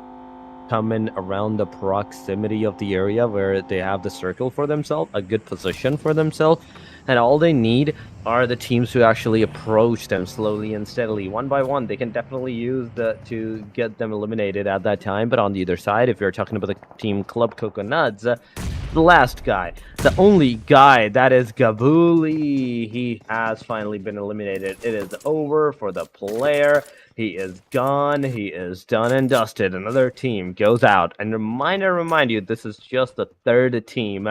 coming around the proximity of the area where they have the circle for themselves, a good position for themselves. And all they need are the teams to actually approach them slowly and steadily, one by one. They can definitely use to get them eliminated at that time. But on the other side, if you're talking about the team Club Coconuts, the last guy, the only guy, that is Gabuli. He has finally been eliminated. It is over for the player. He is gone. He is done and dusted. Another team goes out. And remind you, this is just the 3rd team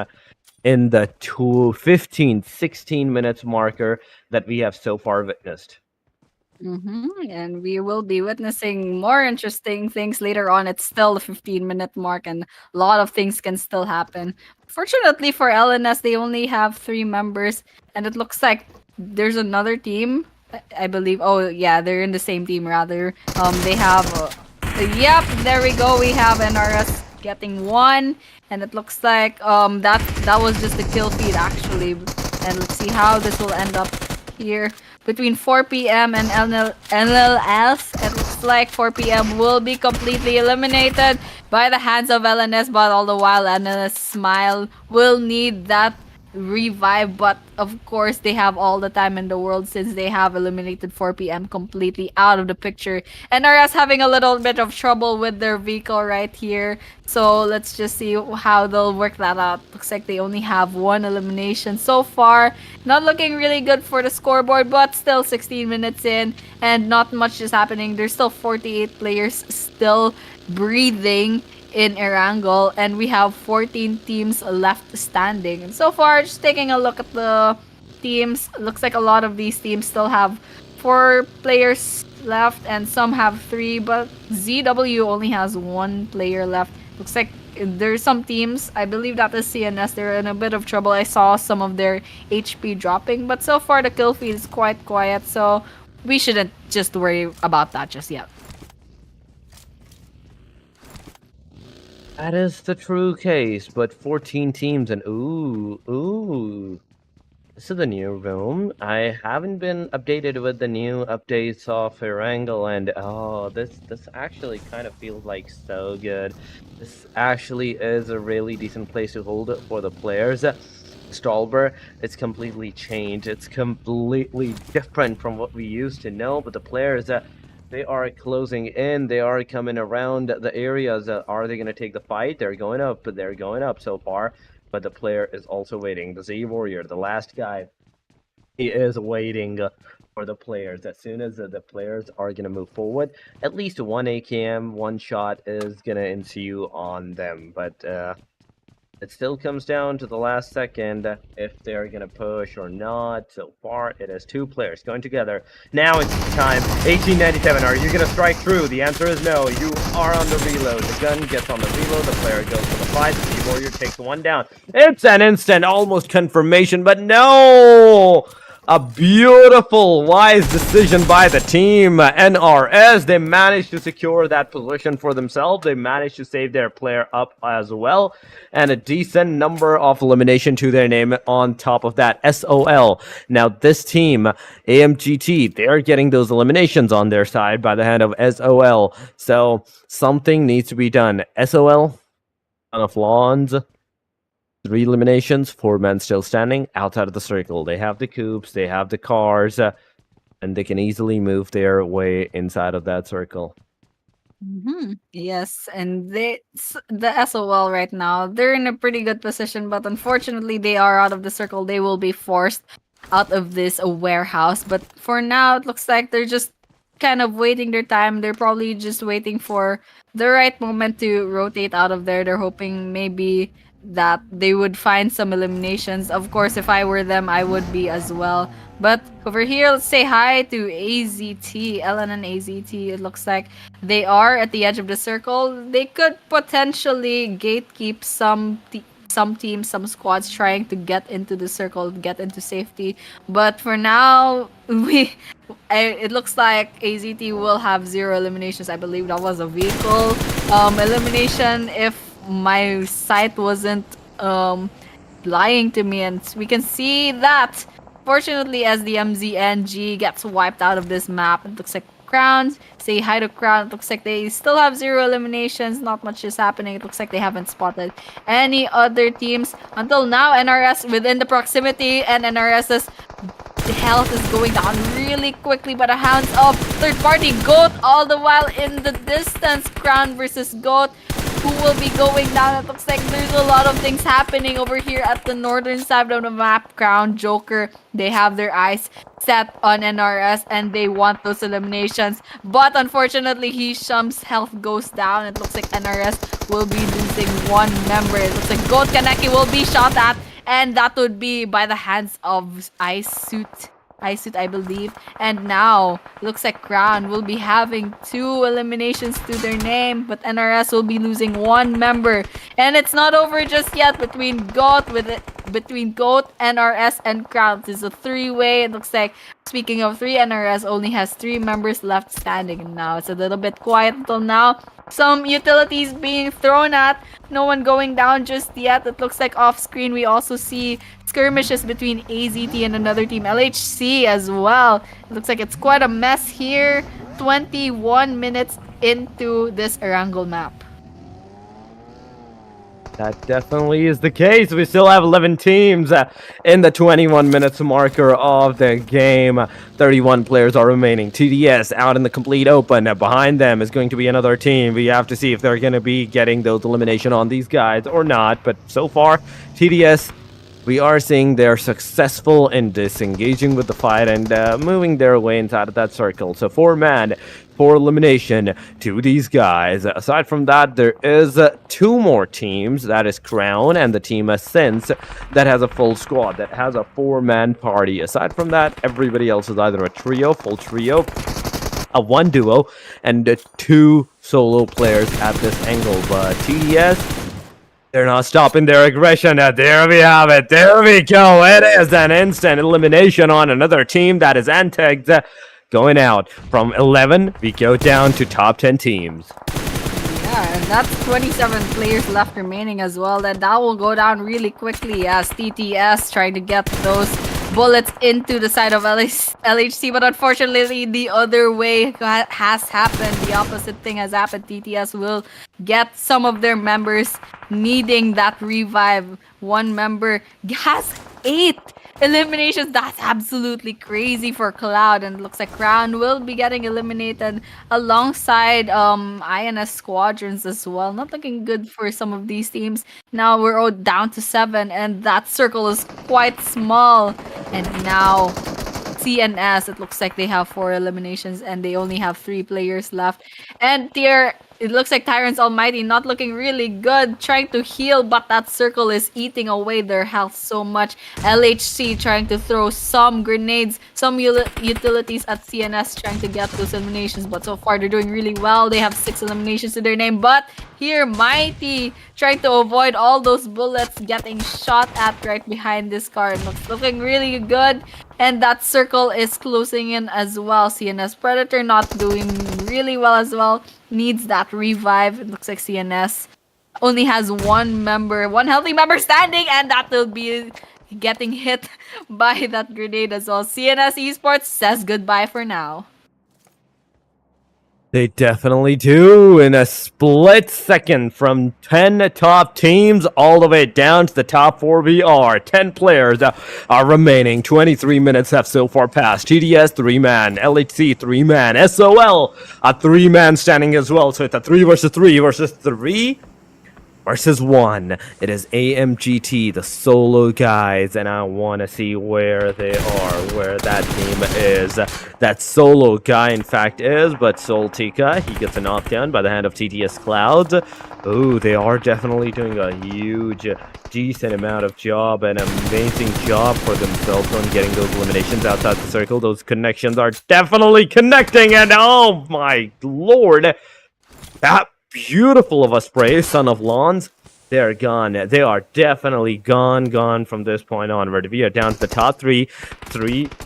in the 16 minutes marker that we have so far witnessed. And we will be witnessing more interesting things later on. It's still the 15-minute mark, and a lot of things can still happen. Fortunately for LNS, they only have 3 members, and it looks like there's another team, I believe. Oh yeah, they're in the same team rather. They have yep, there we go. We have NRS getting 1, and it looks like that was just the kill feed actually. And let's see how this will end up here between 4 p.m. and NLS. It looks like 4 p.m. will be completely eliminated by the hands of LNS, but all the while NLS Smile will need that revive, but of course they have all the time in the world since they have eliminated 4 p.m. completely out of the picture. NRS having a little bit of trouble with their vehicle right here. So let's just see how they'll work that out. Looks like they only have one elimination so far. Not looking really good for the scoreboard, but still 16 minutes in and not much is happening. There's still 48 players still breathing in Erangel, and we have 14 teams left standing. And so far, just taking a look at the teams, looks like a lot of these teams still have 4 players left, and some have 3, but ZW only has 1 player left. Looks like there's some teams, I believe that is CNS, they're in a bit of trouble. I saw some of their HP dropping, but so far the kill feed is quite quiet, so we shouldn't just worry about that just yet. That is the true case, but 14 teams and ooh. This is the new room. I haven't been updated with the new updates of Erangel, and oh, this actually kind of feels like so good. This actually is a really decent place to hold it for the players. Stolber, it's completely changed. It's completely different from what we used to know, but the players they are closing in. They are coming around the areas. Are they going to take the fight? They're going up, but they're going up so far. But the player is also waiting. The Z Warrior, the last guy, he is waiting for the players. As soon as the players are going to move forward, at least one AKM, one shot is going to ensue on them. But it still comes down to the last second if they're going to push or not. So far, it is 2 players going together. Now it's time. 1897, are you going to strike through? The answer is no. You are on the reload. The gun gets on the reload. The player goes for the fight. The Warrior takes one down. It's an instant, almost confirmation, but no! A beautiful, wise decision by the team. NRS, they managed to secure that position for themselves. They managed to save their player up as well. And a decent number of elimination to their name on top of that. SOL. Now, this team, AMGT, they're getting those eliminations on their side by the hand of SOL. So, something needs to be done. SOL, son of Lawns. 3 eliminations, 4 men still standing outside of the circle. They have the coupes, they have the cars, and they can easily move their way inside of that circle. Yes, and the SOL right now, they're in a pretty good position, but unfortunately they are out of the circle. They will be forced out of this warehouse. But for now, it looks like they're just kind of waiting their time. They're probably just waiting for the right moment to rotate out of there. They're hoping maybe that they would find some eliminations. Of course, if I were them, I would be as well. But over here, let's say hi to AZT, Ellen and AZT. It looks like they are at the edge of the circle. They could potentially gatekeep some teams, some squads trying to get into the circle, get into safety. But for now, it looks like AZT will have 0 eliminations. I believe that was a vehicle elimination if my sight wasn't lying to me, and we can see that fortunately as the MZNG gets wiped out of this map. It looks like Crowns, say hi to Crown. It looks like they still have 0 eliminations. Not much is happening. It looks like they haven't spotted any other teams until now. NRS within the proximity, and NRS's health is going down really quickly by the hands of third party Goat, all the while in the distance. Crown versus Goat, who will be going down. It looks like there's a lot of things happening over here at the northern side of the map. Crown, Joker, they have their eyes set on NRS and they want those eliminations. But unfortunately, Hisham's health goes down. It looks like NRS will be losing 1 member. It looks like Goat Kaneki will be shot at, and that would be by the hands of Ice Suit, I believe. And now, looks like Crown will be having 2 eliminations to their name, but NRS will be losing 1 member. And it's not over just yet between Goat, NRS, and Crown. This is a 3-way. It looks like, speaking of 3, NRS only has 3 members left standing. And now it's a little bit quiet until now. Some utilities being thrown at. No one going down just yet. It looks like off screen we also see skirmishes between AZT and another team, LHC as well. It looks like it's quite a mess here. 21 minutes into this Erangel map. That definitely is the case. We still have 11 teams in the 21 minutes marker of the game. 31 players are remaining. TDS out in the complete open. Behind them is going to be another team. We have to see if they're going to be getting those elimination on these guys or not. But so far, TDS, we are seeing they're successful in disengaging with the fight and moving their way inside of that circle. So 4-man for elimination to these guys. Aside from that, there is 2 more teams. That is Crown and the team Ascents that has a full squad, that has a 4-man party. Aside from that, everybody else is either a trio, full trio, a 1 duo, and 2 solo players at this angle. But TDS, they're not stopping their aggression. There we have it. There we go. It is an instant elimination on another team. That is Antegs. Going out from 11, we go down to top 10 teams. Yeah, and that's 27 players left remaining as well. And that will go down really quickly as TTS trying to get those bullets into the side of LHC. But unfortunately, the other way has happened. The opposite thing has happened. TTS will get some of their members needing that revive. One member has 8 eliminations. That's absolutely crazy for Cloud, and it looks like Crown will be getting eliminated alongside INS squadrons as well. Not looking good for some of these teams. Now we're all down to 7, and that circle is quite small. And now CNS, it looks like they have 4 eliminations and they only have 3 players left. And it looks like Tyrant's Almighty not looking really good, trying to heal, but that circle is eating away their health so much. LHC trying to throw some grenades, some utilities at CNS, trying to get those eliminations, but so far they're doing really well. They have 6 eliminations to their name, but here Mighty trying to avoid all those bullets getting shot at right behind this car. It looks looking really good. And that circle is closing in as well. CNS Predator not doing really well as well. Needs that revive. It looks like CNS only has one healthy member standing, and that will be getting hit by that grenade as well. CNS Esports says goodbye for now. They definitely do in a split second from 10 top teams all the way down to the top 4 VR. 10 players are remaining. 23 minutes have so far passed. TDS 3-man, LHC 3-man, SOL a 3-man standing as well. So it's a 3 versus 3 versus 3 versus 1. It is AMGT, the solo guys, and I want to see where they are, where that team is. That solo guy, in fact, is, but Soltika, he gets a knockdown by the hand of TTS Clouds. Oh, they are definitely doing a huge, decent amount of job, an amazing job for themselves on getting those eliminations outside the circle. Those connections are definitely connecting, and oh my lord, that beautiful of a spray, Son of Lawns. They're gone. They are definitely gone from this point onward. We are down to the top 3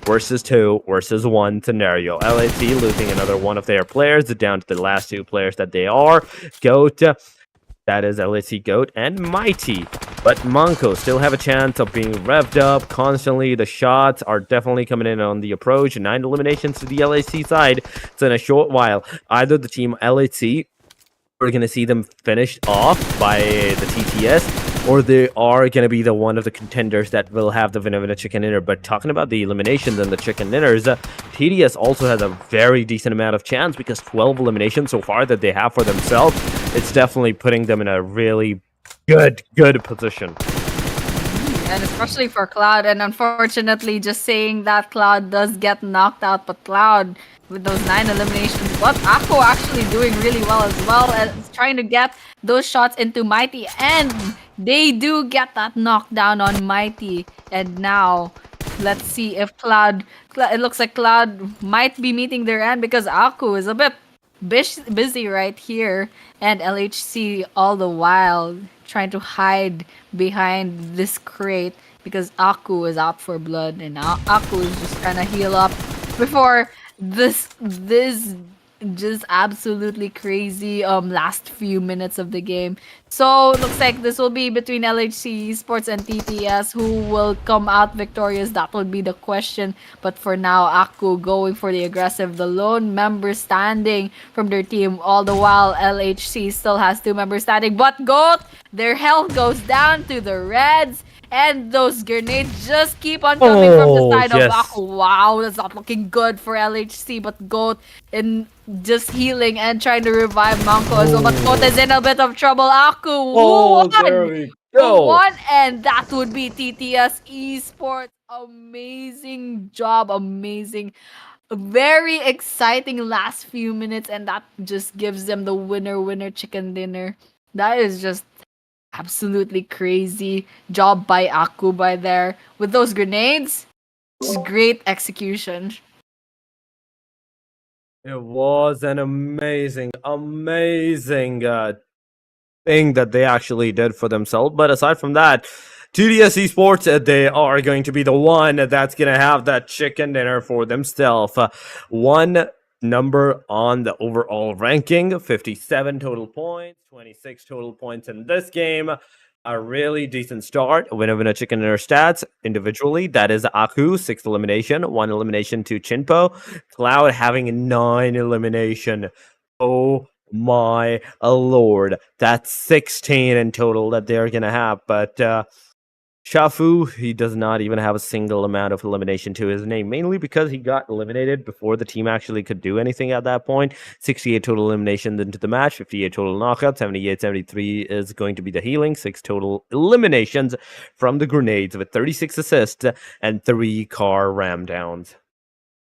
versus 2 versus 1 scenario. LAC losing another one of their players, down to the last 2 players that they are. Goat, that is LAC Goat, and Mighty. But Monko still have a chance of being revved up constantly. The shots are definitely coming in on the approach. 9 eliminations to the LAC side. So in a short while, either the team LAC, we're going to see them finished off by the TTS, or they are going to be the one of the contenders that will have the winner chicken dinner. But talking about the eliminations and the chicken dinners, TDS also has a very decent amount of chance, because 12 eliminations so far that they have for themselves, it's definitely putting them in a really good position. And especially for Cloud, and unfortunately, just saying that Cloud does get knocked out, but Cloud with those 9 eliminations, but Akko actually doing really well as trying to get those shots into Mighty, and they do get that knockdown on Mighty. And now let's see if Cloud, it looks like Cloud might be meeting their end, because Akko is a bit busy right here, and LHC all the while trying to hide behind this crate, because Aku is out for blood, and Aku is just trying to heal up before this just absolutely crazy last few minutes of the game. So looks like this will be between LHC Esports and TTS who will come out victorious. That would be the question. But for now, Aku going for the aggressive, the lone member standing from their team. All the while, LHC still has two members standing. But GOAT, their health goes down to the Reds. And those grenades just keep on coming from the Oh, side of yes. Aku. Wow, that's not looking good for LHC. But GOAT in just healing and trying to revive Manko as well. But GOAT is in a bit of trouble. Aku Oh, there won! we Who go. won? And that would be TTS Esports. Amazing job. Amazing. Very exciting last few minutes. And that just gives them the winner chicken dinner. That is just absolutely crazy job by Aku by there with those grenades. Just great execution. It was an amazing thing that they actually did for themselves. But aside from that, TDS Esports, they are going to be the one that's going to have that chicken dinner for themselves. One number on the overall ranking, 57 total points, 26 total points in this game. A really decent start. Winner chicken dinner stats individually. That is Aku, 6th elimination, 1 elimination to Chinpo. Cloud having 9 elimination. Oh my lord, that's 16 in total that they're gonna have. But Shafu, he does not even have a single amount of elimination to his name, mainly because he got eliminated before the team actually could do anything at that point. 68 total eliminations into the match, 58 total knockouts, 78 73 is going to be the healing, 6 total eliminations from the grenades with 36 assists and 3 car ram downs.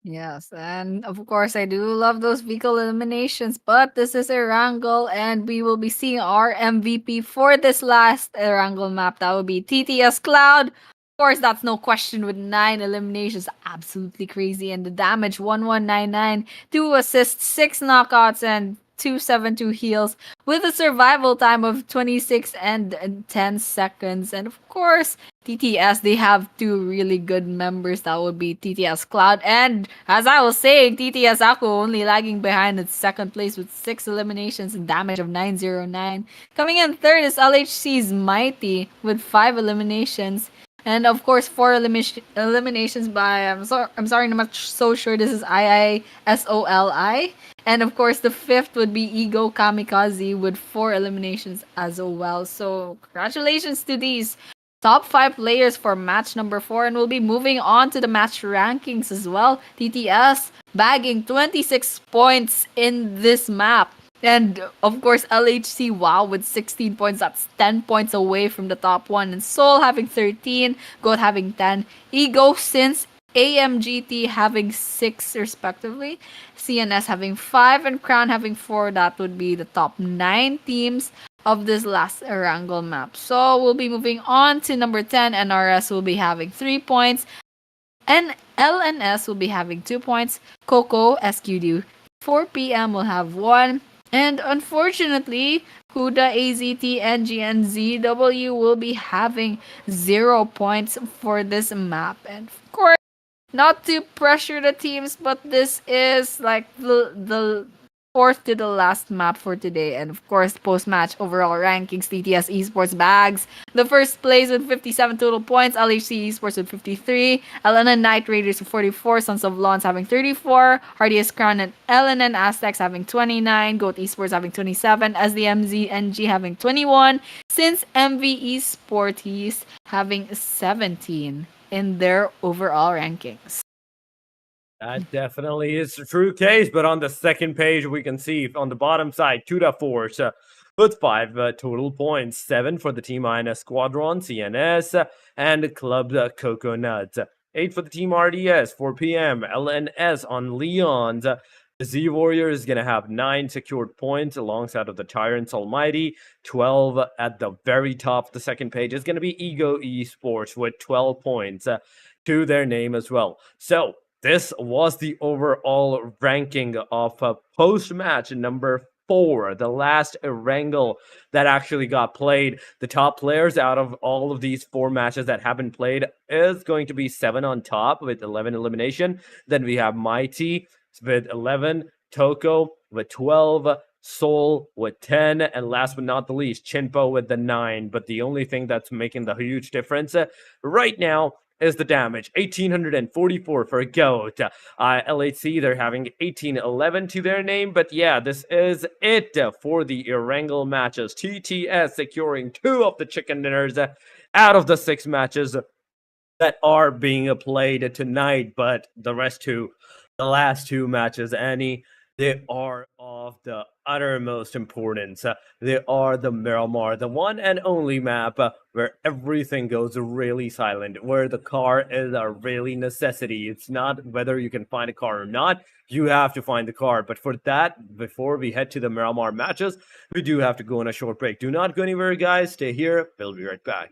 Yes, and of course, I do love those vehicle eliminations, but this is Erangel, and we will be seeing our MVP for this last Erangel map. That will be TTS Cloud. Of course, that's no question with 9 eliminations. Absolutely crazy. And the damage 1199, 2 assists, 6 knockouts, and 272 heals with a survival time of 26 and 10 seconds. And of course, TTS, they have two really good members. That would be TTS Cloud. And as I was saying, TTS Aku only lagging behind in second place with 6 eliminations and damage of 909. Coming in third is LHC's Mighty with 5 eliminations. And of course, 4 eliminations by I'm sorry, I'm not so sure. This is IISOLI. And of course, the fifth would be Ego Kamikaze with 4 eliminations as well. So congratulations to these top 5 players for match number 4, and we'll be moving on to the match rankings as well. TTS bagging 26 points in this map. And of course, LHC WoW with 16 points. That's 10 points away from the top one. And Soul having 13, Goat having 10, Ego since AMGT having 6 respectively, CNS having 5, and Crown having 4. That would be the top 9 teams of this last Erangel map. So we'll be moving on to number 10. NRS will be having 3 points. And LNS will be having 2 points. Coco, SQD, 4 p.m. will have 1. And unfortunately, Huda, AZT, NG, and ZW will be having 0 points for this map. And of course, not to pressure the teams, but this is like the fourth to the last map for today. And of course, post-match overall rankings, TTS Esports bags the first place with 57 total points, LHC Esports with 53, LNN Night Raiders with 44, Sons of Lawns having 34, Hardiest Crown and LNN Aztecs having 29, Goat Esports having 27, SDMZ NG having 21, since MV Esporties having 17 in their overall rankings. That definitely is the true case, but on the second page, we can see on the bottom side, Tuda Force with 5 total points, 7 for the Team INS Squadron, CNS, and Club Coconut. 8 for the Team RDS, 4 p.m., LNS on Leon's. The Z Warrior is going to have 9 secured points alongside of the Tyrants Almighty. 12 at the very top of the second page is going to be Ego Esports with 12 points to their name as well. So, this was the overall ranking of post-match number 4, the last wrangle that actually got played. The top players out of all of these 4 matches that have been played is going to be 7 on top with 11 elimination. Then we have Mighty with 11, Toko with 12, Soul with 10, and last but not the least, Chinpo with the 9. But the only thing that's making the huge difference right now is the damage. 1844 for GOAT. LHC, they're having 1811 to their name. But yeah, this is it for the Erangel matches. TTS securing 2 of the chicken dinners out of the 6 matches that are being played tonight. But the last 2 matches, Annie, they are of the uttermost importance. They are the Miramar, the one and only map where everything goes really silent, where the car is a really necessity. It's not whether you can find a car or not, you have to find the car. But for that, before we head to the Miramar matches, we do have to go on a short break. Do not go anywhere, guys. Stay here. We'll be right back.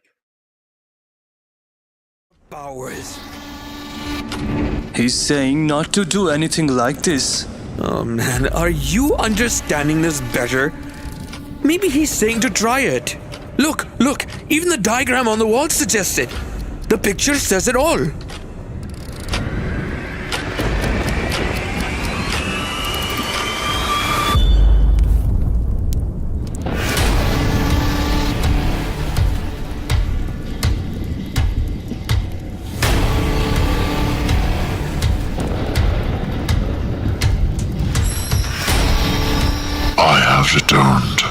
Powers. He's saying not to do anything like this. Oh man, are you understanding this better? Maybe he's saying to try it. Look, even the diagram on the wall suggests it. The picture says it all. I have returned.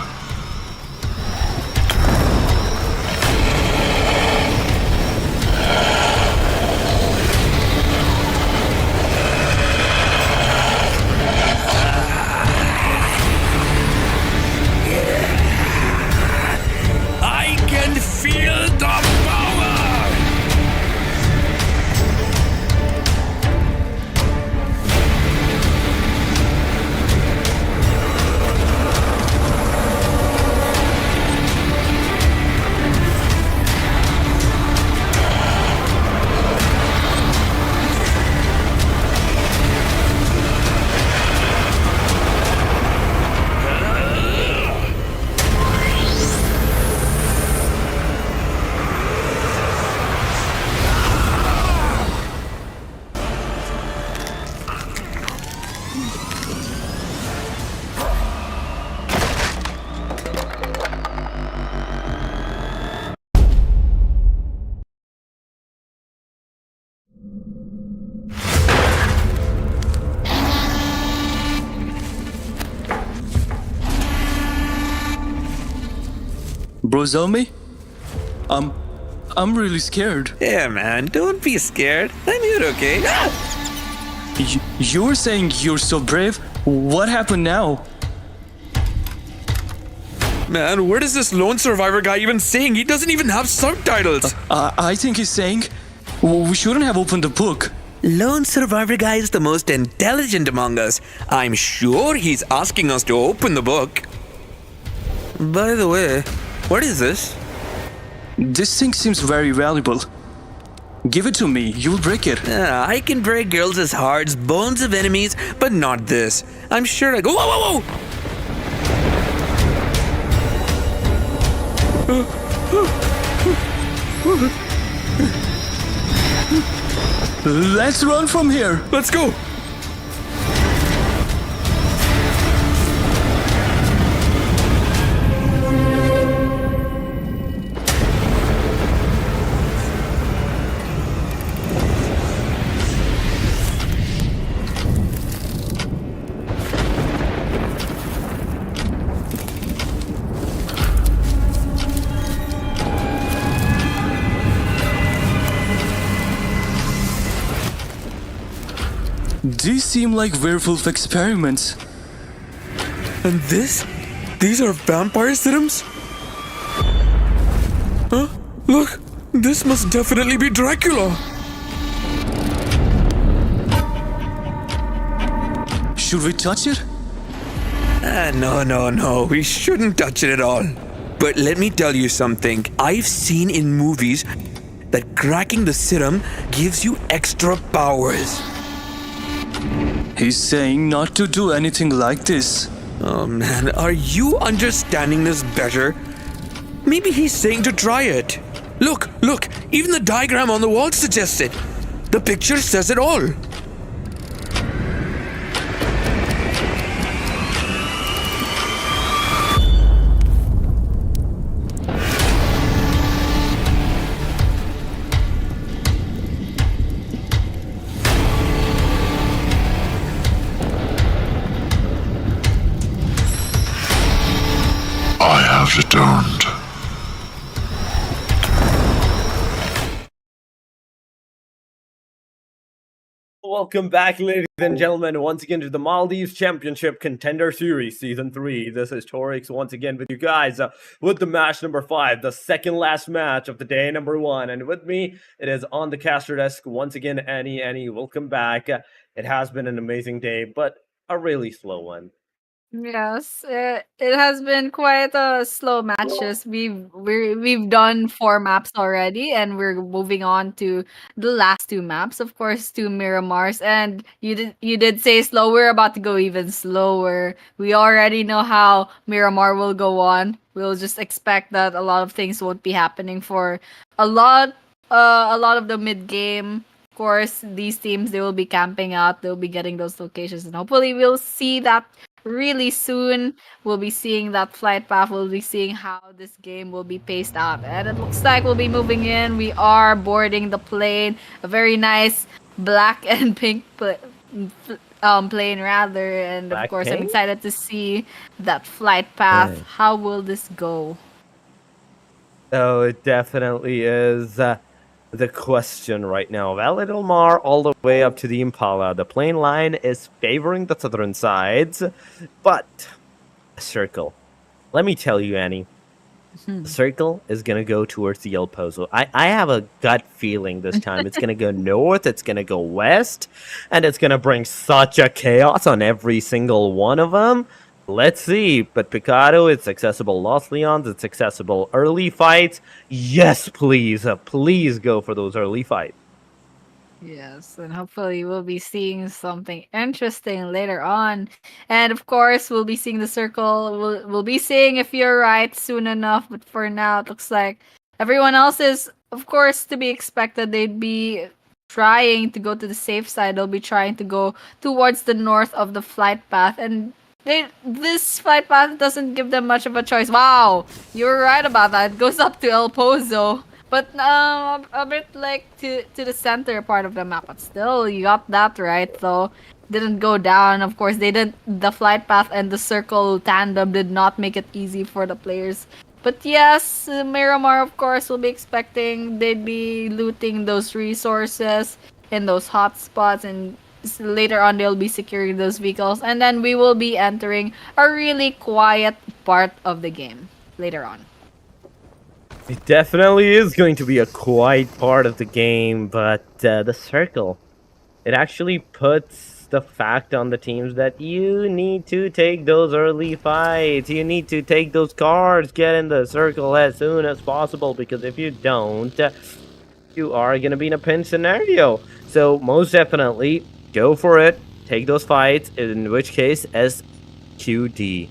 I can feel the power! Brozomi? I'm really scared. Yeah, man, don't be scared. I'm here, okay? You were saying you're so brave. What happened now? Man, what is this lone survivor guy even saying? He doesn't even have subtitles. I think he's saying we shouldn't have opened the book. Lone survivor guy is the most intelligent among us. I'm sure he's asking us to open the book. By the way, what is this? This thing seems very valuable. Give it to me, you'll break it. I can break girls' hearts, bones of enemies, but not this. I'm sure I go. Whoa! Let's run from here. Let's go. These seem like werewolf experiments. And these are vampire serums? Huh? Look, this must definitely be Dracula. Should we touch it? No, we shouldn't touch it at all. But let me tell you something. I've seen in movies that cracking the serum gives you extra powers. He's saying not to do anything like this. Oh man, are you understanding this better? Maybe he's saying to try it. Look, even the diagram on the wall suggests it. The picture says it all. Welcome back, ladies and gentlemen, once again to the Maldives Championship Contender Series Season 3. This is Torix once again with you guys with the match number 5, the second last match of the day number 1. And with me, it is on the caster desk once again, Annie. Welcome back. It has been an amazing day, but a really slow one. Yes, it has been quite a slow matches. We've done 4 maps already, and we're moving on to the last 2 maps. Of course, to Miramars, and you did say slow. We're about to go even slower. We already know how Miramar will go on. We'll just expect that a lot of things won't be happening for a lot, a lot of the mid game. Of course, these teams they will be camping out. They'll be getting those locations, and hopefully, we'll see that really soon. We'll be seeing that flight path. We'll be seeing how this game will be paced out. And it looks like we'll be moving in. We are boarding the plane. A very nice black and pink plane rather. And of course, I'm Blackpink? excited to see that flight path. Right. How will this go? Oh, it definitely is the question right now. Validolmar all the way up to the Impala. The plane line is favoring the southern sides, but Circle. Let me tell you, Annie. The circle is gonna go towards the El Pozo. I have a gut feeling this time. It's gonna go north, it's gonna go west, and it's gonna bring such a chaos on every single one of them. Let's see. But Picado, it's accessible Los Leons, it's accessible early fights. Yes, please. Please go for those early fights. Yes, and hopefully we'll be seeing something interesting later on. And of course, we'll be seeing the circle. We'll be seeing if you're right soon enough. But for now, it looks like everyone else is, of course, to be expected. They'd be trying to go to the safe side. They'll be trying to go towards the north of the flight path. And this flight path doesn't give them much of a choice. Wow, you were right about that. It goes up to El Pozo. But a bit like to the center part of the map, but still you got that right though. Didn't go down. Of course, they didn't. The flight path and the circle tandem did not make it easy for the players. But yes, Miramar, of course, will be expecting they'd be looting those resources in those hot spots, and later on they'll be securing those vehicles, and then we will be entering a really quiet part of the game later on. It definitely is going to be a quiet part of the game, but the circle, it actually puts the fact on the teams that you need to take those early fights. You need to take those cards, get in the circle as soon as possible, because if you don't, you are going to be in a pinch scenario. So most definitely, go for it. Take those fights, in which case, SQD.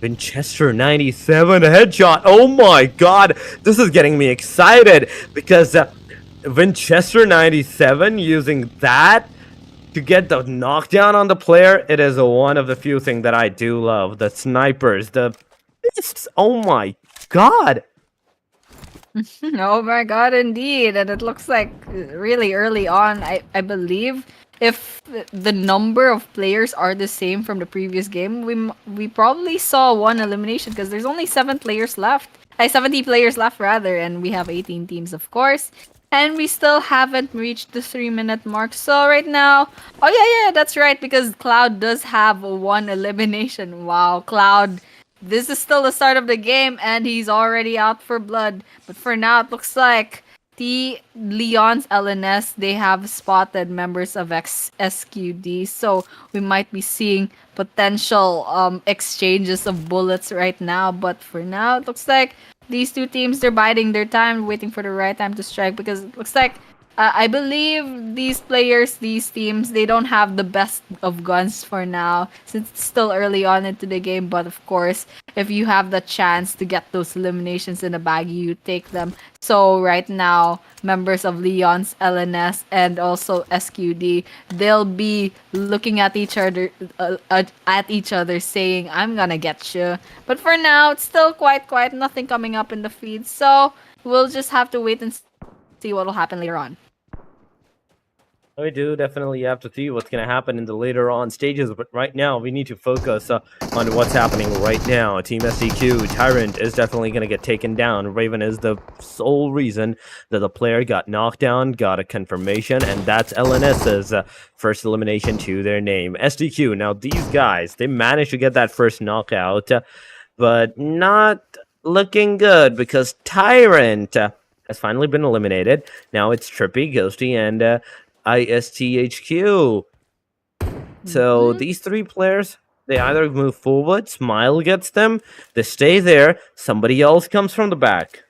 Winchester 97 headshot. Oh my god, this is getting me excited because Winchester 97 using that to get the knockdown on the player, it is one of the few things that I do love. The snipers, oh my god. Oh my god, indeed. And it looks like really early on, I believe, if the number of players are the same from the previous game, we probably saw one elimination because there's only 7 players left. 70 players left rather, and we have 18 teams, of course. And we still haven't reached the 3-minute mark. So right now, oh yeah, that's right, because Cloud does have one elimination. Wow, Cloud, this is still the start of the game, and he's already out for blood. But for now, it looks like the Leon's LNS, they have spotted members of SQD, so we might be seeing potential exchanges of bullets right now. But for now, it looks like these two teams, they're biding their time, waiting for the right time to strike, because it looks like I believe these players, these teams, they don't have the best of guns for now, since it's still early on into the game. But of course, if you have the chance to get those eliminations in the bag, you take them. So right now, members of Leon's LNS and also SQD, they'll be looking at each other, saying, "I'm gonna get you." But for now, it's still quite quiet. Nothing coming up in the feed. So we'll just have to wait and see what will happen later on. We do definitely have to see what's going to happen in the later on stages, but right now we need to focus on what's happening right now. Team SDQ, Tyrant is definitely going to get taken down. Raven is the sole reason that the player got knocked down, got a confirmation, and that's LNS's first elimination to their name. SDQ, now these guys, they managed to get that first knockout, but not looking good because Tyrant has finally been eliminated. Now it's Trippy, Ghosty, and ISTHQ. So these three players, they either move forward, Smile gets them, they stay there, somebody else comes from the back.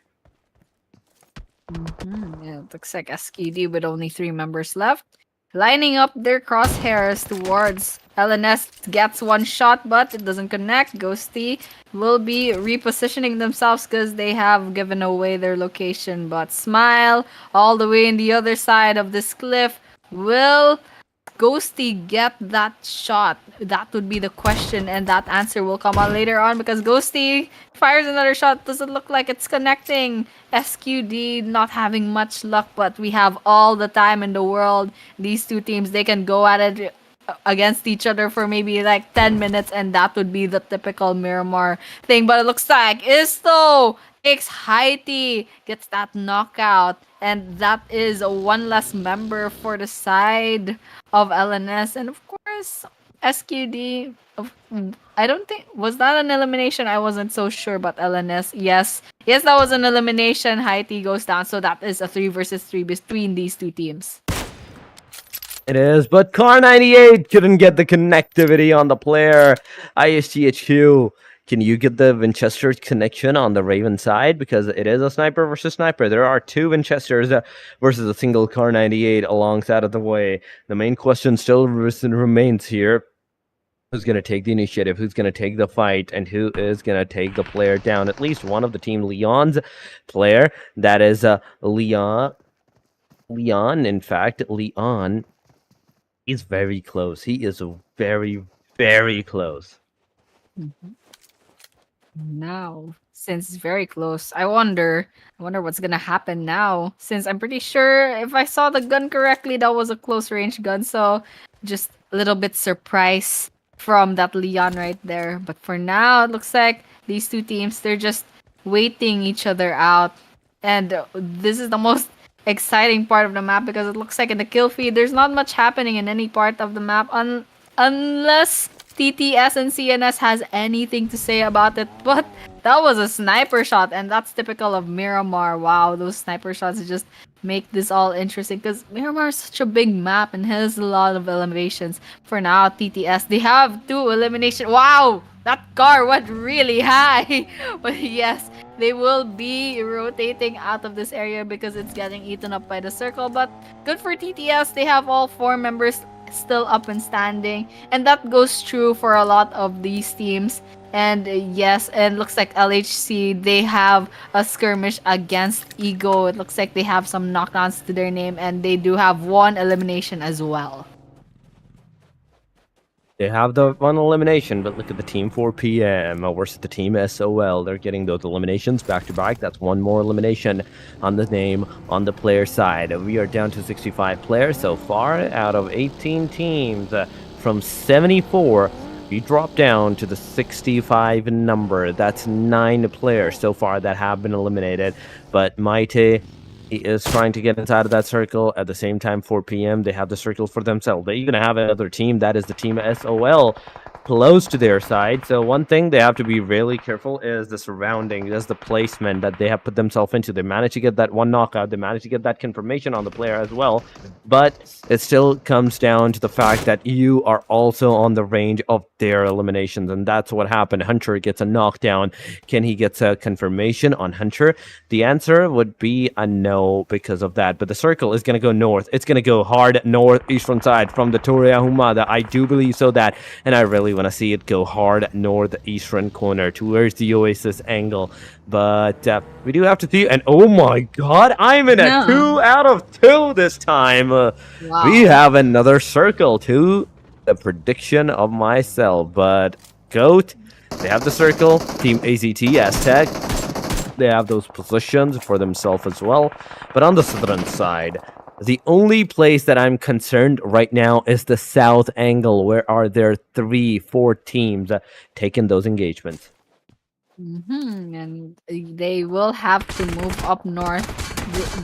Yeah, it looks like SKD with only 3 members left. Lining up their crosshairs towards LNS gets one shot, but it doesn't connect. Ghosty will be repositioning themselves because they have given away their location. But Smile, all the way in the other side of this cliff, will Ghosty get that shot? That would be the question, and that answer will come out later on because Ghosty fires another shot. Doesn't look like it's connecting. SQD not having much luck, but we have all the time in the world. These two teams, they can go at it against each other for maybe like 10 minutes, and that would be the typical Miramar thing. But it looks like Isto takes Haiti, gets that knockout, and that is one less member for the side of LNS. And of course, SQD. I don't think, was that an elimination? I wasn't so sure, but LNS, yes, that was an elimination. Haiti goes down, so that is a 3 versus 3 between these two teams. It is, but Car98 couldn't get the connectivity on the player. ISTHQ, can you get the Winchester connection on the Raven side? Because it is a sniper versus sniper. There are 2 Winchesters versus a single Car98 alongside of the way. The main question still remains here. Who's going to take the initiative? Who's going to take the fight? And who is going to take the player down? At least one of the team Leon's player. That is Leon. In fact, Leon is very close. He is very, very close. Now, since it's very close, I wonder what's gonna happen now. Since I'm pretty sure if I saw the gun correctly, that was a close range gun. So just a little bit surprise from that Leon right there. But for now, it looks like these two teams, they're just waiting each other out. And this is the most exciting part of the map because it looks like in the kill feed, there's not much happening in any part of the map unless TTS and CNS has anything to say about it. But that was a sniper shot, and that's typical of Miramar. Wow, those sniper shots just make this all interesting because Miramar is such a big map and has a lot of eliminations. For now, TTS, they have 2 eliminations. Wow, that car went really high. But yes, they will be rotating out of this area because it's getting eaten up by the circle. But good for TTS, they have all 4 members still up and standing, and that goes true for a lot of these teams. And yes, and looks like LHC, they have a skirmish against Ego. It looks like they have some knockdowns to their name, and they do have 1 elimination as well. They have the 1 elimination, but look at the team 4PM versus the team SOL. They're getting those eliminations back to back. That's 1 more elimination on the name on the player side. We are down to 65 players so far out of 18 teams. From 74, we drop down to the 65 number. That's 9 players so far that have been eliminated. But Maite, he is trying to get inside of that circle. At the same time, 4PM, they have the circle for themselves. They even have another team. That is the team SOL close to their side. So one thing they have to be really careful is the surrounding, is the placement that they have put themselves into. They managed to get that 1 knockout. They managed to get that confirmation on the player as well. But it still comes down to the fact that you are also on the range of their eliminations. And that's what happened. Hunter gets a knockdown. Can he get a confirmation on Hunter? The answer would be a no because of that. But the circle is going to go north. It's going to go hard northeastern side from the Toria Humada. I do believe so that. And I really want to see it go hard northeastern corner towards the Oasis angle. But we do have to see. And oh my god, I'm in a 2 out of 2 this time. Wow. We have another circle to the prediction of myself. But GOAT, they have the circle. Team AZT, Aztec, they have those positions for themselves as well. But on the southern side, The only place that I'm concerned right now is the south angle, where are there 3, 4 teams taking those engagements. And they will have to move up north.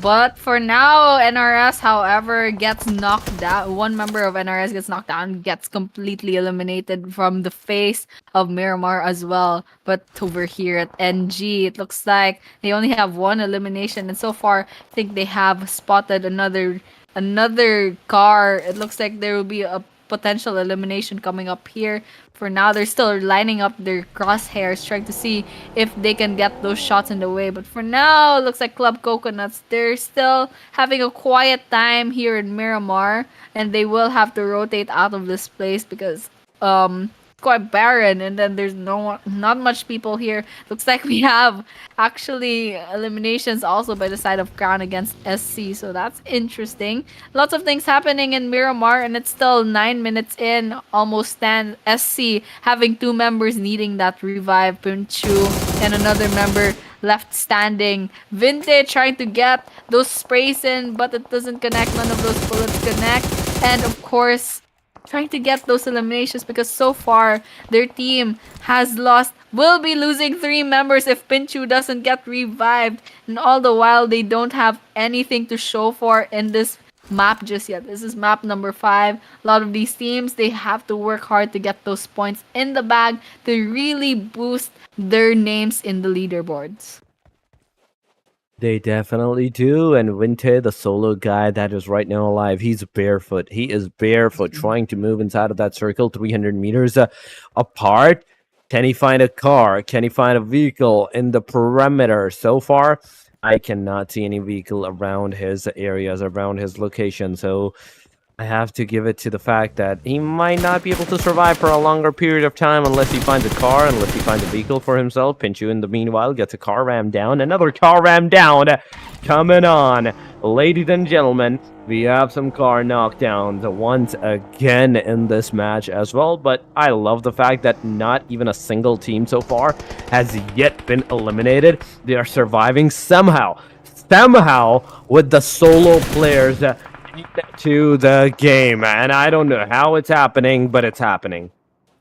But for now, NRS, however, gets knocked down. One member of NRS gets knocked down, gets completely eliminated from the face of Miramar as well. But over here at NG, it looks like they only have one elimination, and so far, I think they have spotted another car. It looks like there will be a potential elimination coming up here. For now, they're still lining up their crosshairs, trying to see if they can get those shots in the way. But for now, it looks like Club Coconuts, they're still having a quiet time here in Miramar, and they will have to rotate out of this place because it's quite barren, and then there's not much people here. Looks like we have actually eliminations also by the side of Crown against SC, so that's interesting. Lots of things happening in Miramar, and it's still 9 minutes in, almost 10. SC having 2 members needing that revive, Punchu and another member left standing. Vintage trying to get those sprays in, but it doesn't connect. None of those bullets connect. And of course, trying to get those eliminations because so far their team has lost, will be losing 3 members if Pinchu doesn't get revived, and all the while they don't have anything to show for in this map just yet. This is map number 5. A lot of these teams, they have to work hard to get those points in the bag to really boost their names in the leaderboards. They definitely do. And Winte, the solo guy that is right now alive, he's barefoot. He is barefoot, trying to move inside of that circle, 300 meters apart. Can he find a car? Can he find a vehicle in the perimeter? So far, I cannot see any vehicle around his areas, around his location. So I have to give it to the fact that he might not be able to survive for a longer period of time unless he finds a car, unless he finds a vehicle for himself. Pinchu, in the meanwhile, gets a car rammed down. Another car rammed down. Coming on. Ladies and gentlemen, we have some car knockdowns once again in this match as well. But I love the fact that not even a single team so far has yet been eliminated. They are surviving somehow with the solo players to the game, and I don't know how it's happening, but it's happening.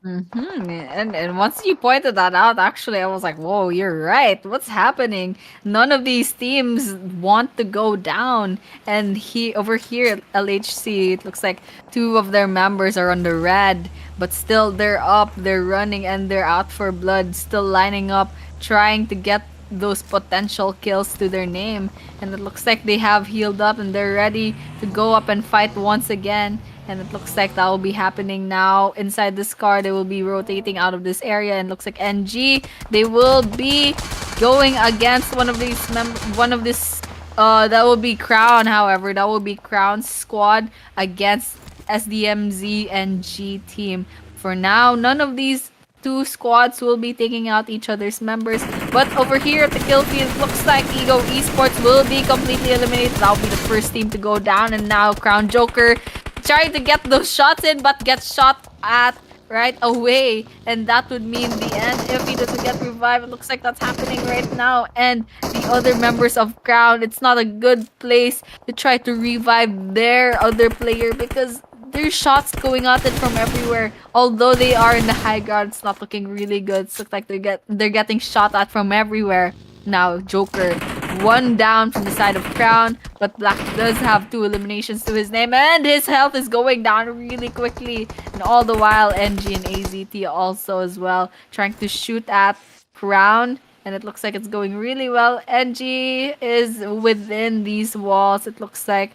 And once you pointed that out, actually, I was like, whoa, you're right. What's happening? None of these teams want to go down. And over here at LHC, it looks like 2 of their members are on the red, but still they're up, they're running, and they're out for blood, still lining up, trying to get those potential kills to their name. And it looks like they have healed up and they're ready to go up and fight once again. And it looks like that will be happening now. Inside this car, they will be rotating out of this area. And looks like NG, they will be going against one of this that will be Crown. However, that will be Crown's squad against SDMZ and G team. For now, none of these 2 squads will be taking out each other's members. But over here at the kill field, looks like Ego Esports will be completely eliminated. That'll be the first team to go down. And now Crown Joker trying to get those shots in, but gets shot at right away. And that would mean the end if he doesn't get revived. It looks like that's happening right now. And the other members of Crown, it's not a good place to try to revive their other player because there's shots going at it from everywhere. Although they are in the high ground, it's not looking really good. It looks like they're getting shot at from everywhere. Now Joker, 1 down from the side of Crown, but Black does have 2 eliminations to his name, and his health is going down really quickly. And all the while, NG and AZT also as well, trying to shoot at Crown. And it looks like it's going really well. NG is within these walls. It looks like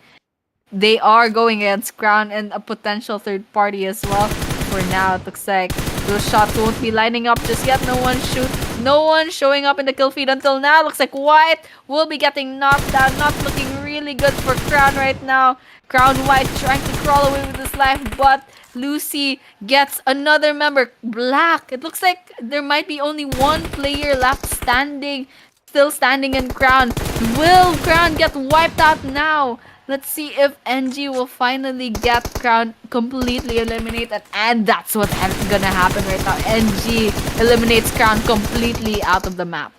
they are going against Crown and a potential third party as well. For now, it looks like those shots won't be lining up just yet. No one showing up in the kill feed until now. Looks like White will be getting knocked down. Not looking really good for Crown right now. Crown White trying to crawl away with his life, but Lucy gets another member. Black. It looks like there might be only 1 player left standing. Still standing in Crown. Will Crown get wiped out now? Let's see if NG will finally get Crown completely eliminated. And that's what's gonna happen right now. NG eliminates Crown completely out of the map.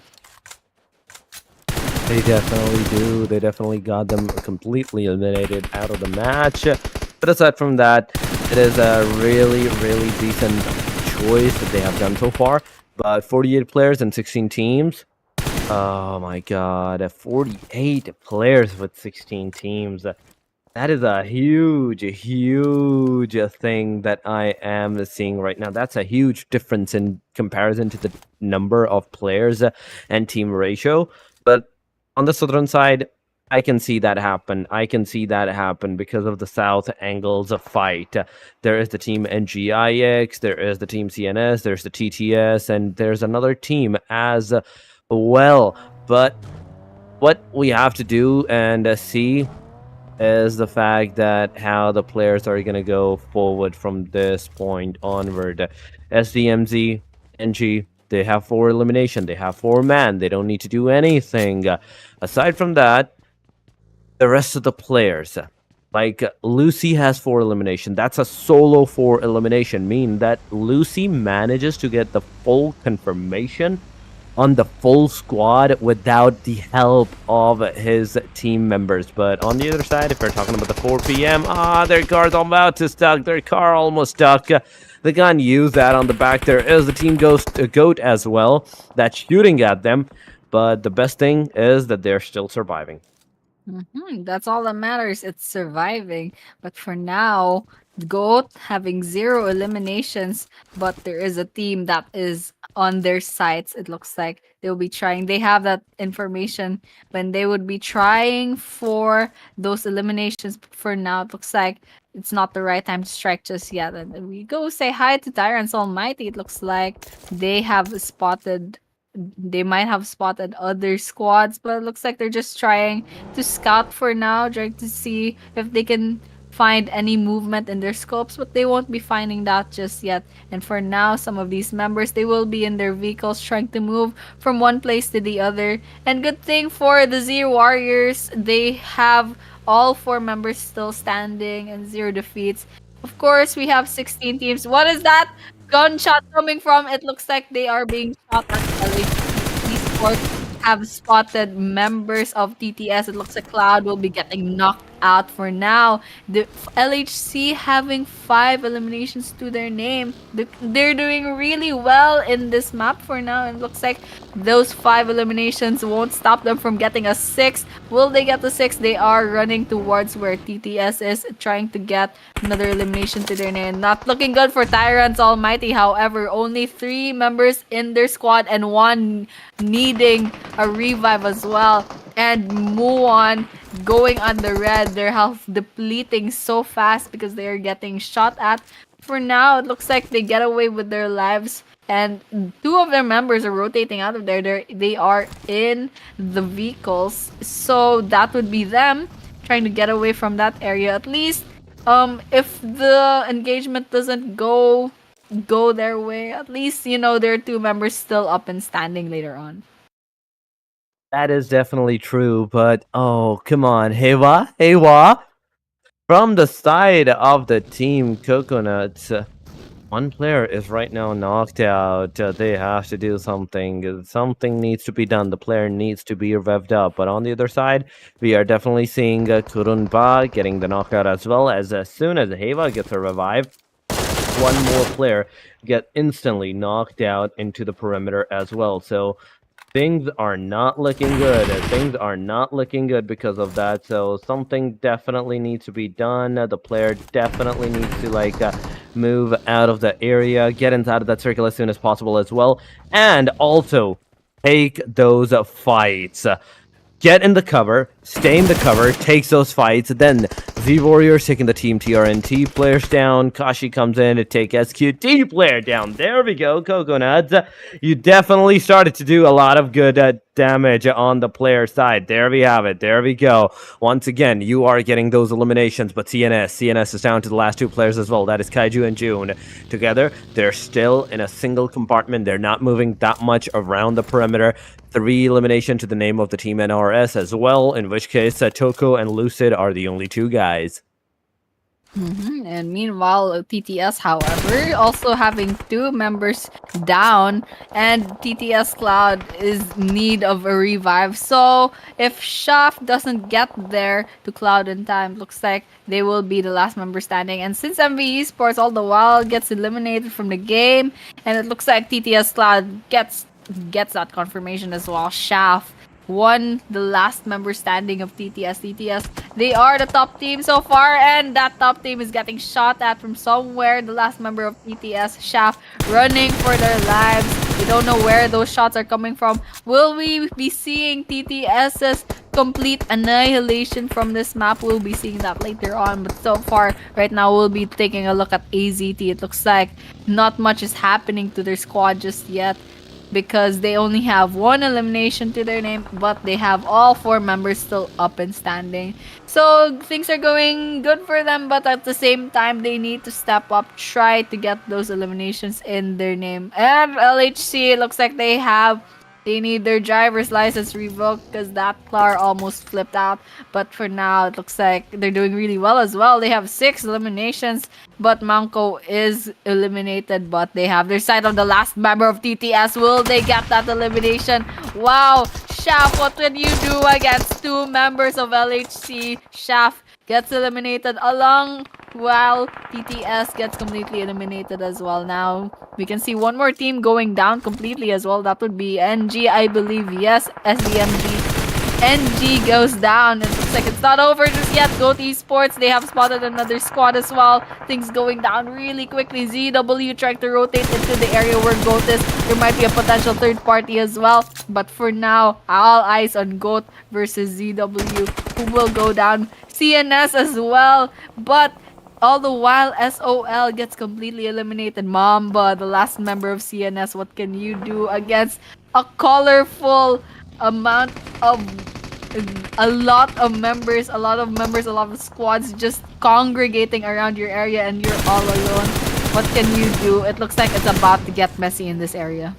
They definitely do. They definitely got them completely eliminated out of the match. But aside from that, it is a really, really decent choice that they have done so far. But 48 players and 16 teams. Oh my god, 48 players with 16 teams. That is a huge, huge thing that I am seeing right now. That's a huge difference in comparison to the number of players and team ratio. But on the southern side, I can see that happen. I can see that happen because of the south angles of fight. There is the team NGIX, there is the team CNS, there's the TTS, and there's another team as well. But what we have to do and see is the fact that how the players are going to go forward from this point onward. SDMZ, NG, they have 4 elimination. They have 4 man. They don't need to do anything. Aside from that, the rest of the players, like Lucy has 4 elimination. That's a solo 4 elimination, meaning that Lucy manages to get the full confirmation on the full squad without the help of his team members. But on the other side, if we're talking about the 4 p.m., their car's about to stuck. Their car almost stuck. They can't use that on the back. There is the team goat as well that's shooting at them. But the best thing is that they're still surviving. That's all that matters. It's surviving. But for now, GOAT having 0 eliminations, but there is a team that is on their sights. It looks like they'll be trying. They have that information when they would be trying for those eliminations. But for now, it looks like it's not the right time to strike just yet. And then we go say hi to Tyrants Almighty. It looks like they have spotted. They might have spotted other squads, but it looks like they're just trying to scout for now, trying to see if they can find any movement in their scopes, but they won't be finding that just yet. And for now, some of these members, they will be in their vehicles trying to move from one place to the other. And good thing for the Z Warriors, they have all 4 members still standing and 0 defeats. Of course, we have 16 teams. What is that gunshot coming from? It looks like they are being shot at esports have spotted members of TTS. It looks like Cloud will be getting knocked out for now. The LHC having 5 eliminations to their name. They're doing really well in this map for now. It looks like those 5 eliminations won't stop them from getting a 6. Will they get the 6? They are running towards where TTS is, trying to get another elimination to their name. Not looking good for Tyrants Almighty. However, only 3 members in their squad and 1 needing a revive as well. And Muon going on the red, their health depleting so fast because they are getting shot at. For now, it looks like they get away with their lives, and 2 of their members are rotating out of there. They are in the vehicles, so that would be them trying to get away from that area. At least, if the engagement doesn't go their way, at least there are 2 members still up and standing later on. That is definitely true, but oh, come on, Hewa. From the side of the team Coconuts, 1 player is right now knocked out. They have to do something. Something needs to be done. The player needs to be revved up. But on the other side, we are definitely seeing Kurunba getting the knockout as well. As soon as Hewa gets a revive, 1 more player get instantly knocked out into the perimeter as well. So things are not looking good. Things are not looking good because of that. So something definitely needs to be done. The player definitely needs to move out of the area, get inside of that circle as soon as possible as well, and also take those fights. Get in the cover, stay in the cover, takes those fights, then Z Warriors taking the team TRNT players down, Kashi comes in to take SQT player down. There we go, Coconuts. You definitely started to do a lot of good damage on the player side. There we have it, there we go. Once again, you are getting those eliminations, but CNS is down to the last 2 players as well. That is Kaiju and June. Together, they're still in a single compartment. They're not moving that much around the perimeter. 3 elimination to the name of the team NRS as well, in which case Toko and Lucid are the only 2 guys. And meanwhile, TTS, however, also having 2 members down, and TTS Cloud is need of a revive. So if Shaft doesn't get there to Cloud in time, looks like they will be the last member standing. And since MV Esports all the while gets eliminated from the game, and it looks like TTS Cloud gets that confirmation as well. Shaft won the last member standing of TTS. TTS, they are the top team so far, and that top team is getting shot at from somewhere. The last member of TTS, Shaft, running for their lives. We don't know where those shots are coming from. Will we be seeing TTS's complete annihilation from this map? We'll be seeing that later on, but so far, right now, we'll be taking a look at AZT. It looks like not much is happening to their squad just yet, because they only have 1 elimination to their name, but they have all 4 members still up and standing. So things are going good for them, but at the same time, they need to step up, try to get those eliminations in their name. And LHC, it looks like they need their driver's license revoked because that car almost flipped out. But for now, it looks like they're doing really well as well. They have 6 eliminations, but Manco is eliminated. But they have their sight on the last member of TTS. Will they get that elimination? Wow, Shaft, what would you do against 2 members of LHC? Shaft gets eliminated along while TTS gets completely eliminated as well. Now we can see one more team going down completely as well. That would be NG, I believe. Yes, SDMG. NG goes down. It looks like it's not over just yet. Goat Esports, they have spotted another squad as well. Things going down really quickly. ZW trying to rotate into the area where Goat is. There might be a potential third party as well. But for now, all eyes on Goat versus ZW, who will go down. CNS as well. But all the while, SOL gets completely eliminated. Mamba, the last member of CNS, what can you do against a colorful amount of a lot of members, a lot of squads just congregating around your area, and you're all alone? What can you do? It looks like it's about to get messy in this area.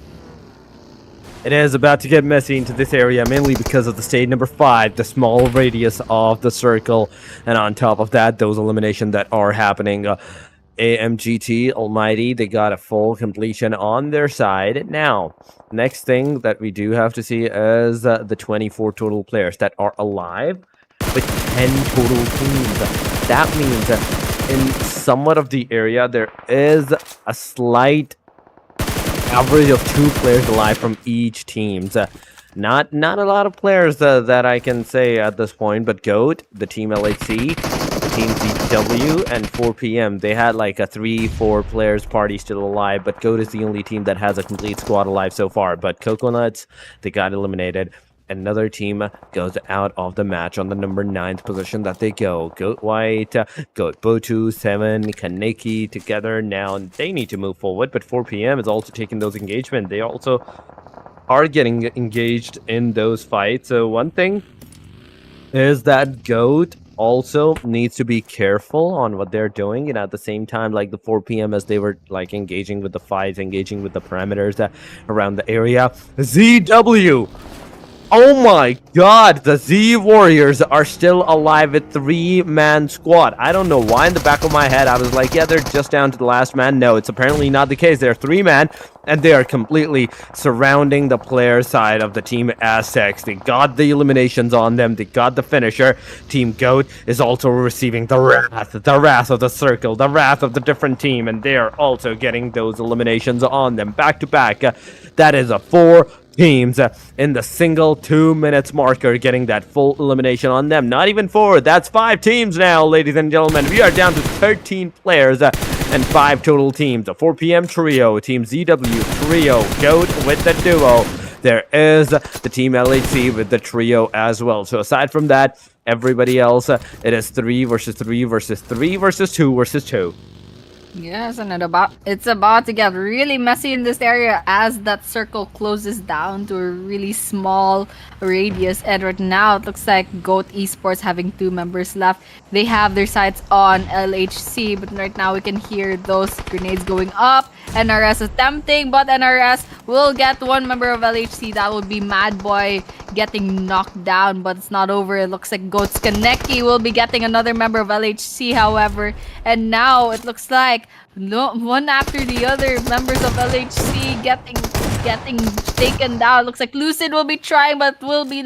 It is about to get messy into this area, mainly because of the stage number 5, the small radius of the circle, and on top of that, those eliminations that are happening. AMGT Almighty, they got a full completion on their side. Now, next thing that we do have to see is the 24 total players that are alive with 10 total teams. That means in somewhat of the area, there is a slight average of 2 players alive from each team. Not a lot of players that I can say at this point, but GOAT, the team LHC, the team ZW, and 4PM, they had like a 3-4 players party still alive, but GOAT is the only team that has a complete squad alive so far. But Coconuts, they got eliminated. Another team goes out of the match on the number 9th position that they go. Goat White, Goat Botu, 7, Kaneki together. Now they need to move forward, but 4PM is also taking those engagement. They also are getting engaged in those fights. So one thing is that GOAT also needs to be careful on what they're doing, and at the same time, like the 4PM, as they were like engaging with the fights, engaging with the parameters around the area. ZW, oh my god, the Z Warriors are still alive with 3-man squad. I don't know why in the back of my head I was like, yeah, they're just down to the last man. No, it's apparently not the case. They're 3-man, and they are completely surrounding the player side of the team Aztecs. They got the eliminations on them. They got the finisher. Team GOAT is also receiving the wrath of the circle, the wrath of the different team, and they are also getting those eliminations on them back to back. That is a 4 teams in the single 2 minutes marker getting that full elimination on them. Not even 4, that's 5 teams now, ladies and gentlemen. We are down to 13 players and 5 total teams. A 4PM trio, Team ZW trio, GOAT with the duo. There is the Team LHC with the trio as well. So aside from that, everybody else, it is 3 versus 3 versus 3 versus 2 versus 2. Yes, and it's about to get really messy in this area as that circle closes down to a really small radius. And right now, it looks like GOAT Esports having 2 members left. They have their sights on LHC, but right now we can hear those grenades going up. NRS attempting, but NRS will get one member of LHC. That would be Mad Boy getting knocked down, but it's not over. It looks like Goats Kaneki will be getting another member of LHC, however. And now it looks like one after the other members of LHC getting taken down. Looks like Lucid will be trying, but will be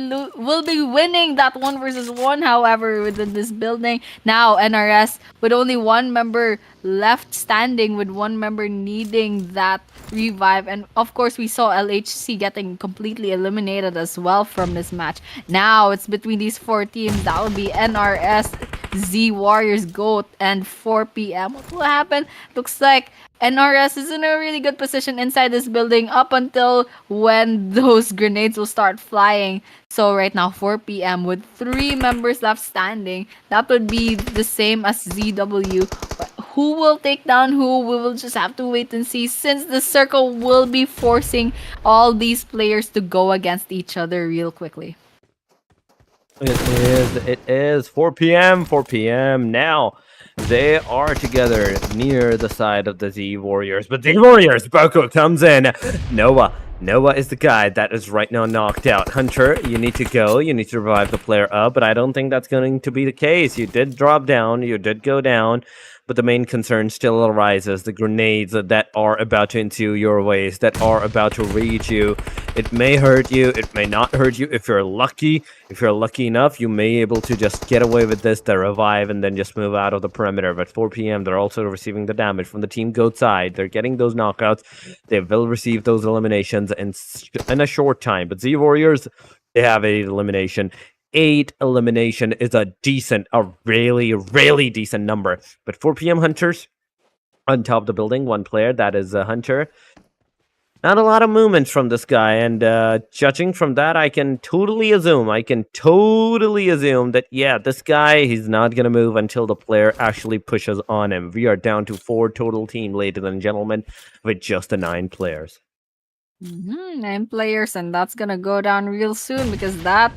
winning that 1 versus 1. However, within this building now, NRS with only one member left standing, with one member needing that revive, and of course we saw LHC getting completely eliminated as well from this match. Now it's between these four teams. That would be NRS, Z Warriors, Goat, and 4PM. What will happen? Looks like NRS is in a really good position inside this building up until when those grenades will start flying. So right now 4PM with 3 members left standing. That would be the same as ZW. Who will take down who? We will just have to wait and see, since the circle will be forcing all these players to go against each other real quickly. It is 4 p.m. now. They are together near the side of the Z Warriors, but Z Warriors, Boko comes in. Noah is the guy that is right now knocked out. Hunter, you need to go. You need to revive the player up, but I don't think that's going to be the case. You did drop down. You did go down. But the main concern still arises, the grenades that are about to ensue your ways, that are about to reach you. It may hurt you, it may not hurt you. If you're lucky enough, you may be able to just get away with this, the revive, and then just move out of the perimeter. But 4 p.m., they're also receiving the damage from the Team Goat side. They're getting those knockouts. They will receive those eliminations in a short time. But Z Warriors, they have a elimination. 8 elimination is a really decent number. But 4 p.m. Hunters on top of the building, one player, that is a Hunter. Not a lot of movement from this guy, and judging from that, I can totally assume that, yeah, this guy, he's not going to move until the player actually pushes on him. We are down to 4 total team, ladies and gentlemen, with just the 9 players. 9 players, and that's going to go down real soon, because that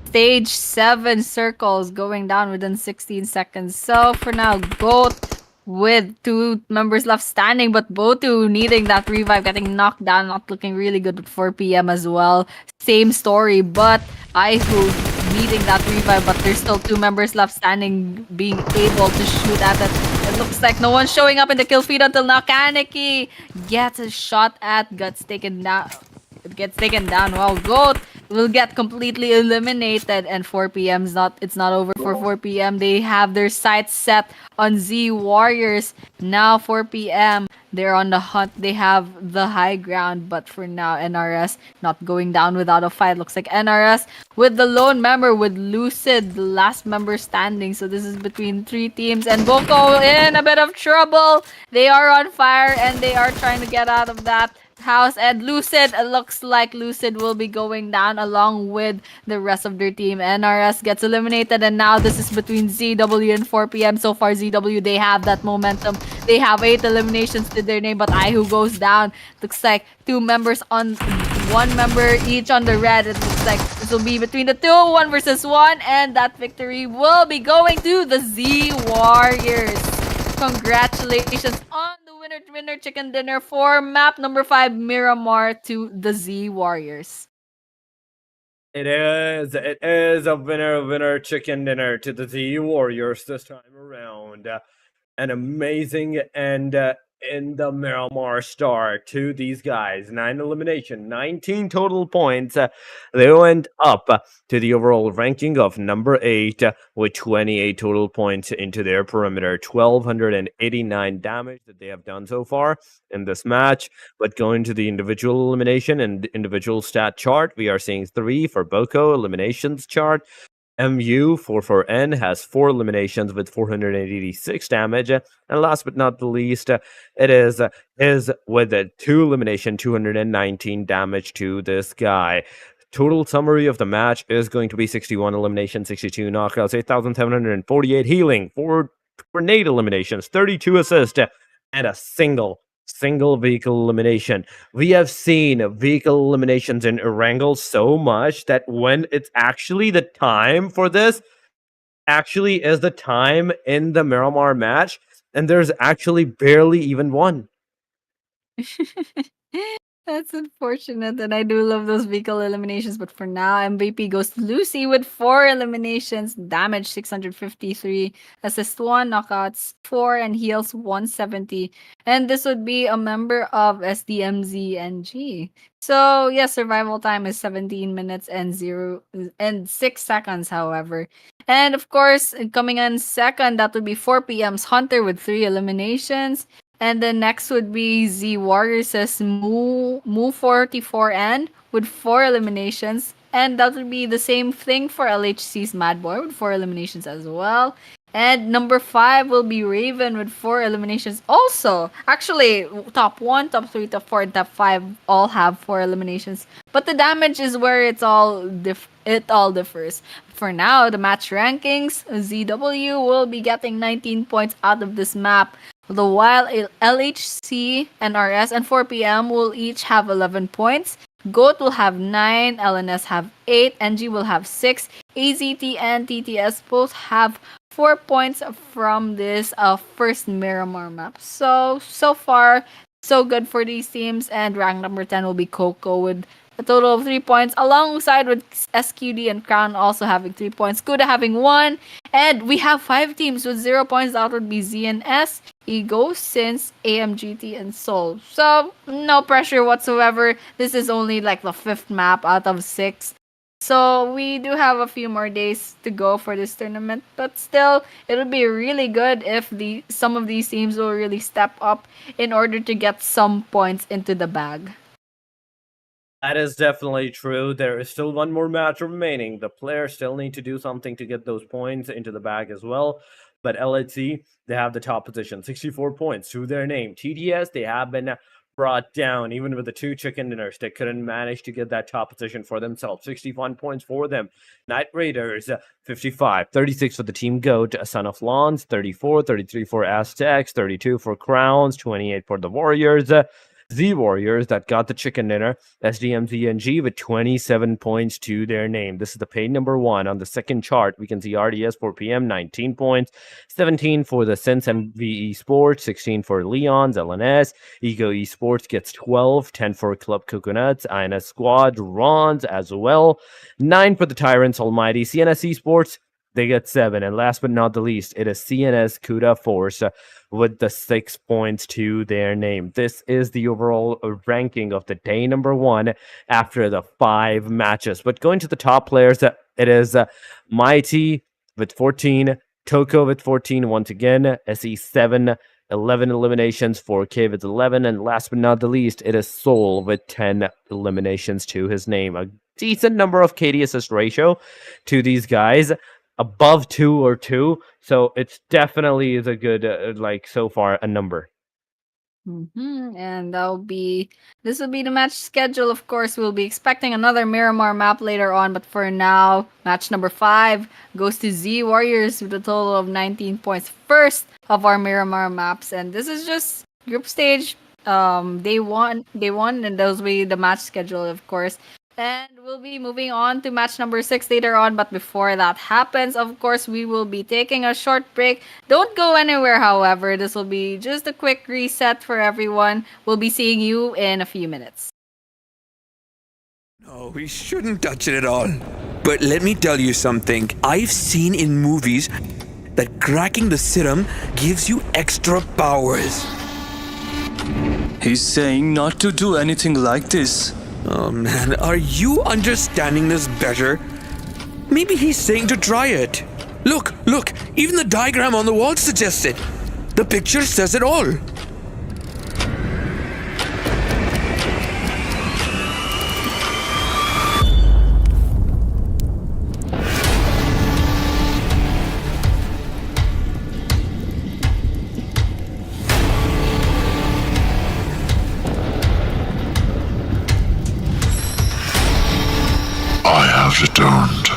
stage 7 circles going down within 16 seconds. So for now, Goat with 2 members left standing, but Botu needing that revive, getting knocked down, not looking really good with 4 p.m. as well. Same story, but Aihu needing that revive, but there's still 2 members left standing, being able to shoot at it. It looks like no one's showing up in the kill feed until now. Kaneki gets a shot at, gets taken down. It gets taken down. Well, Goat will get completely eliminated, and 4 p.m. it's not over for 4 p.m. They have their sights set on Z Warriors. Now 4 p.m. they're on the hunt. They have the high ground, but for now NRS not going down without a fight. Looks like NRS with the lone member, with Lucid, the last member standing. So this is between 3 teams, and Boko in a bit of trouble. They are on fire and they are trying to get out of that house, and Lucid, it looks like Lucid will be going down along with the rest of their team. NRS gets eliminated, and now this is between ZW and 4 p.m. So far, ZW, they have that momentum. They have 8 eliminations to their name, but Aihu goes down. Looks like 2 members on 1 member each on the red. It looks like this will be between the 2, 1 versus 1, and that victory will be going to the Z Warriors. Congratulations on the winner chicken dinner for map number 5 Miramar to the Z Warriors. It is a winner chicken dinner to the Z Warriors this time around. An amazing end in the Miramar Star to these guys. 9 elimination, 19 total points. They went up to the overall ranking of number 8 with 28 total points into their perimeter. 1,289 damage that they have done so far in this match. But going to the individual elimination and individual stat chart, we are seeing 3 for Boko eliminations chart. MU44N has 4 eliminations with 486 damage, and last but not the least, it is with a 2 elimination, 219 damage to this guy. Total summary of the match is going to be 61 eliminations, 62 knockouts, 8,748 healing, 4 grenade eliminations, 32 assists, and a single vehicle elimination. We have seen vehicle eliminations in Erangel so much that when it's actually the time for this, actually is the time in the Miramar match, and there's actually barely even one. That's unfortunate, and I do love those vehicle eliminations. But for now, MVP goes to Lucy with 4 eliminations, damage 653, assist 1, knockouts 4, and heals 170. And this would be a member of SDMZNG. So yeah, survival time is 17 minutes and 6 seconds. However, and of course, coming in second, that would be 4 PM's Hunter with 3 eliminations. And the next would be Z Warriors says Moo 44N with 4 eliminations. And that would be the same thing for LHC's Mad Boy with 4 eliminations as well. And number 5 will be Raven with 4 eliminations also. Actually, top 1, top 3, top 4, and top 5 all have 4 eliminations. But the damage is where it all differs. For now, the match rankings, ZW will be getting 19 points out of this map. The while LHC and RS and 4 PM will each have 11 points. GOAT will have 9, LNS have 8, NG will have 6, AZT and TTS both have 4 points from this first Miramar map. So far, so good for these teams. And rank number 10 will be Coco with a total of 3 points, alongside with SQD and Crown also having 3 points, Kuda having 1, and we have 5 teams with 0 points. That would be ZNS, Ego, Sins, AMGT, and Soul. So no pressure whatsoever. This is only like the 5th map out of 6. So we do have a few more days to go for this tournament, but still, it would be really good if some of these teams will really step up in order to get some points into the bag. That is definitely true. There is still one more match remaining. The players still need to do something to get those points into the bag as well. But LHC, they have the top position, 64 points to their name. TTS, they have been brought down. Even with the 2 chicken dinners, they couldn't manage to get that top position for themselves. 61 points for them. Night Raiders, 55. 36 for the Team GOAT, Son of Lawns, 34. 33 for Aztecs, 32 for Crowns, 28 for the Warriors. Z Warriors that got the chicken dinner, SDMZNG with 27 points to their name. This is the paid number 1. On the second chart, we can see RDS 4PM, 19 points, 17 for the Sense MVE Sports, 16 for Leon's LNS, Ego Esports gets 12, 10 for Club Coconuts, INS Squad, Ron's as well, 9 for the Tyrants Almighty, CNS Esports, they get 7. And last but not the least, it is CNS Kuda Force with the 6 points to their name. This is the overall ranking of the day number 1 after the 5 matches. But going to the top players, it is Mighty with 14, Toko with 14 once again, SE 7, 11 eliminations, 4K with 11, and last but not the least, it is Soul with 10 eliminations to his name. A decent number of KD assist ratio to these guys, above 2 or 2, so it's definitely is a good so far a number. And this will be the match schedule. Of course, we'll be expecting another Miramar map later on, but for now, match number 5 goes to Z Warriors with a total of 19 points, first of our Miramar maps. And this is just group stage. Day one, and those will be the match schedule, of course. And we'll be moving on to match number 6 later on. But before that happens, of course, we will be taking a short break. Don't go anywhere, however. This will be just a quick reset for everyone. We'll be seeing you in a few minutes. No, we shouldn't touch it at all. But let me tell you something. I've seen in movies that cracking the serum gives you extra powers. He's saying not to do anything like this. Oh man, are you understanding this better? Maybe he's saying to try it. Look, even the diagram on the wall suggests it. The picture says it all. I have returned.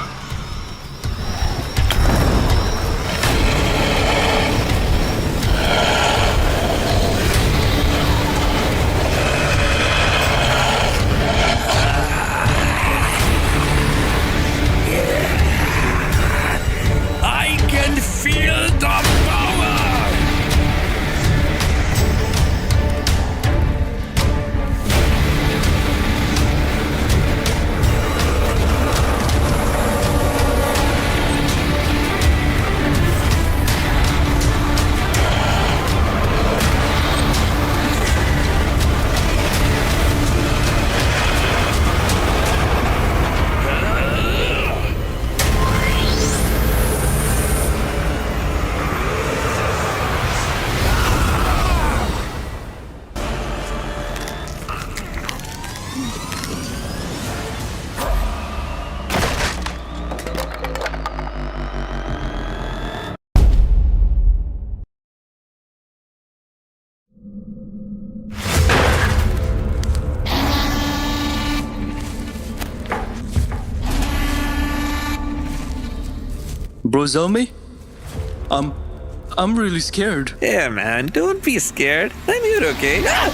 Brozomi? I'm really scared. Yeah, man, don't be scared. I'm here, okay? Ah!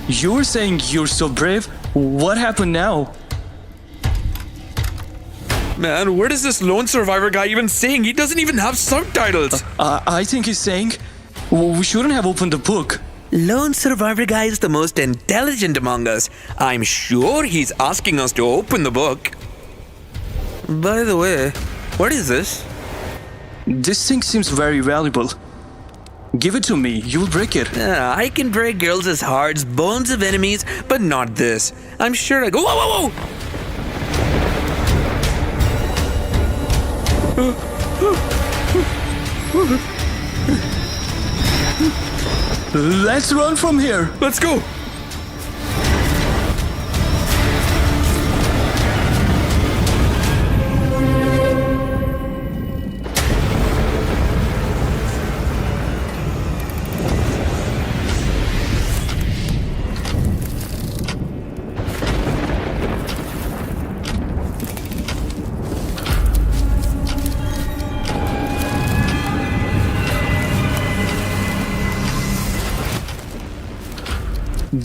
You were saying you're so brave. What happened now? Man, what is this lone survivor guy even saying? He doesn't even have subtitles. I think he's saying we shouldn't have opened the book. Lone survivor guy is the most intelligent among us. I'm sure he's asking us to open the book. By the way, what is this? This thing seems very valuable. Give it to me. You'll break it. I can break girls' hearts, bones of enemies, but not this. I'm sure I go. Whoa, whoa, whoa! Let's run from here. Let's go!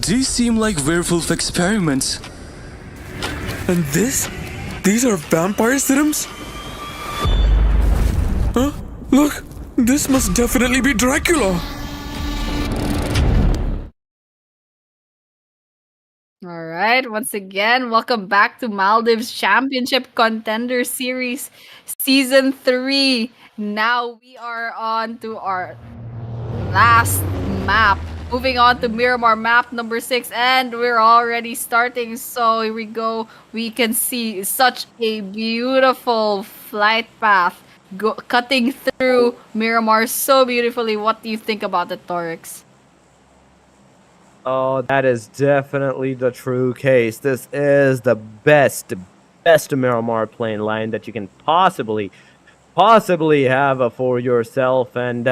These seem like werewolf experiments. And this? These are vampire serums? Huh? Look! This must definitely be Dracula! All right, once again, welcome back to Maldives Championship Contender Series Season 3. Now we are on to our last map. Moving on to Miramar map number 6, and we're already starting. So here we go. We can see such a beautiful flight path cutting through Miramar so beautifully. What do you think about it, Torix? Oh, that is definitely the true case. This is the best Miramar plane line that you can possibly have for yourself, and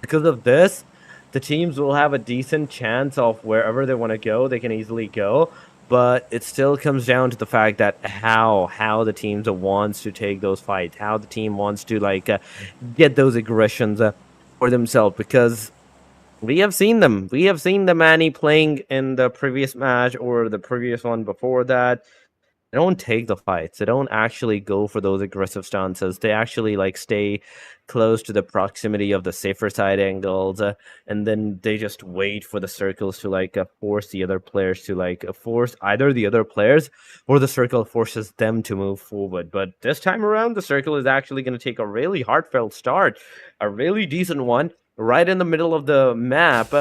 because of this, the teams will have a decent chance of wherever they want to go. They can easily go, but it still comes down to the fact that how the teams wants to take those fights, how the team wants to get those aggressions for themselves, because we have seen them. We have seen the Manny playing in the previous match or the previous one before that. They don't take the fights. They don't actually go for those aggressive stances. They actually stay close to the proximity of the safer side angles, and then they just wait for the circles to force the other players to force either the other players or the circle forces them to move forward. But this time around, the circle is actually going to take a really heartfelt start, a really decent one, right in the middle of the map,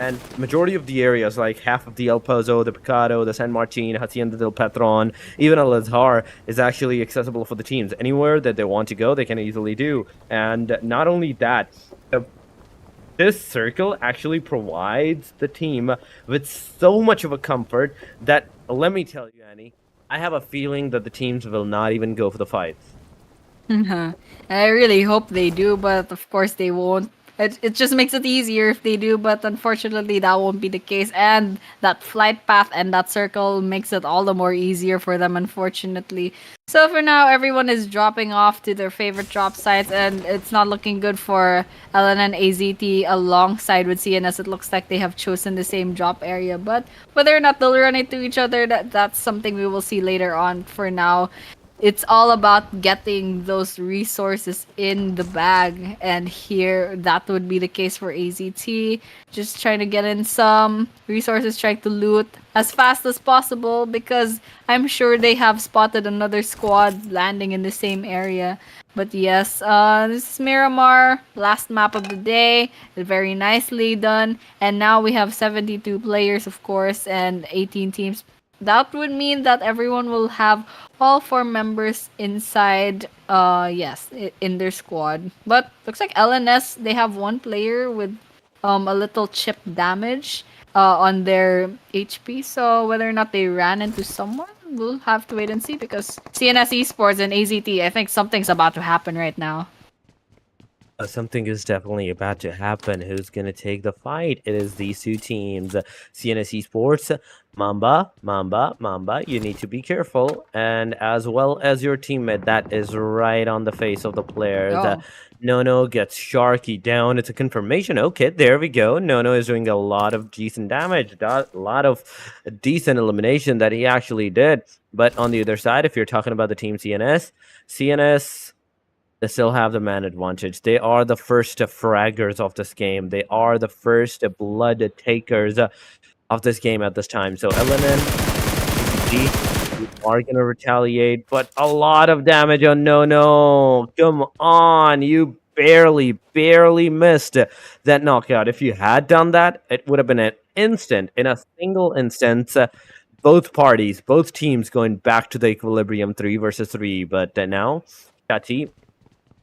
and majority of the areas, like half of the El Pozo, the Picado, the San Martin, Hacienda del Patron, even El Azhar, is actually accessible for the teams. Anywhere that they want to go, they can easily do. And not only that, this circle actually provides the team with so much of a comfort that, let me tell you, Annie, I have a feeling that the teams will not even go for the fights. I really hope they do, but of course they won't. It just makes it easier if they do, but unfortunately that won't be the case. And that flight path and that circle makes it all the more easier for them, unfortunately. So for now, everyone is dropping off to their favorite drop sites, and it's not looking good for LN and AZT alongside with CNS. It looks like they have chosen the same drop area, but whether or not they'll run into each other, that's something we will see later on. For now, it's all about getting those resources in the bag, and here that would be the case for AZT. Just trying to get in some resources, trying to loot as fast as possible, because I'm sure they have spotted another squad landing in the same area. But yes, this is Miramar, last map of the day, very nicely done. And now we have 72 players, of course, and 18 teams. That would mean that everyone will have all 4 members inside, in their squad. But looks like LNS, they have 1 player with a little chip damage on their HP. So whether or not they ran into someone, we'll have to wait and see, because CNS Esports and AZT, I think something's about to happen right now. Something is definitely about to happen. Who's going to take the fight? It is these two teams, CNS Esports, Mamba. You need to be careful. And as well as your teammate, that is right on the face of the players. Oh. Nono gets Sharky down. It's a confirmation. Okay, there we go. Nono is doing a lot of decent damage, a lot of decent elimination that he actually did. But on the other side, if you're talking about the team CNS, they still have the man advantage. They are the first fraggers of this game. They are the first blood takers of this game at this time. So LNN, you are gonna retaliate, but a lot of damage on no. Come on, you barely missed that knockout. If you had done that, it would have been an instant, in a single instance. Both parties, both teams going back to the equilibrium 3 versus 3. But now, Chachi,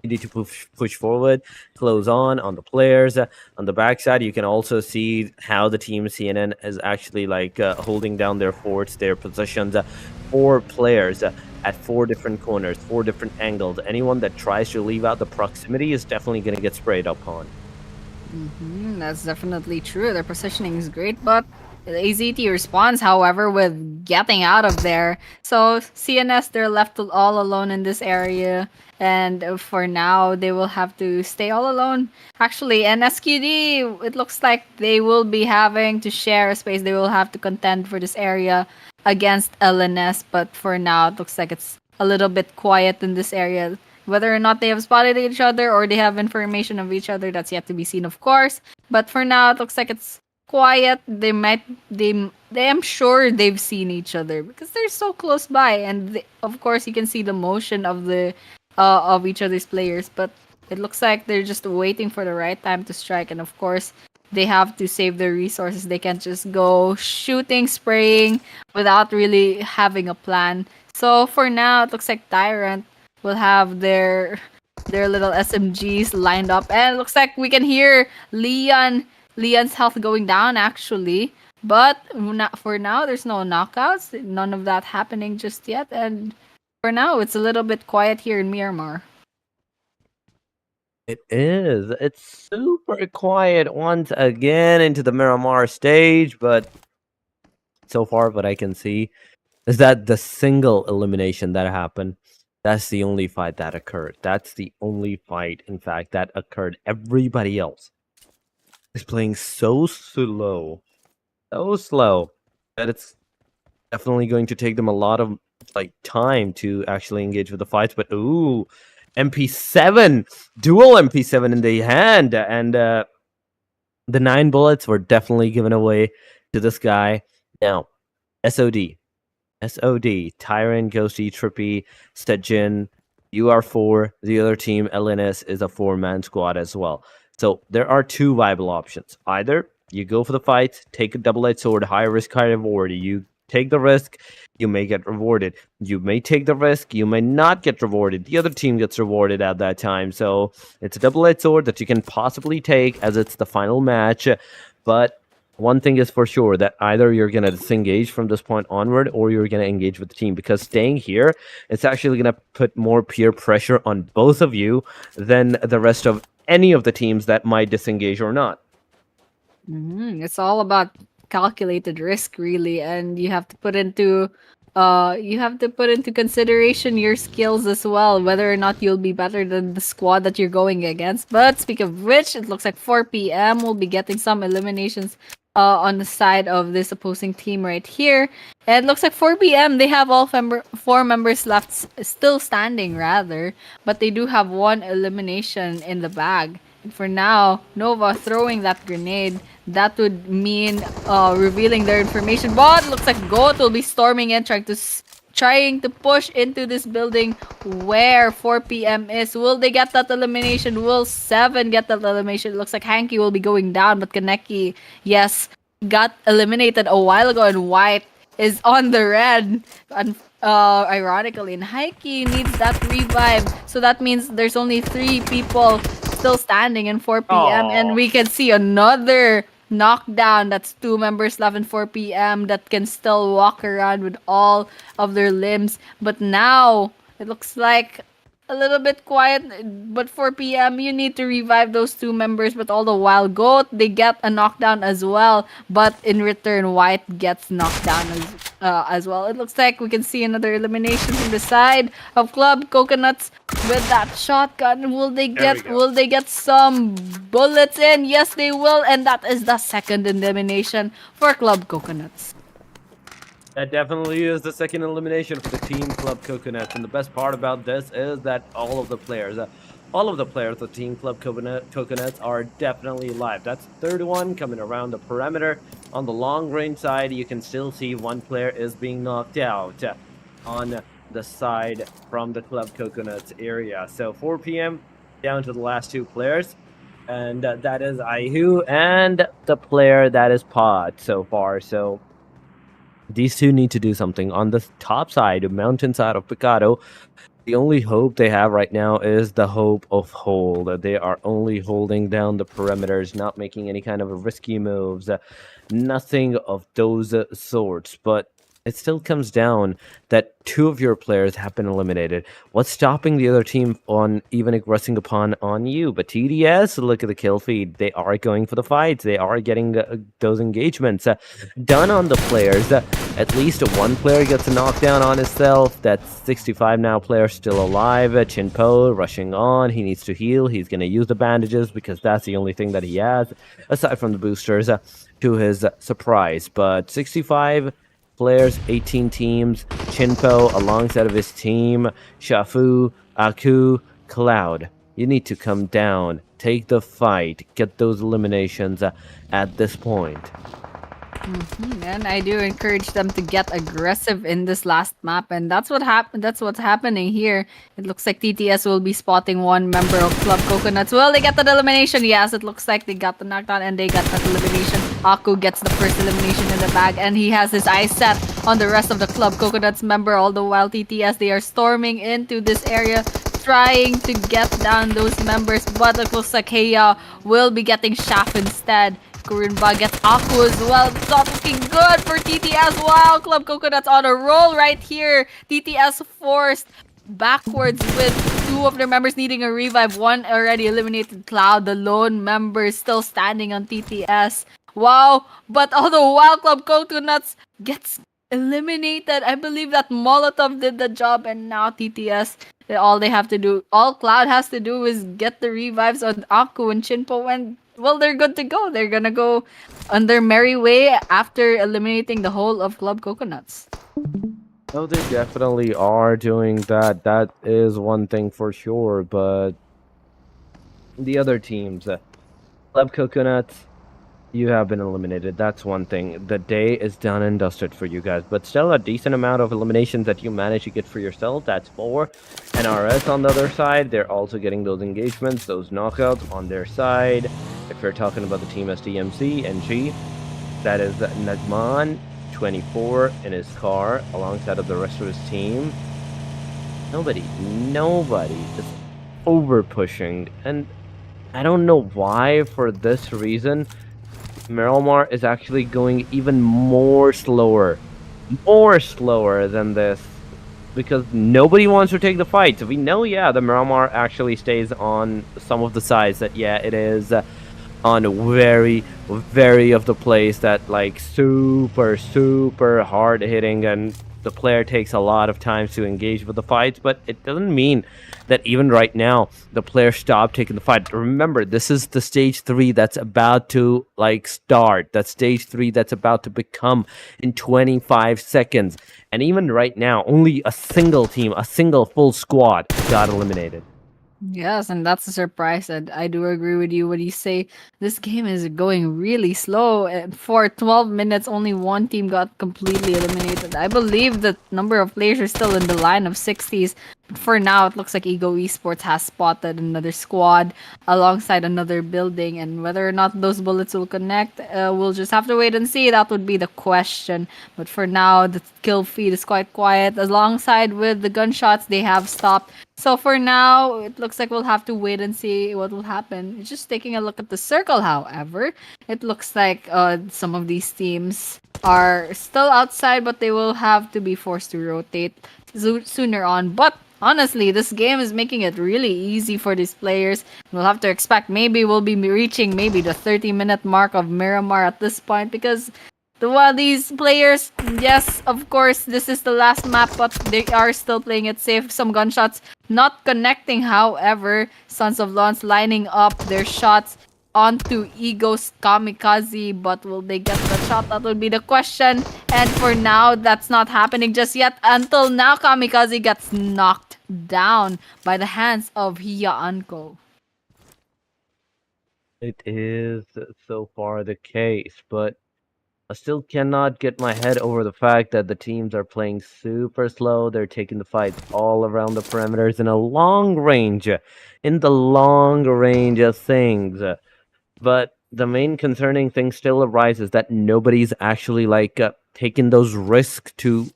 you need to push forward, close on the players. On the backside, you can also see how the team CNN is actually like holding down their forts, their positions. 4 players at 4 different corners, 4 different angles. Anyone that tries to leave out the proximity is definitely going to get sprayed upon. That's definitely true. Their positioning is great, but AZT responds, however, with getting out of there. So CNS, they're left all alone in this area, and for now, they will have to stay all alone. Actually, and SQD, it looks like they will be having to share a space. They will have to contend for this area against LNS, but for now, it looks like it's a little bit quiet in this area. Whether or not they have spotted each other or they have information of each other, that's yet to be seen, of course. But for now, it looks like it's quiet. They am sure they've seen each other because they're so close by, and of course, you can see the motion of the of each other's players. But it looks like they're just waiting for the right time to strike, and of course, they have to save their resources. They can't just go shooting, spraying without really having a plan. So for now, it looks like Tyrant will have their little SMGs lined up, and it looks like we can hear Leon's health going down actually. But for now, there's no knockouts. None of that happening just yet, and for now, it's a little bit quiet here in Myanmar. It is. It's super quiet once again into the Miramar stage, but so far what I can see is that the single elimination that happened, that's the only fight that occurred. That's the only fight, in fact, that occurred. Everybody else is playing so slow that it's definitely going to take them a lot of like time to actually engage with the fights. But ooh, MP7, dual MP7 in the hand, and the 9 bullets were definitely given away to this guy. Now, SOD, Tyrant, Ghosty, Trippy, Stedjin, UR4, the other team, LNS, is a 4-man squad as well. So there are 2 viable options. Either you go for the fight, take a double-edged sword, high risk, high reward. You take the risk, you may get rewarded. You may take the risk, you may not get rewarded. The other team gets rewarded at that time. So it's a double-edged sword that you can possibly take as it's the final match. But one thing is for sure, that either you're going to disengage from this point onward or you're going to engage with the team, because staying here, it's actually going to put more peer pressure on both of you than the rest of any of the teams that might disengage or not. It's all about calculated risk, really, and you have to put into consideration your skills as well, whether or not you'll be better than the squad that you're going against. But speaking of which, it looks like 4 p.m. will be getting some eliminations on the side of this opposing team right here. And it looks like 4 p.m. they have all 4 members left still standing, rather, but they do have 1 elimination in the bag. And for now, Nova throwing that grenade, that would mean revealing their information. But it looks like Goat will be storming in, trying to push into this building where 4 p.m. is. Will they get that elimination? Will 7 get that elimination? It looks like Hanky will be going down, but Kaneki, yes, got eliminated a while ago, and White is on the red. And ironically, and Heike needs that revive. So that means there's only 3 people still standing in 4 p.m. And we can see another knockdown. That's 2 members left in 4 p.m. that can still walk around with all of their limbs. But now it looks like a little bit quiet, but for PM, you need to revive those two members. But all the while, Goat, they get a knockdown as well. But in return, White gets knocked down as well. It looks like we can see another elimination from the side of Club Coconuts with that shotgun. There we go. Will they get some bullets in? Yes, they will, and that is the second elimination for Club Coconuts. That definitely is the second elimination for the Team Club Coconuts, and the best part about this is that all of the players of Team Club Coconuts are definitely alive. That's the third one coming around the perimeter. On the long range side, you can still see one player is being knocked out on the side from the Club Coconuts area. So 4 p.m. down to the last two players, and that is Ihu and the player that is Pod so far. So these two need to do something. On the top side, mountain side of Picado, the only hope they have right now is the hope of hold. They are only holding down the perimeters, not making any kind of risky moves, nothing of those sorts. But it still comes down that two of your players have been eliminated. What's stopping the other team on even aggressing upon on you? But TDS, look at the kill feed. They are going for the fights. They are getting those engagements done on the players. At least one player gets a knockdown on himself. That's 65 now player still alive. Chinpo rushing on. He needs to heal. He's going to use the bandages because that's the only thing that he has, aside from the boosters, to his surprise. But 65 players, 18 teams, Chinpo alongside of his team, Shafu, Aku, Cloud. You need to come down, take the fight, get those eliminations at this point. And I do encourage them to get aggressive in this last map, and that's what happened. That's what's happening here. It looks like TTS will be spotting one member of Club Coconuts. Will they get that elimination? Yes, it looks like they got the knockdown and they got that elimination. Aku gets the first elimination in the bag, and he has his eyes set on the rest of the Club Coconuts member. All the while, TTS, they are storming into this area, trying to get down those members, but it looks like Heya will be getting Shaft instead. Kurinba gets Aku as well. It's not looking good for TTS. Wow, Club Coconuts on a roll right here. TTS forced backwards with two of their members needing a revive. One already eliminated. Cloud, the lone member, is still standing on TTS. Wow, but all the while, Club Coconuts gets eliminated. I believe that Molotov did the job, and now TTS, all Cloud has to do is get the revives on Aku and Chinpo, and well, they're good to go. They're gonna go on their merry way after eliminating the whole of Club Coconuts. Oh, they definitely are doing that. That is one thing for sure. But the other teams, Club Coconuts, you have been eliminated. That's one thing. The day is done and dusted for you guys. But still, a decent amount of eliminations that you manage to get for yourself. That's 4. NRS on the other side, they're also getting those engagements, those knockouts on their side. If you're talking about the team SDMC, NG, that is Nagman, 24 in his car, alongside of the rest of his team. Nobody is over pushing. And I don't know why, for this reason, Miramar is actually going even more slower than this, because nobody wants to take the fight. So we know, yeah, the Miramar actually stays on some of the sides that, yeah, it is on very of the place that, like, super hard hitting, and the player takes a lot of time to engage with the fights. But it doesn't mean that even right now the player stopped taking the fight. Remember, this is the stage 3 that's about to start. That stage 3 that's about to become in 25 seconds. And even right now, only a single team, a single full squad got eliminated. Yes, and that's a surprise. And I do agree with you when you say this game is going really slow. And for 12 minutes, only one team got completely eliminated. I believe the number of players are still in the line of 60s. But for now, it looks like Ego Esports has spotted another squad alongside another building. And whether or not those bullets will connect, we'll just have to wait and see. That would be the question. But for now, the kill feed is quite quiet. Alongside with the gunshots, they have stopped. So for now, it looks like we'll have to wait and see what will happen. Just taking a look at the circle, however, it looks like some of these teams are still outside, but they will have to be forced to rotate sooner on. But honestly, this game is making it really easy for these players. We'll have to expect maybe we'll be reaching maybe the 30-minute mark of Miramar at this point because while these players, yes, of course, this is the last map, but they are still playing it safe. Some gunshots not connecting, however. Sons of Lawns lining up their shots onto Ego's Kamikaze, but will they get the shot? That will be the question. And for now, that's not happening just yet. Until now, Kamikaze gets knocked down by the hands of Hiya Anko. It is so far the case, but I still cannot get my head over the fact that the teams are playing super slow. They're taking the fights all around the perimeters in a long range, in the long range of things. But the main concerning thing still arises that nobody's actually taking those risks to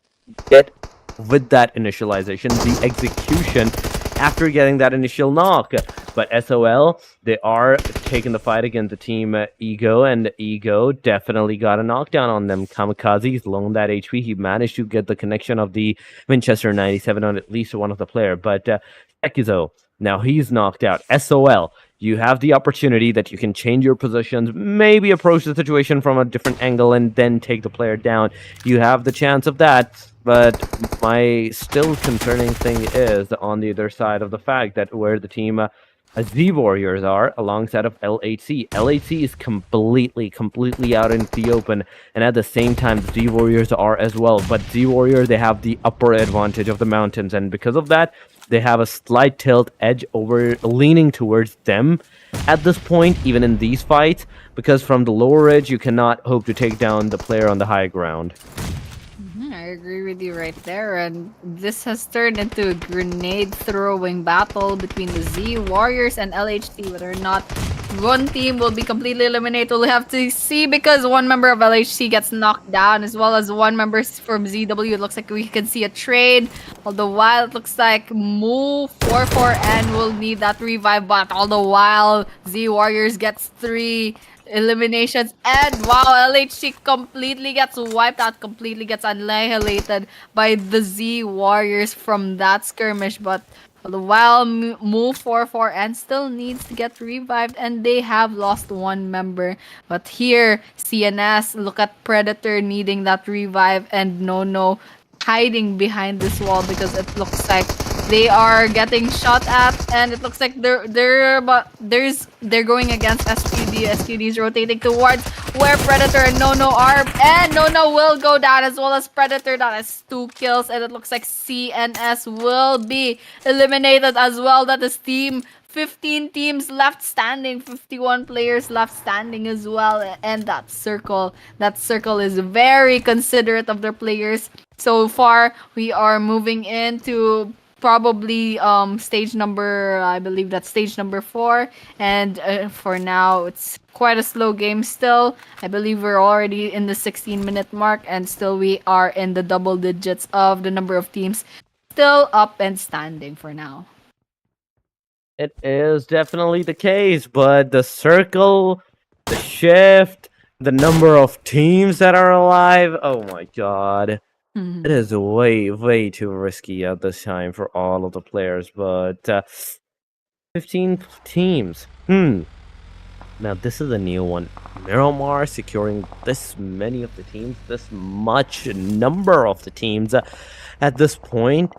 get with that initialization, the execution after getting that initial knock. But SOL, they are taking the fight against the team Ego, and Ego definitely got a knockdown on them. Kamikaze, he's low on that HP. He managed to get the connection of the Winchester 97 on at least one of the player. But Sekizo, now he's knocked out. SOL, you have the opportunity that you can change your positions, maybe approach the situation from a different angle, and then take the player down. You have the chance of that. But my still concerning thing is on the other side of the fact that where the team Z Warriors are alongside of LHC. LHC is completely out in the open, and at the same time, the Z Warriors are as well. But Z Warriors, they have the upper advantage of the mountains, and because of that, they have a slight tilt edge over leaning towards them at this point, even in these fights, because from the lower ridge, you cannot hope to take down the player on the high ground. I agree with you right there, and this has turned into a grenade throwing battle between the Z Warriors and LHC. Whether or not one team will be completely eliminated, we'll have to see because one member of LHC gets knocked down as well as one member from ZW. It looks like we can see a trade. All the while, it looks like Move 4-4N will need that revive, but all the while, Z Warriors gets 3 eliminations, and wow, LHC completely gets wiped out, completely gets annihilated by the Z Warriors from that skirmish. But all the while, Move 4-4 and still needs to get revived, and they have lost one member. But here, CNS, look at Predator needing that revive, and No hiding behind this wall because it looks like they are getting shot at, and it looks like they're going against SQD. SQD is rotating towards where Predator and No are, and No will go down as well as Predator. That is 2 kills, and it looks like CNS will be eliminated as well. That is team 15 teams left standing, 51 players left standing as well, and that circle is very considerate of their players. So far, we are moving into probably stage number, I believe that's stage number 4, and for now it's quite a slow game still. I believe we're already in the 16-minute mark, and still we are in the double digits of the number of teams still up and standing for now. It is definitely the case, but the circle, the shift, the number of teams that are alive, oh my god. It is way too risky at this time for all of the players, but 15 teams. Now this is a new one. Miramar securing this many of the teams, this much number of the teams at this point.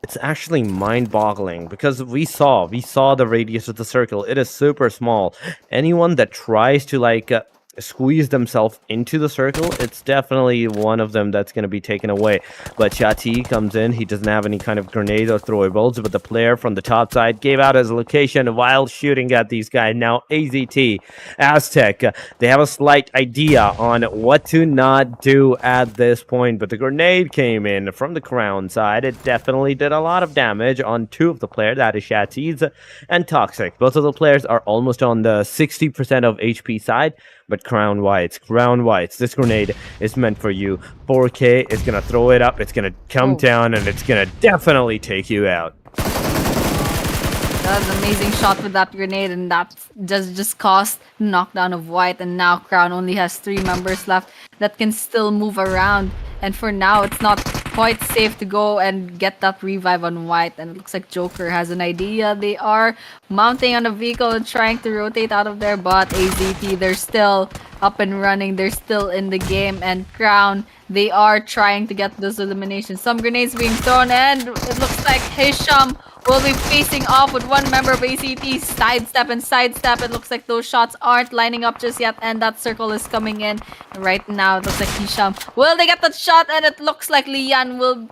It's actually mind-boggling because we saw the radius of the circle. It is super small. Anyone that tries to squeeze themselves into the circle, it's definitely one of them that's going to be taken away. But Chati comes in. He doesn't have any kind of grenades or throwables, but the player from the top side gave out his location while shooting at these guys. Now AZT, Aztec, they have a slight idea on what to not do at this point, but the grenade came in from the crown side. It definitely did a lot of damage on 2 of the players, that is Shati's and Toxic. Both of the players are almost on the 60% of HP side. But Crown Whites, this grenade is meant for you. 4K is going to throw it up, it's going to come down, and it's going to definitely take you out. That was an amazing shot with that grenade, and that just caused knockdown of White, and now Crown only has 3 members left that can still move around. And for now, it's not quite safe to go and get that revive on White. And it looks like Joker has an idea. They are mounting on a vehicle and trying to rotate out of there, but AZT, they're still up and running. They're still in the game. And Crown, they are trying to get those eliminations. Some grenades being thrown, and it looks like Hisham will be facing off with one member of ACT. Sidestep and sidestep. It looks like those shots aren't lining up just yet, and that circle is coming in right now. It looks like Hisham. Will they get that shot? And it looks like Lian will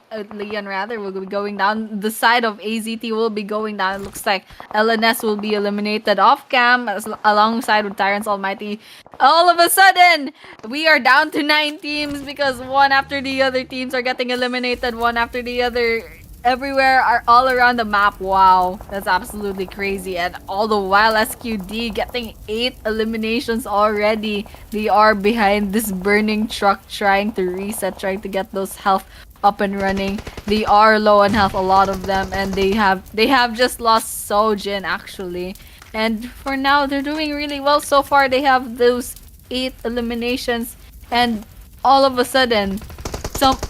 be going down. The side of AZT will be going down. It looks like LNS will be eliminated off cam alongside with Tyrant's Almighty. All of a sudden, we are down to 9 teams because one after the other teams are getting eliminated, one after the other. Everywhere are all around the map. Wow, that's absolutely crazy. And all the while SQD getting 8 eliminations already. They are behind this burning truck trying to reset, trying to get those health up and running. They are low on health, a lot of them, and they have just lost Sojin actually. And for now they're doing really well so far. They have those 8 eliminations, and all of a sudden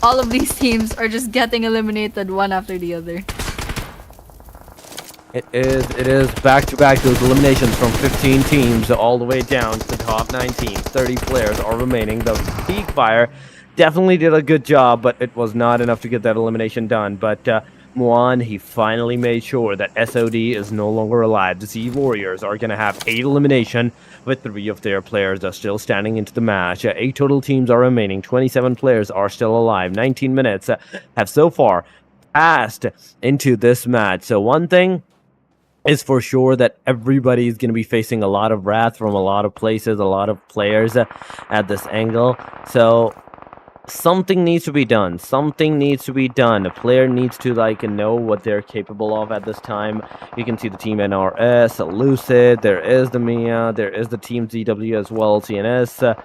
all of these teams are just getting eliminated one after the other. It is back to back those eliminations from 15 teams all the way down to the top 9 teams. 30 players are remaining. The Peak Fire definitely did a good job, but it was not enough to get that elimination done. But Muan, he finally made sure that SOD is no longer alive. The Z Warriors are going to have 8 elimination, with 3 of their players are still standing into the match. 8 total teams are remaining. 27 players are still alive. 19 minutes have so far passed into this match. So one thing is for sure that everybody is going to be facing a lot of wrath from a lot of places, a lot of players at this angle. So something needs to be done. Something needs to be done. A player needs to know what they're capable of at this time. You can see the team NRS, Lucid, there is the Mia, there is the team ZW as well, CNS,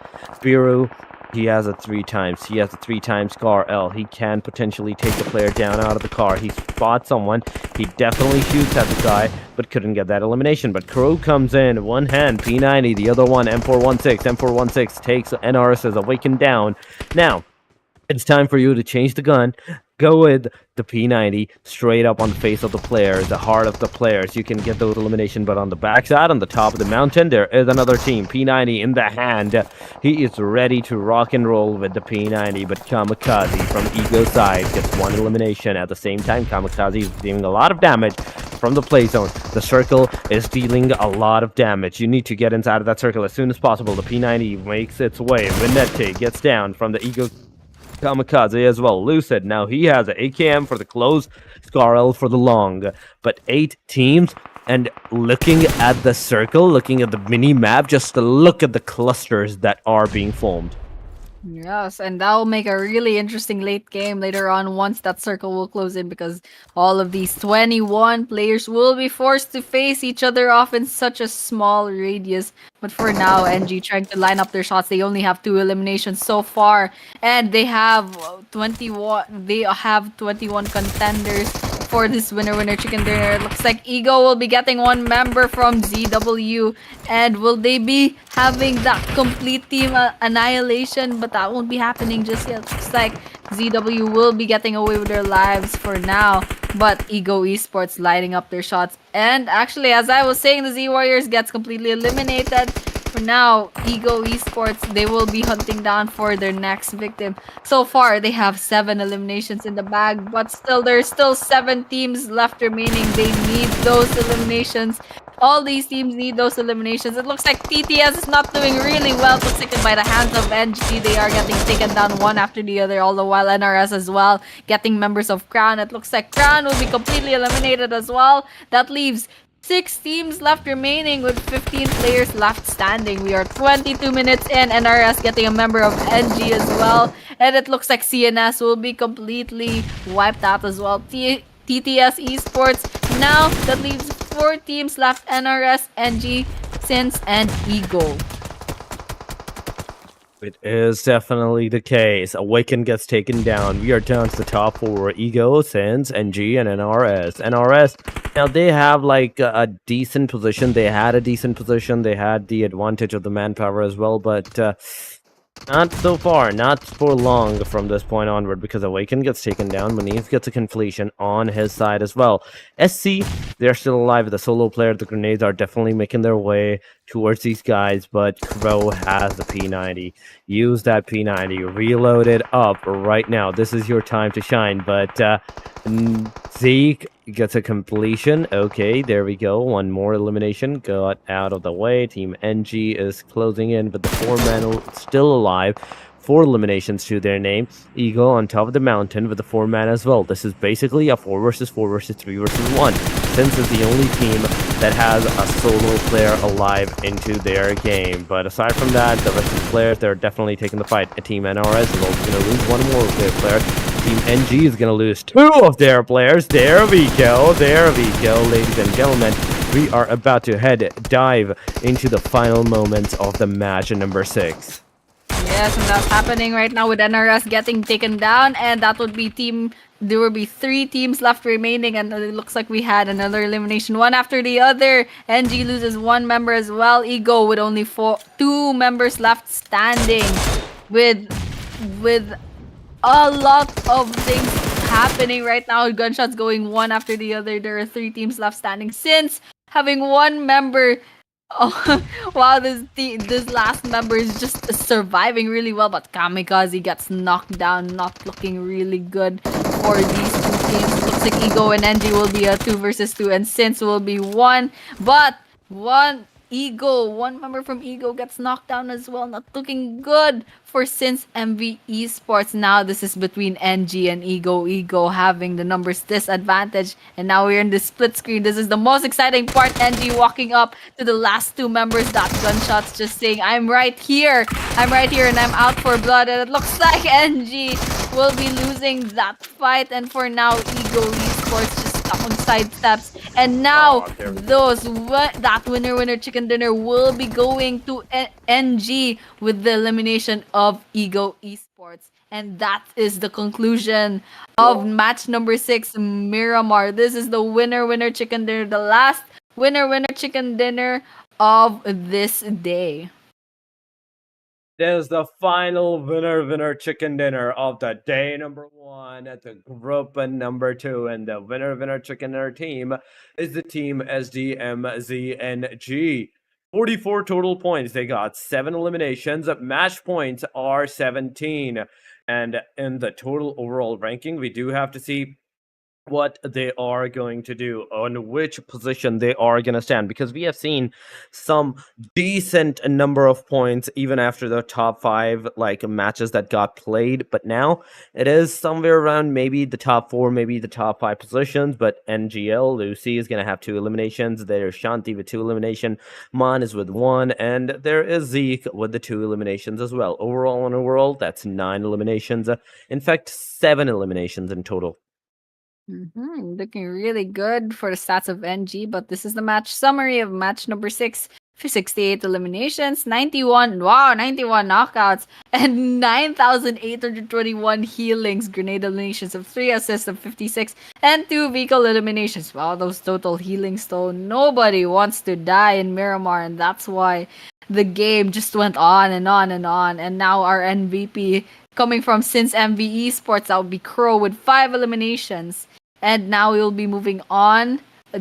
Biru. He has a 3 times. He has a 3 times car L. He can potentially take the player down out of the car. He spots someone. He definitely shoots at the guy, but couldn't get that elimination. But Crow comes in, one hand, P90, the other one, M416. M416 takes NRS's awakened down. Now, it's time for you to change the gun. Go with the P90 straight up on the face of the player, the heart of the players. You can get those elimination, but on the backside, on the top of the mountain, there is another team. P90 in the hand. He is ready to rock and roll with the P90, but Kamikaze from Ego side gets 1 elimination. At the same time, Kamikaze is dealing a lot of damage from the play zone. The circle is dealing a lot of damage. You need to get inside of that circle as soon as possible. The P90 makes its way. Vinette gets down from the Ego Kamikaze as well. Lucid, now he has an AKM for the close, Scarl for the long. But 8 teams, and looking at the circle, looking at the mini map, just to look at the clusters that are being formed. Yes, and that will make a really interesting late game later on once that circle will close in, because all of these 21 players will be forced to face each other off in such a small radius. But for now, NG trying to line up their shots. They only have 2 eliminations so far, and they have 21. They have 21 contenders for this winner chicken dinner. It looks like Ego will be getting 1 member from ZW, and will they be having that complete team annihilation? But that won't be happening just yet. Looks like ZW will be getting away with their lives for now, but Ego Esports lighting up their shots. And actually, as I was saying, the Z Warriors gets completely eliminated. For now, Ego Esports, they will be hunting down for their next victim. So far, they have 7 eliminations in the bag, but still, there's still 7 teams left remaining. They need those eliminations. All these teams need those eliminations. It looks like TTS is not doing really well, taken by the hands of NG. They are getting taken down one after the other, all the while NRS as well getting members of Crown. It looks like Crown will be completely eliminated as well. That leaves 6 teams left remaining with 15 players left standing. We are 22 minutes in. NRS getting a member of NG as well. And it looks like CNS will be completely wiped out as well. TTS Esports. Now that leaves 4 teams left. NRS, NG, Sins, and Ego. It is definitely the case. Awaken gets taken down. We are down to the top 4. Ego, Sins, NG, and NRS. NRS, now they have like a decent position. They had a decent position. They had the advantage of the manpower as well. But Not so far, not for long from this point onward, because Awaken gets taken down. Manif gets a completion on his side as well. SC, they're still alive. The solo player, the grenades are definitely making their way towards these guys, but Crow has the P90. Use that P90. Reload it up right now. This is your time to shine, but Zeke gets a completion. Okay, there we go. One more elimination got out of the way. Team NG is closing in, but the 4-man still alive. 4 eliminations to their name. Eagle on top of the mountain with the 4-man as well. This is basically a 4 versus 4 versus 3 versus 1. Since it's the only team that has a solo player alive into their game. But aside from that, the rest of the players, they're definitely taking the fight. Team NRS is also going to lose one more of their players. Team NG is going to lose 2 of their players. There we go, ladies and gentlemen. We are about to dive into the final moments of the match number 6. Yes, and that's happening right now with NRS getting taken down, and that would be there will be 3 teams left remaining, and it looks like we had another elimination, one after the other. NG loses 1 member as well. Ego with only 2 members left standing, with a lot of things happening right now. Gunshots going one after the other. There are 3 teams left standing since having 1 member. Oh, wow, this last member is just surviving really well, but Kamikaze gets knocked down, not looking really good for these 2 teams. Looks like Ego and NG will be a 2 versus 2, and Sins will be 1, but 1 member from Ego gets knocked down as well. Not looking good for Sins MV Esports. Now this is between NG and Ego. Ego having the numbers disadvantage, and now we're in the split screen. This is the most exciting part. NG walking up to the last 2 members. That gunshots just saying, I'm right here, and I'm out for blood. And it looks like NG will be losing that fight. And for now, Ego Esports just stuck on side steps. And now that winner chicken dinner will be going to NG with the elimination of Ego Esports. And that is the conclusion of match number 6, Miramar. This is the winner chicken dinner, the last winner chicken dinner of this day. There's the final winner chicken dinner of the day number 1 at the group number 2, and the winner chicken dinner team is the team SDMZNG. 44 total points. They got 7 eliminations. Match points are 17, and in the total overall ranking, we do have to see what they are going to do, on which position they are going to stand, because we have seen some decent number of points even after the top 5 matches that got played, but now it is somewhere around maybe the top 4, maybe the top 5 positions. But NGL Lucy is going to have 2 eliminations. There's Shanti with 2 elimination, Mon is with 1, and there is Zeke with the 2 eliminations as well. Overall, that's 9 eliminations. In fact, 7 eliminations in total. Looking really good for the stats of NG, but this is the match summary of match number 6. 68 eliminations, 91 knockouts, and 9,821 healings, grenade eliminations of 3, assists of 56, and 2 vehicle eliminations. Wow, those total healings though. Nobody wants to die in Miramar, and that's why the game just went on and on and on. And now our MVP coming from Since MV Esports, that would be Crow with 5 eliminations. And now we'll be moving on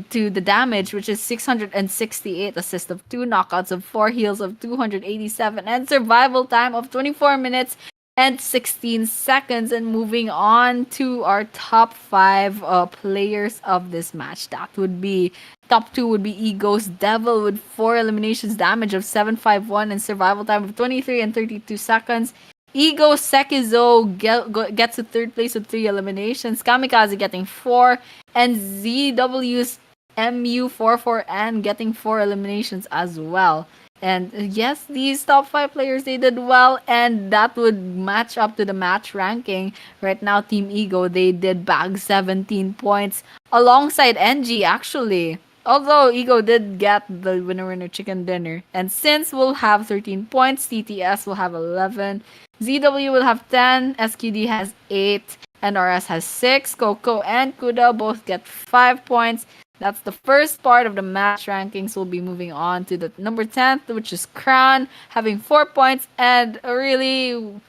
to the damage, which is 668, assist of 2, knockouts of 4, heals of 287, and survival time of 24 minutes and 16 seconds. And moving on to our top 5 players of this match. That would be top 2 would be Ego's Devil with 4 eliminations, damage of 751, and survival time of 23 and 32 seconds. Ego Sekizo gets to 3rd place with 3 eliminations. Kamikaze getting 4. And ZW's MU44N getting 4 eliminations as well. And yes, these top 5 players, they did well. And that would match up to the match ranking. Right now, Team Ego, they did bag 17 points. Alongside NG, actually. Although Ego did get the winner chicken dinner. And since we'll have 13 points, TTS will have 11. ZW will have 10, SQD has 8, NRS has 6, Coco and Kuda both get 5 points. That's the first part of the match rankings. We'll be moving on to the number 10th, which is Crown, having 4 points and a really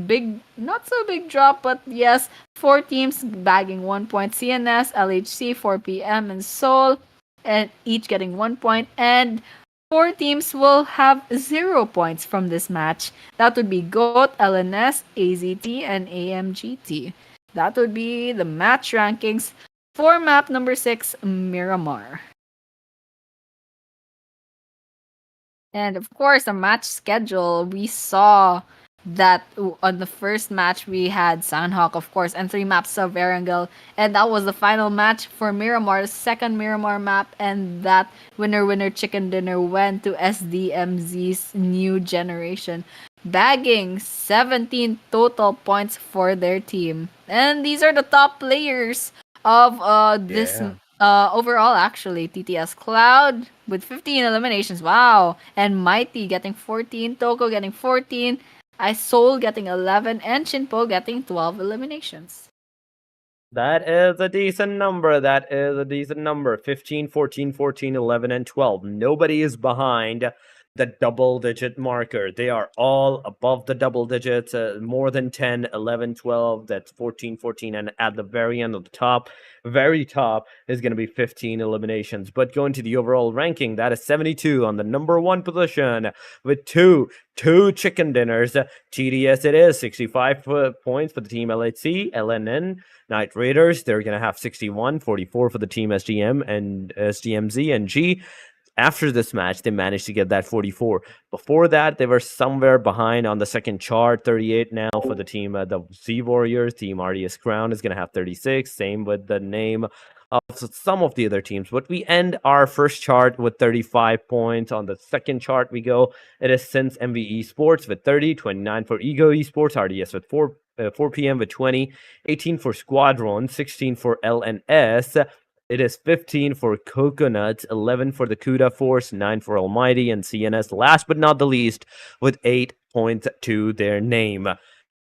big, not so big drop, but yes, 4 teams bagging 1 point. CNS, LHC, 4PM, and Seoul, and each getting 1 point. And 4 teams will have 0 points from this match. That would be GOAT, LNS, AZT, and AMGT. That would be the match rankings for map number 6, Miramar. And of course, the match schedule, we saw that on the first match we had Soundhawk, of course, and 3 maps of Erangel, and that was the final match for Miramar's second Miramar map, and that winner chicken dinner went to SDMZ's new generation, bagging 17 total points for their team. And these are the top players of this overall, actually. TTS Cloud with 15 eliminations. Wow. And Mighty getting 14. Toko getting 14. Soul getting 11. And Shinpo getting 12 eliminations. That is a decent number. 15, 14, 14, 11, and 12. Nobody is behind the double-digit marker. They are all above the double digits, more than 10, 11, 12. That's 14, 14. And at the very end of the top, very top, is going to be 15 eliminations. But going to the overall ranking, that is 72 on the number 1 position with two chicken dinners. TDS it is, 65 points for the team LHC, LNN, Night Raiders, they're going to have 61, 44 for the team SDM and SDMZ and G. After this match, they managed to get that 44. Before that, they were somewhere behind on the second chart, 38 now for the team, the Z Warriors. Team RDS Crown is going to have 36. Same with the name of some of the other teams. But we end our first chart with 35 points. On the second chart, we go. It is Since MVE Sports with 30, 29 for Ego Esports, RDS with 4 p.m. with 20, 18 for Squadron, 16 for LNS. It is 15 for Coconut, 11 for the Kuda Force, 9 for Almighty, and CNS, last but not the least, with 8 points to their name.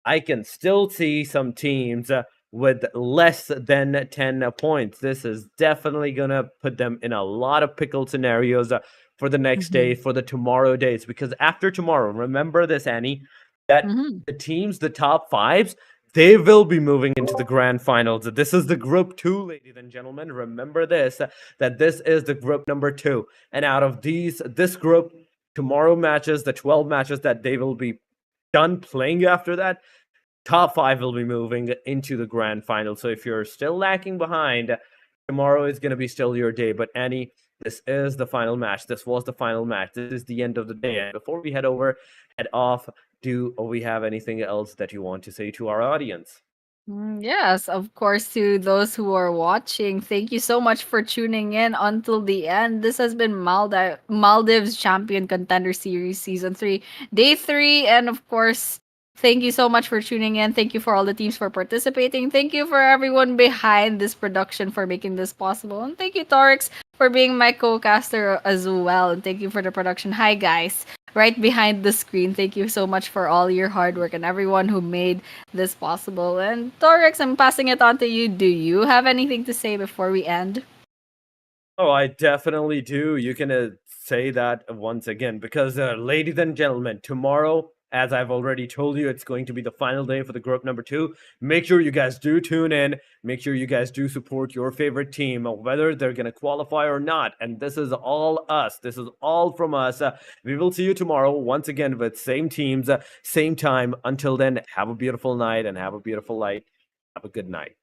I can still see some teams with less than 10 points. This is definitely going to put them in a lot of pickle scenarios for the next day, for the tomorrow days. Because after tomorrow, remember this, Annie, that the teams, the top 5s, they will be moving into the grand finals. This is the group 2, ladies and gentlemen. Remember this, that this is the group number 2. And out of this group, tomorrow matches, the 12 matches that they will be done playing after that, top 5 will be moving into the grand final. So if you're still lacking behind, tomorrow is going to be still your day. But Annie, this is the final match. This was the final match. This is the end of the day. And before we head off, do we have anything else that you want to say to our audience? Yes, of course, to those who are watching, thank you so much for tuning in until the end. This has been Maldives Champion Contender Series Season 3, Day 3. And of course, thank you so much for tuning in. Thank you for all the teams for participating. Thank you for everyone behind this production for making this possible. And thank you, Torix, for being my co-caster as well. And thank you for the production. Hi, guys. Right behind the screen. Thank you so much for all your hard work and everyone who made this possible. And Torix, I'm passing it on to you. Do you have anything to say before we end? Oh, I definitely do. You can say that once again because, ladies and gentlemen, tomorrow, as I've already told you, it's going to be the final day for the group number 2. Make sure you guys do tune in. Make sure you guys do support your favorite team, whether they're going to qualify or not. And this is all us. This is all from us. We will see you tomorrow once again with same teams, same time. Until then, have a beautiful night and have a beautiful light. Have a good night.